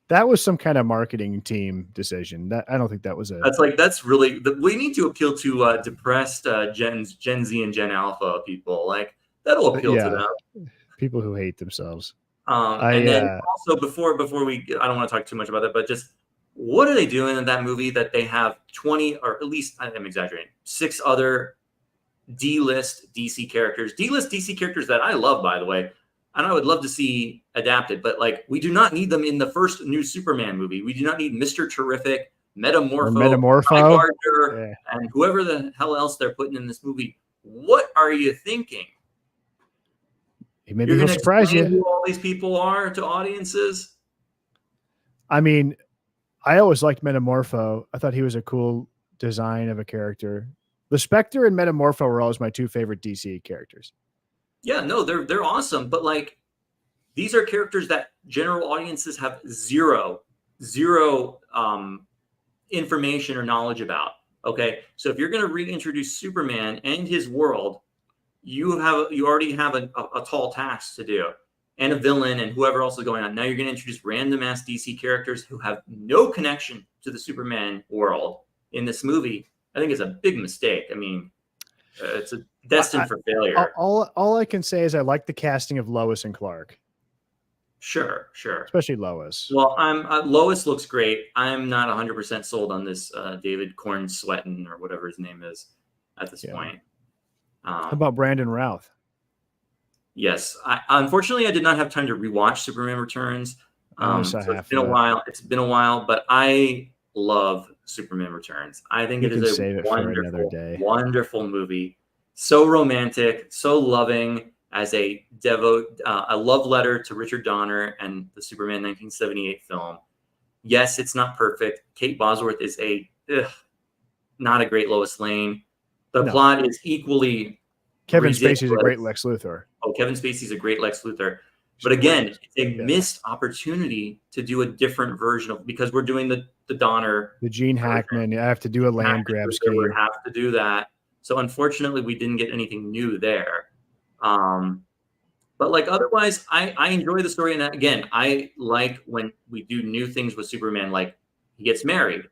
That was some kind of marketing team decision. That I don't think that was a. That's really we need to appeal to depressed Gen Z and Gen Alpha people. Like that'll appeal to them. People who hate themselves. And then also before we, I don't want to talk too much about that, but just what are they doing in that movie that they have 20 or at least I'm exaggerating 6 other D-list DC characters that I love, by the way, and I would love to see adapted, but like we do not need them in the first new Superman movie. We do not need Mr. Terrific, Metamorpho, Gardner, and whoever the hell else they're putting in this movie. What are you thinking? Maybe he'll surprise you. Who all these people are to audiences? I mean, I always liked Metamorpho. I thought he was a cool design of a character. The Spectre and Metamorpho were always my 2 favorite DC characters. Yeah, no, they're awesome, but like these are characters that general audiences have zero information or knowledge about. Okay, so if you're going to reintroduce Superman and his world, you already have a tall task to do, and a villain and whoever else is going on. Now you're going to introduce random ass DC characters who have no connection to the Superman world in this movie. I think it's a big mistake. I mean, it's destined for failure. All I can say is I like the casting of Lois and Clark. Sure. Especially Lois. Well, Lois looks great. I'm not 100% sold on this David Corn Sweatin or whatever his name is at this point. How about Brandon Routh? Yes. Unfortunately, I did not have time to rewatch Superman Returns. So it's been a while. It's been a while, but I love Superman Returns. I think it is a wonderful movie. So romantic, so loving, as a love letter to Richard Donner and the Superman 1978 film. Yes, it's not perfect. Kate Bosworth is not a great Lois Lane. The plot is equally Kevin Spacey's a great Lex Luthor. Oh, Kevin Spacey's a great Lex Luthor. But again, it's a missed opportunity to do a different version of, because we're doing the Donner. The Gene Hackman. I have to do a land grab scheme. We have to do that. So unfortunately, we didn't get anything new there. But like otherwise, I enjoy the story. And again, I like when we do new things with Superman, like he gets married.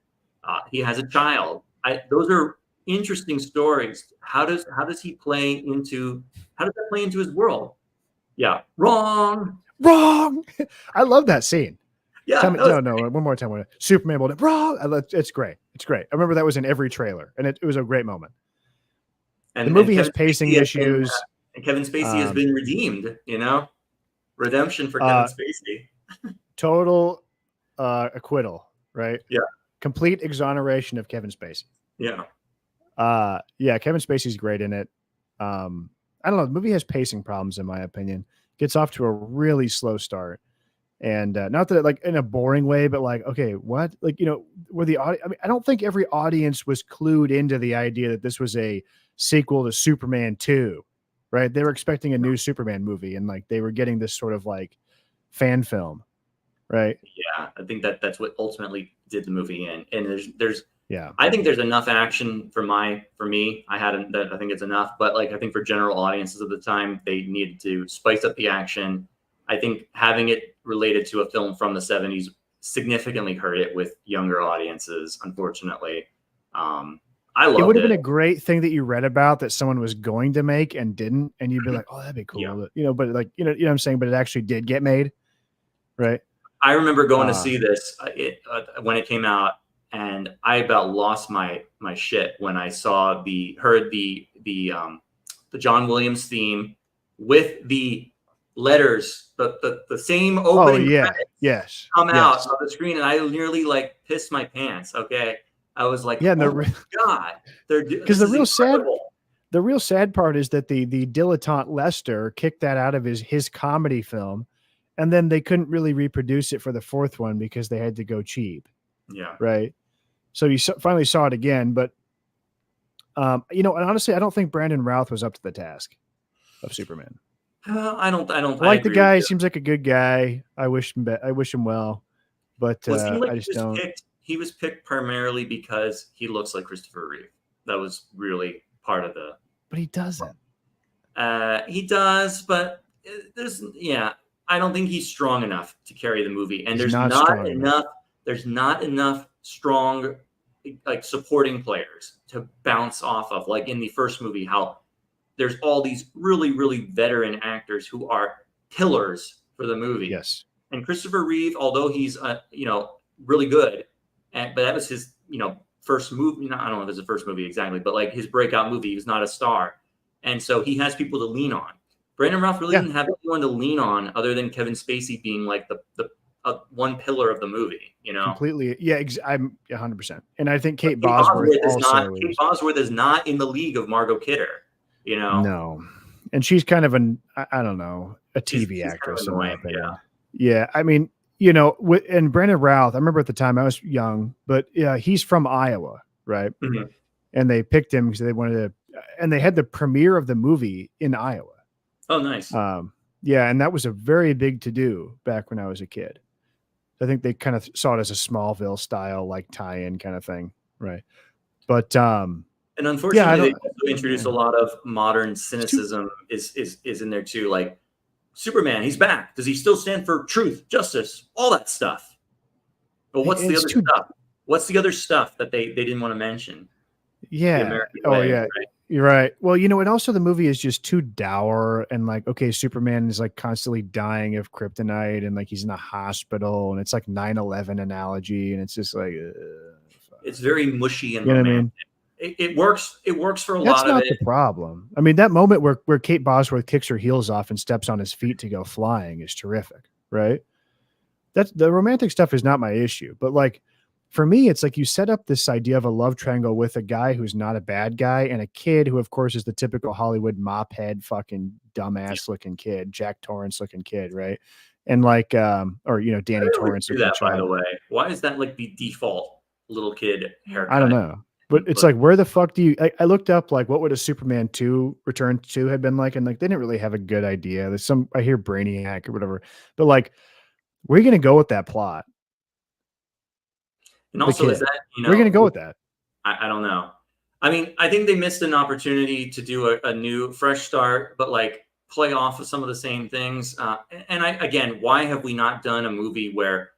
He has a child. Those are interesting stories. How does that play into his world? Yeah. Wrong. I love that scene. Yeah. No. One more time. Superman will wrong. It's great. It's great. I remember that was in every trailer, and it was a great moment. And the movie has pacing issues. And Kevin Spacey has been redeemed, redemption for Kevin Spacey. Total acquittal, right? Yeah. Complete exoneration of Kevin Spacey. Yeah. Kevin Spacey's great in it. I don't know. The movie has pacing problems, in my opinion. Gets off to a really slow start. And not that like in a boring way, but like, okay, what? Like, where the audience, I mean, I don't think every audience was clued into the idea that this was a sequel to Superman 2, right? They were expecting a new Superman movie, and like they were getting this sort of like fan film, right? Yeah, I think that's what ultimately did the movie in. And there's I think there's enough action for me. I think it's enough, but like I think for general audiences at the time, they needed to spice up the action. I think having it related to a film from the 70s significantly hurt it with younger audiences, unfortunately. I loved it. It would have been a great thing that you read about that someone was going to make and didn't, and you'd be like, "Oh, that'd be cool." Yeah. But like, you know what I'm saying, but it actually did get made, right? I remember going to see this when it came out, and I about lost my shit when I heard the John Williams theme with the letters, the same Oh opening yeah, credits yes, come out yes, of the screen, and I nearly like pissed my pants. Okay, I was like, yeah. And oh my god, because this is incredible. the real sad part is that the dilettante Lester kicked that out of his comedy film, and then they couldn't really reproduce it for the fourth one because they had to go cheap, Yeah. right? So you finally saw it again, but and honestly, I don't think Brandon Routh was up to the task of Superman. I don't. I I like the agree with guy; he you. seems like a good guy. I wish him well, but Well, it seemed like I just don't. he was picked primarily because he looks like Christopher Reeve. That was really part of the. But he doesn't. He does, but there's I don't think he's strong enough to carry the movie, and He's there's not not strong enough. enough. There's not enough strong, like supporting players to bounce off of. Like in the first movie, how there's all these really veteran actors who are pillars for the movie. Yes. And Christopher Reeve, although he's really good, but that was his first movie. I don't know if it's the first movie exactly, but like his breakout movie, he was not a star, and so he has people to lean on. Brandon Routh really didn't have anyone to lean on other than Kevin Spacey being like the one pillar of the movie. Completely. Yeah, I'm 100%. And I think Kate Bosworth also Kate Bosworth is not in the league of Margot Kidder. No, and she's kind of I don't know, a TV actress in my opinion. Yeah, I mean, and Brandon Routh, I remember at the time I was young, but yeah, he's from Iowa, right? Mm-hmm. And they picked him because they wanted to, and they had the premiere of the movie in Iowa. Oh, nice. Yeah, and that was a very big to do back when I was a kid. I think they kind of saw it as a Smallville style, like tie-in kind of thing, right? But and unfortunately, they also introduced a lot of modern cynicism is in there too. Like Superman, he's back. Does he still stand for truth, justice, all that stuff? But what's the other stuff? What's the other stuff that they didn't want to mention? Yeah. Right? You're right. Well, and also the movie is just too dour and like, okay, Superman is like constantly dying of kryptonite and like he's in a hospital and it's like 9/11 analogy and it's just like it's very mushy and romantic. I mean? It works for a lot of it. That's not the problem. I mean, that moment where Kate Bosworth kicks her heels off and steps on his feet to go flying is terrific, right? That's the romantic stuff is not my issue, but like for me, it's like you set up this idea of a love triangle with a guy who's not a bad guy and a kid who, of course, is the typical Hollywood mop head, fucking dumbass looking kid, Jack Torrance looking kid, right? And like, Danny Torrance. Do that, by the way. Why is that like the default little kid haircut? I don't know. But it's like, where the fuck do you? I looked up like what would a Superman 2 Return 2 had been like, and like they didn't really have a good idea. There's I hear Brainiac or whatever, but like, where are you going to go with that plot? And also, is that we're going to go with that? I don't know. I mean, I think they missed an opportunity to do a new, fresh start, but like play off of some of the same things. And why have we not done a movie where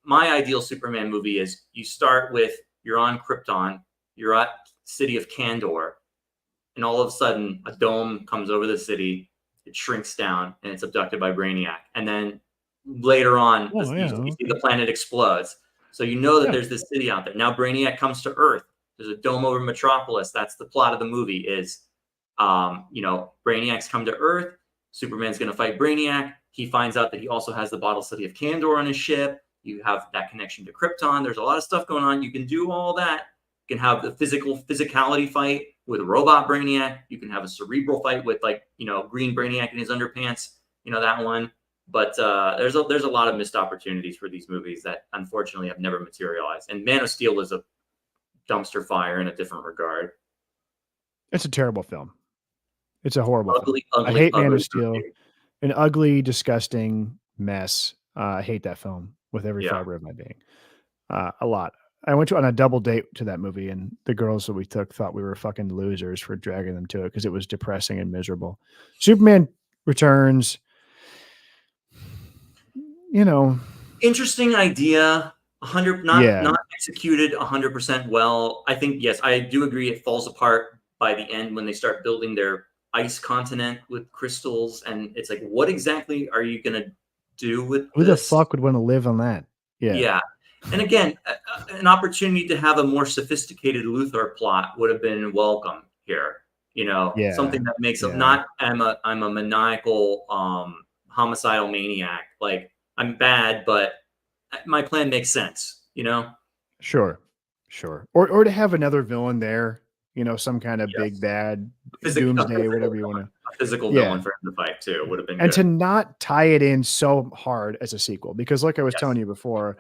my ideal Superman movie is you start with you're on Krypton, you're at city of Kandor, and all of a sudden a dome comes over the city, it shrinks down, and it's abducted by Brainiac. And then later on, you see the planet explodes. So that there's this city out there. Now Brainiac comes to Earth. There's a dome over Metropolis. That's the plot of the movie is, Brainiac's come to Earth. Superman's going to fight Brainiac. He finds out that he also has the bottle city of Kandor on his ship. You have that connection to Krypton. There's a lot of stuff going on. You can do all that. You can have the physicality fight with robot Brainiac. You can have a cerebral fight with green Brainiac in his underpants. That one. But there's a lot of missed opportunities for these movies that unfortunately have never materialized. And Man of Steel is a dumpster fire in a different regard. It's a terrible film. It's a horrible ugly, film. I hate Man of Steel. An ugly, disgusting mess. I hate that film with every fiber of my being. A lot. I went on a double date to that movie, and the girls that we took thought we were fucking losers for dragging them to it because it was depressing and miserable. Superman Returns. Interesting idea. Not executed 100% well. I think yes, I do agree. It falls apart by the end when they start building their ice continent with crystals, and it's like, what exactly are you gonna do with who this? The fuck would want to live on that? Yeah. And again, an opportunity to have a more sophisticated Luthor plot would have been welcome here. Something that makes I'm a maniacal homicidal maniac. Like, I'm bad, but my plan makes sense, you know? Sure. Sure. Or to have another villain there, some kind of big Yes. bad A doomsday, physical whatever you want villain. to. A physical Yeah. villain for him to fight too would have been And to good. not tie it in so hard as a sequel, because like I was telling Yes. you before,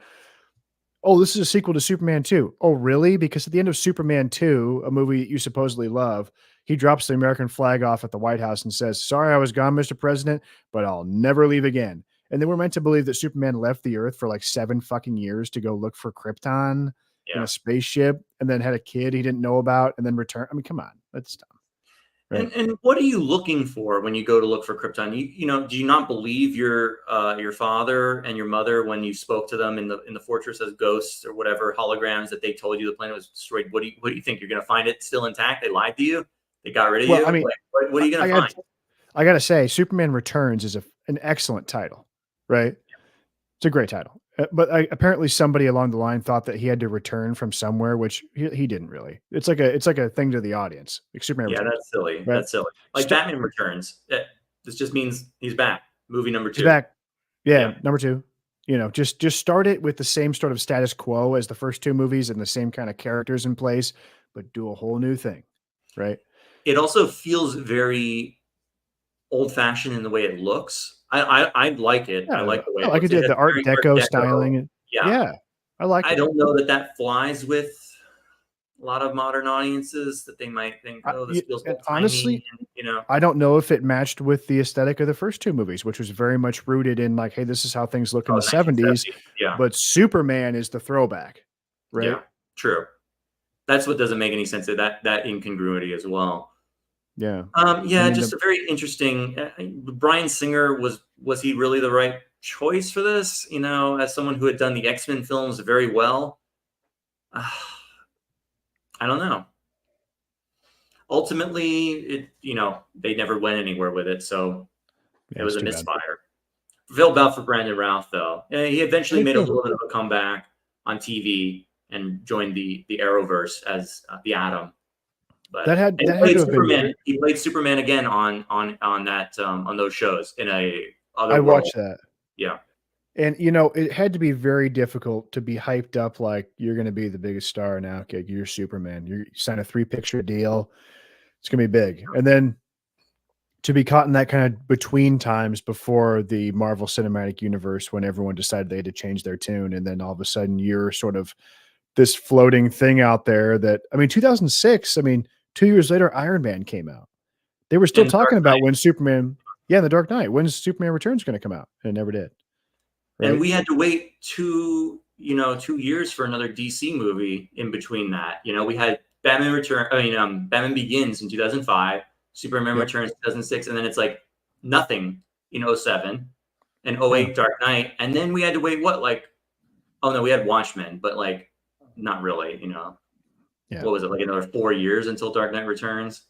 oh, this is a sequel to Superman 2. Oh, really? Because at the end of Superman 2, a movie you supposedly love, he drops the American flag off at the White House and says, "Sorry, I was gone, Mr. President, but I'll never leave again." And then we're meant to believe that Superman left the Earth for like 7 fucking years to go look for Krypton in Yeah. a spaceship and then had a kid he didn't know about and then return. I mean, come on. That's dumb. Right. And what are you looking for when you go to look for Krypton? Do you not believe your father and your mother when you spoke to them in the fortress as ghosts or whatever holograms that they told you the planet was destroyed? What do you think, you're going to find it still intact? They lied to you. They got rid of Well, you. I mean, Like, what are you going I to got find? I got to say Superman Returns is an excellent title, right? It's a great title. But apparently somebody along the line thought that he had to return from somewhere, which he didn't really. It's like a thing to the audience. Like Superman Yeah, Returns, that's silly. right? That's silly. Like St- Batman Returns. This just means he's back. Movie number he's 2. back. Yeah, Yeah. number 2. Just start it with the same sort of status quo as the first 2 movies and the same kind of characters in place, but do a whole new thing, right? It also feels very old fashioned in the way it looks. I like it. I Yeah, like the way I it like looks. it. It has The Art very Art Deco Deco. styling. Yeah. Yeah, I like I it. don't know that that flies with a lot of modern audiences, that they might think, oh, this feels And old timey, honestly, and. I don't know if it matched with the aesthetic of the first 2 movies, which was very much rooted in like, hey, this is how things look in Oh, the '70s, 1970. Yeah. but Superman is the throwback, right? Yeah. True. That's what doesn't make any sense. That incongruity as well. Yeah. I Yeah, mean, just a very interesting. Bryan Singer, was he really the right choice for this? As someone who had done the X-Men films very well, I don't know. Ultimately, they never went anywhere with it, so it yeah, was it's a too bad. misfire. Feel bad for Brandon Routh, though. He eventually Me made a too. little bit of a comeback on TV and joined the Arrowverse as the Atom. But and he That had to played have been Superman. very. He played Superman again on that on those shows in a I other role. watched that. Yeah, And it had to be very difficult to be hyped up like you're going to be the biggest star now. Okay, you're Superman. You sign a 3-picture deal. It's going to be big. And then to be caught in that kind of between times before the Marvel Cinematic Universe when everyone decided they had to change their tune, and then all of a sudden you're sort of this floating thing out there that, I mean, 2006, I mean, 2 years later, Iron Man came out. They were still and Dark talking about Knight. when Superman yeah, The Dark Knight, when's Superman Returns gonna come out? And it never did, And right? we had to wait 2 years for another DC movie in between that. We had Batman Begins in 2005, Superman Yep. Returns 2006, and then it's like nothing in '07 and Yeah, '08 Dark Knight, and then we had to wait oh no, we had Watchmen, but like not really. yeah, What was it, like another 4 years until Dark Knight Returns?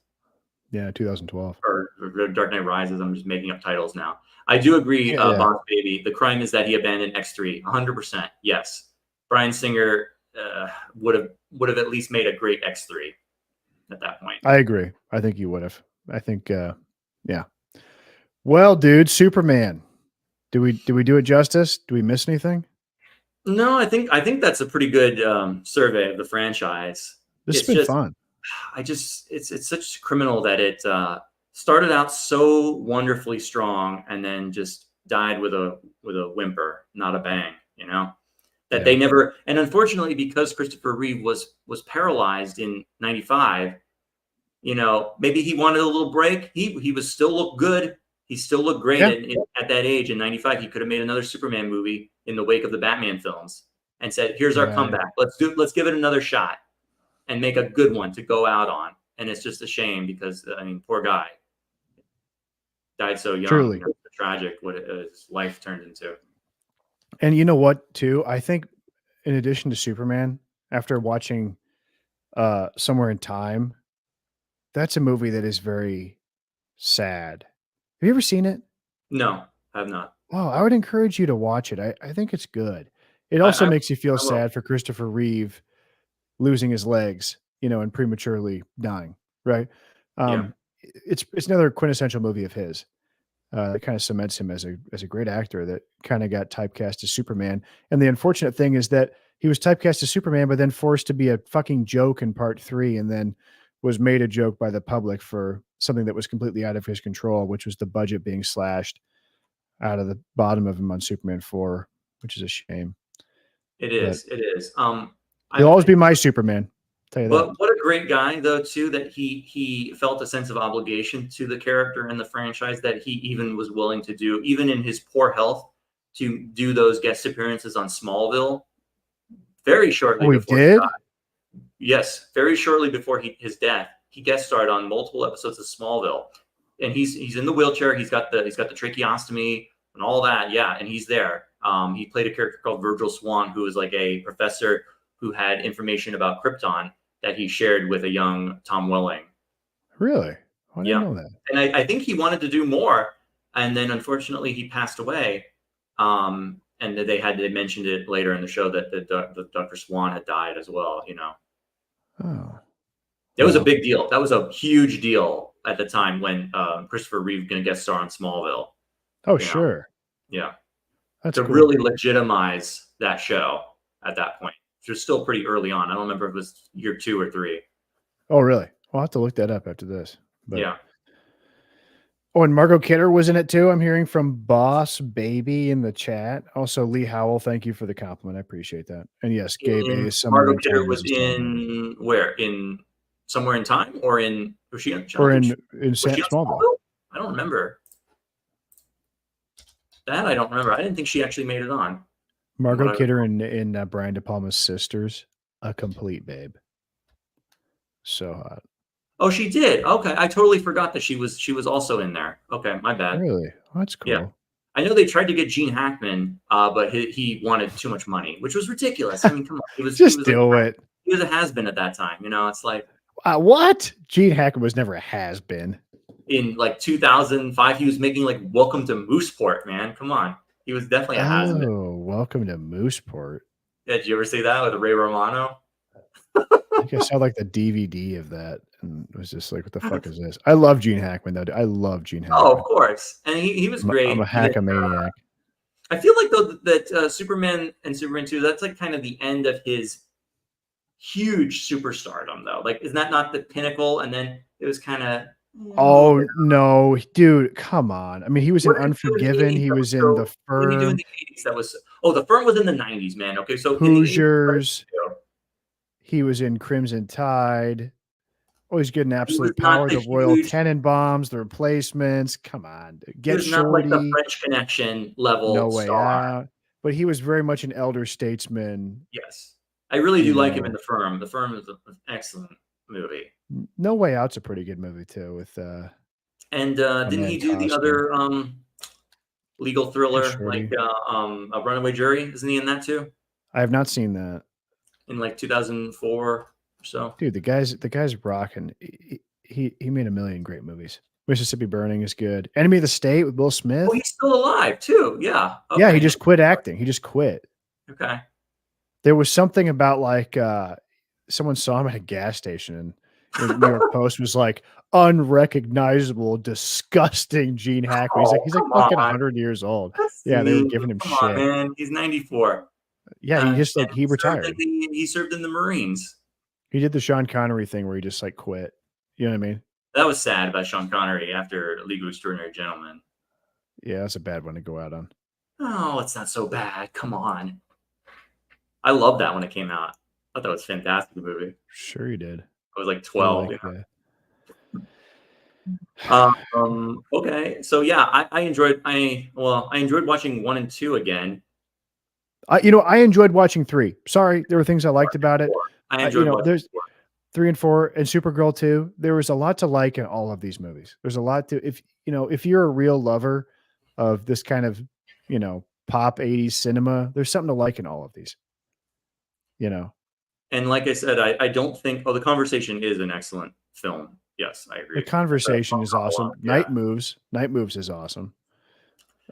yeah, 2012. Or Dark Knight Rises. I'm just making up titles now. I do agree, Yeah, yeah. Boss Baby. The crime is that he abandoned X3. 100%. Yes, Bryan Singer would have at least made a great X3 at that point. I agree. I think you would have. I think, yeah. Well, dude, Superman. Do we do it justice? Do we miss anything? No, I think that's a pretty good survey of the franchise. This has It's been just fun. it's such criminal that it started out so wonderfully strong and then just died with a whimper, not a bang. That Yeah. they never, and unfortunately, because Christopher Reeve was paralyzed in '95, maybe he wanted a little break. He was still looked good. He still looked great Yeah. at that age in '95. He could have made another Superman movie in the wake of the Batman films and said, "Here's our Yeah. comeback. Let's give it another shot and make a good one to go out on." And it's just a shame because poor guy died so young. Truly. Tragic what his life turned into. And you know what, too? I think in addition to Superman, after watching Somewhere in Time, that's a movie that is very sad. Have you ever seen it? No, I have not. Oh, I would encourage you to watch it. I think it's good. It I, also I, makes you feel I will. sad for Christopher Reeve losing his legs, and prematurely dying, right? Yeah. It's another quintessential movie of his. That kind of cements him as a great actor that kind of got typecast as Superman. And the unfortunate thing is that he was typecast as Superman, but then forced to be a fucking joke in part 3, and then was made a joke by the public for something that was completely out of his control, which was the budget being slashed out of the bottom of him on Superman 4, which is a shame. It But is. It is. he'll always be my Superman. Tell you that. But what a great guy, though, too, that he felt a sense of obligation to the character and the franchise, that he even was willing to do, even in his poor health, to do those guest appearances on Smallville very shortly Oh, he before did? he died. Yes, very shortly before his death, he guest starred on multiple episodes of Smallville, and he's in the wheelchair. He's got the tracheostomy and all that. Yeah, and he's there. He played a character called Virgil Swan, who was like a professor who had information about Krypton that he shared with a young Tom Welling. Really? I didn't know that. And I think he wanted to do more, and then unfortunately he passed away. And they mentioned it later in the show that the Dr. Swan had died as well. You know, it was a big deal. That was a huge deal at the time when Christopher Reeve going to guest star on Smallville. Oh, sure. Yeah, that's to cool. really legitimize that show at that point. Which was still pretty early on. I don't remember if it was year 2 or 3. Oh, really? I'll have to look that up after this. But... yeah. Oh, and Margot Kidder was in it too. I'm hearing from Boss Baby in the chat. Also, Lee Howell, thank you for the compliment. I appreciate that. And yes, Gabe A. Margot Kidder was in where? In Somewhere in Time, or in was she? Or in Smallville? I don't remember. That I don't remember. I didn't think she actually made it on. Margot Kidder in Brian De Palma's Sisters, a complete babe. So hot. Oh, she did. Okay, I totally forgot that she was also in there. Okay, my bad. Really? Oh, that's cool. Yeah. I know they tried to get Gene Hackman, but he wanted too much money, which was ridiculous. I mean, come on. He was Just do it. He was a has-been at that time. You know, it's like what? Gene Hackman was never a has-been. In like 2005, he was making like Welcome to Mooseport, man. Come on. He was definitely a has-been. Oh, Welcome to Mooseport. Yeah, did you ever see that with Ray Romano? I think I saw like the DVD of that, and it was just like, what the fuck is this? I love Gene Hackman, though. I love Gene Hackman. Oh, of course. And he was great. I'm a hackamaniac. I feel like, though, that Superman and Superman 2, that's like kind of the end of his huge superstardom, though. Like, is that not the pinnacle? And then it was kind of... Oh, no. Dude, come on. I mean, he was in Unforgiven. He was in The Firm. What did he do in the 80s? That was... Oh, The Firm was in the 90s, man. Okay, so... Hoosiers. He was in Crimson Tide. Always good in Absolute Power. The Royal Tenenbaums, The Replacements. Come on. Get Shorty. Not like the French Connection level No Way star. Out. But he was very much an elder statesman. Yes. I really do like him in The Firm. The Firm is an excellent movie. No Way Out's a pretty good movie, too. With and didn't he do the other legal thriller, like A Runaway Jury? Isn't he in that, too? I have not seen that. In like 2004 or so. Dude, the guy's rocking. He made a million great movies. Mississippi Burning is good. Enemy of the State with Will Smith. Oh, he's still alive too. Yeah. Okay. Yeah, he just quit acting. He just quit. Okay. There was something about like someone saw him at a gas station, and the New York Post was like, unrecognizable, disgusting Gene Hackman. He's like fucking 100 years old. Yeah, they were giving him shit. On, man. He's 94. Yeah, he retired. He served in the Marines. He did the Sean Connery thing where he just like quit. You know what I mean? That was sad about Sean Connery after League of Extraordinary Gentlemen. Yeah, that's a bad one to go out on. Oh, it's not so bad. Come on. I loved that when it came out. I thought that was a fantastic movie. Sure you did. I was like 12. Okay. So yeah, I enjoyed watching 1 and 2 again. I enjoyed watching 3. Sorry, there were things I liked about it. I enjoyed there's 3 and 4 and Supergirl 2. There was a lot to like in all of these movies. There's a lot to if you're a real lover of this kind of, pop 80s cinema, there's something to like in all of these. And like I said, I don't think The Conversation is an excellent film. Yes, I agree. The Conversation is awesome. Yeah. Night Moves is awesome.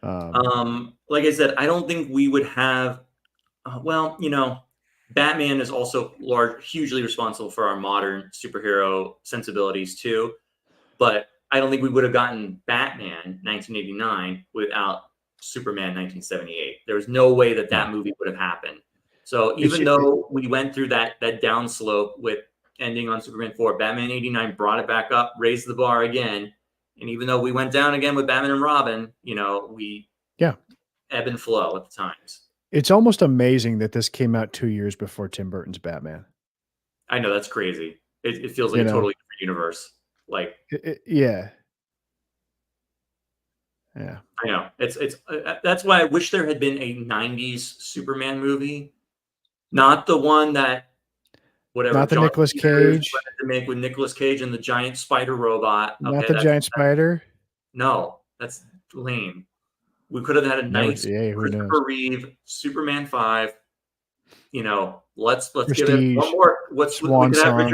Like I said, I don't think we would have Batman is also hugely responsible for our modern superhero sensibilities too. But I don't think we would have gotten Batman 1989 without Superman 1978. There's no way that No. movie would have happened. So It's even though we went through that downslope with ending on Superman 4, Batman 89 brought it back up, raised the bar again. And even though we went down again with Batman and Robin, we ebb and flow at the times. It's almost amazing that this came out 2 years before Tim Burton's Batman. I know, that's crazy. It feels like a totally different universe. Like, yeah. I know. It's that's why I wish there had been a 90s Superman movie, not the one that not the Nicolas Cage to make with Nicolas Cage and the giant spider robot. Not the giant spider. No, that's lame. We could have had a nice Christopher Reeve Superman 5. Let's give it one more. We could have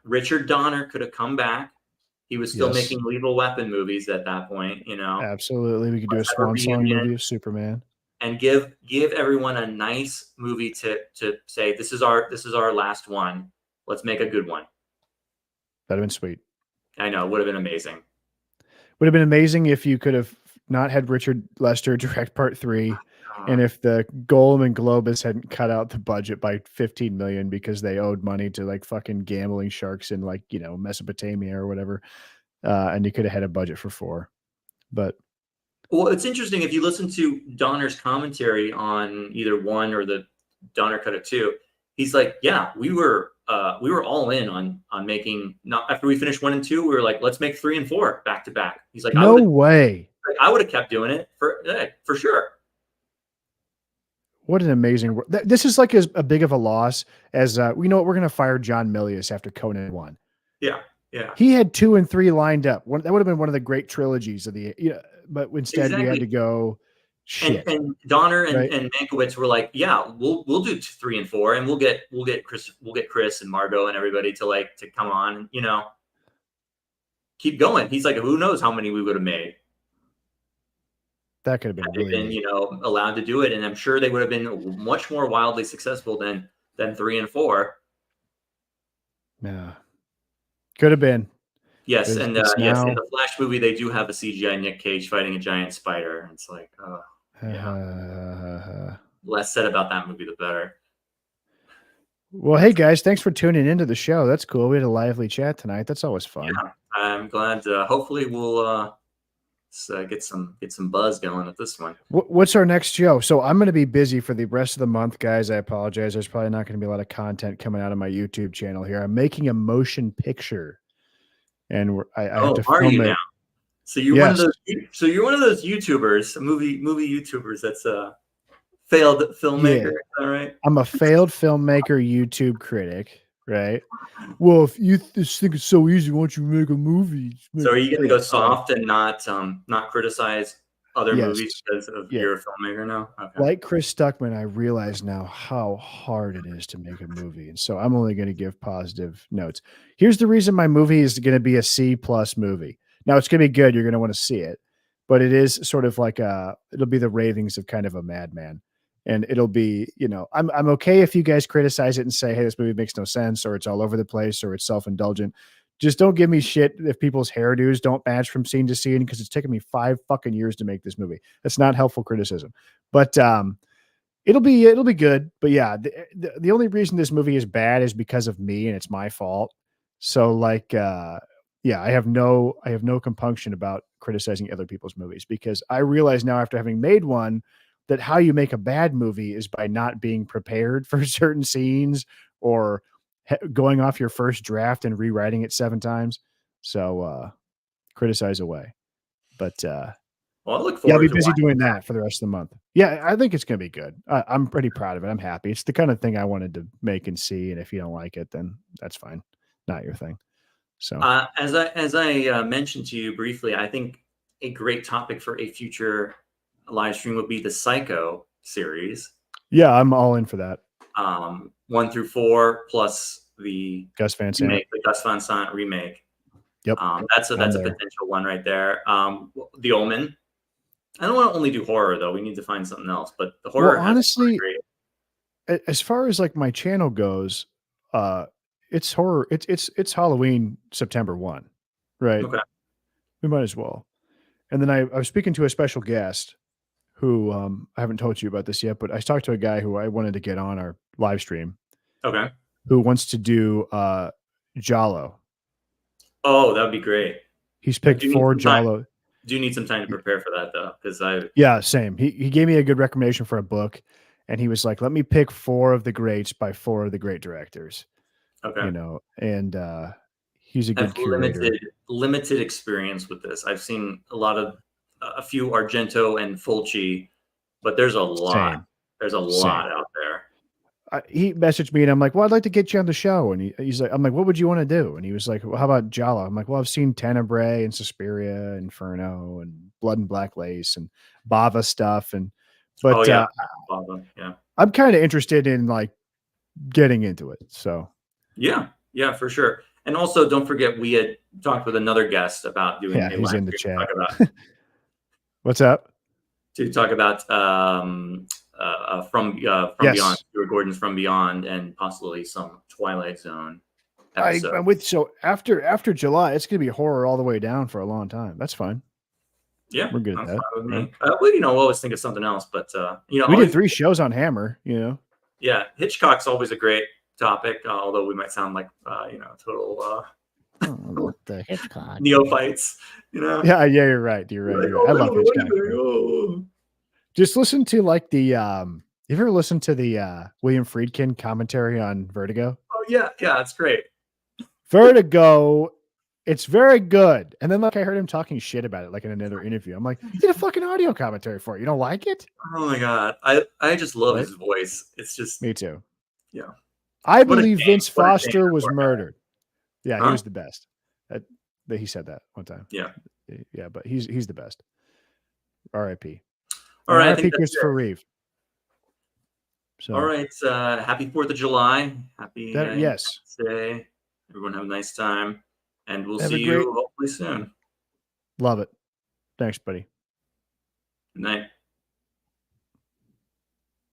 Richard Donner could have come back. He was still making Lethal Weapon movies at that point, Absolutely. We could do a swan song movie of Superman. And give everyone a nice movie to say, this is our last one. Let's make a good one. That'd have been sweet. I know, it would have been amazing. Would have been amazing if you could have not had Richard Lester direct part 3. And if the Golem and Globus hadn't cut out the budget by $15 million because they owed money to like fucking gambling sharks in like, Mesopotamia or whatever. And you could have had a budget for 4. But well, it's interesting if you listen to Donner's commentary on either 1 or the Donner cut of 2. He's like, yeah, we were all in on making. Not after we finished 1 and 2, we were like, let's make 3 and 4 back to back. He's like, no way. I would have kept doing it for sure. What an amazing work. This is like as a big of a loss as we're going to fire John Milius after Conan 1. Yeah. He had 2 and 3 lined up. That would have been one of the great trilogies of the. But instead we had to go. Shit. And Donner and Mankiewicz were like, yeah, we'll do 3 and 4, and we'll get Chris and Margot and everybody to come on, keep going. He's like, who knows how many we would have made. That could have been really allowed to do it, and I'm sure they would have been much more wildly successful than 3 and 4. Yeah, could have been. Yes, and yes, in the Flash movie, they do have a CGI Nick Cage fighting a giant spider. It's like, less said about that movie, the better. Well, hey guys, thanks for tuning into the show. That's cool. We had a lively chat tonight. That's always fun. Yeah, I'm glad. Hopefully, we'll get some buzz going at this one. What's our next show? So I'm going to be busy for the rest of the month, guys. I apologize. There's probably not going to be a lot of content coming out of my YouTube channel here. I'm making a motion picture, and I have to film it. Now? So you're one of those. So you're one of those YouTubers, movie YouTubers. That's a failed filmmaker. All right. I'm a failed filmmaker, YouTube critic. Right. Well, if you think it's so easy, why don't you make a movie? So are you going to go soft and not criticize other movies because of you're a filmmaker now? Okay. Like Chris Stuckman, I realize now how hard it is to make a movie. And so I'm only going to give positive notes. Here's the reason my movie is going to be a C+ movie. Now it's going to be good. You're going to want to see it, but it is sort of like it'll be the ravings of kind of a madman. And it'll be, I'm okay if you guys criticize it and say, hey, this movie makes no sense, or it's all over the place, or it's self-indulgent. Just don't give me shit if people's hairdos don't match from scene to scene, because it's taken me 5 fucking years to make this movie. That's not helpful criticism. But it'll be good. But yeah, the only reason this movie is bad is because of me, and it's my fault. So I have no compunction about criticizing other people's movies, because I realize now, after having made one, that how you make a bad movie is by not being prepared for certain scenes, or going off your first draft and rewriting it 7 times. So criticize away. But I look forward I'll be busy doing that for the rest of the month. Yeah, I think it's going to be good. I'm pretty proud of it. I'm happy. It's the kind of thing I wanted to make and see. And if you don't like it, then that's fine. Not your thing. So as I mentioned to you briefly, I think a great topic for a future live stream would be the Psycho series. Yeah, I'm all in for that. 1 through 4 plus the Gus Van Sant remake. Yep. That's a potential one right there. The Omen. I don't want to only do horror though. We need to find something else. But the horror, honestly, as far as like my channel goes, it's horror. It's Halloween September 1, right? Okay. We might as well. And then I was speaking to a special guest who I haven't told you about this yet, but I talked to a guy who I wanted to get on our live stream Okay. who wants to do Jalo. Oh, that would be great. He's picked 4 Jalo. Do you need some time to prepare for that though? Because Yeah, same. He gave me a good recommendation for a book, and he was like, "Let me pick 4 of the greats by 4 of the great directors." okay. You know, and he's a I have good curator. limited experience with this. I've seen a few Argento and Fulci, but there's a lot. Same. There's a lot out there. He messaged me and I'm like, well, I'd like to get you on the show. And he's like, I'm like, what would you want to do? And he was like, well, how about Jalo? I'm like, well, I've seen Tenebrae and Suspiria, Inferno, and Blood and Black Lace and Bava stuff. But yeah. I'm kind of interested in like getting into it. So yeah, for sure. And also, don't forget, we had talked with another guest about doing a he's live in the chat. What's up? To talk about from Beyond, Stuart Gordon's From Beyond, and possibly some Twilight Zone episode. I'm with. So after July, it's gonna be horror all the way down for a long time. That's fine. Yeah, we're good at that. With me. We'll always think of something else, but we did 3 shows on Hammer. Yeah, Hitchcock's always a great topic, although we might sound like total Hitchcock neophytes. Yeah, you're right. I love Hitchcock. Just listen to like the you ever listen to the William Friedkin commentary on Vertigo? Oh yeah, it's great. Vertigo, it's very good. And then like I heard him talking shit about it like in another interview. I'm like, he did a fucking audio commentary for it. You don't like it? Oh my god. I just love his voice. It's just me too. Yeah. I believe Vince Foster was murdered. Yeah, he was the best. He said that one time. Yeah. Yeah, but he's the best. R.I.P. All right. R.I.P. Christopher Reeve. So. All right. Happy 4th of July. Happy yes. Day. Everyone have a nice time. And we'll see you hopefully soon. Love it. Thanks, buddy. Good night.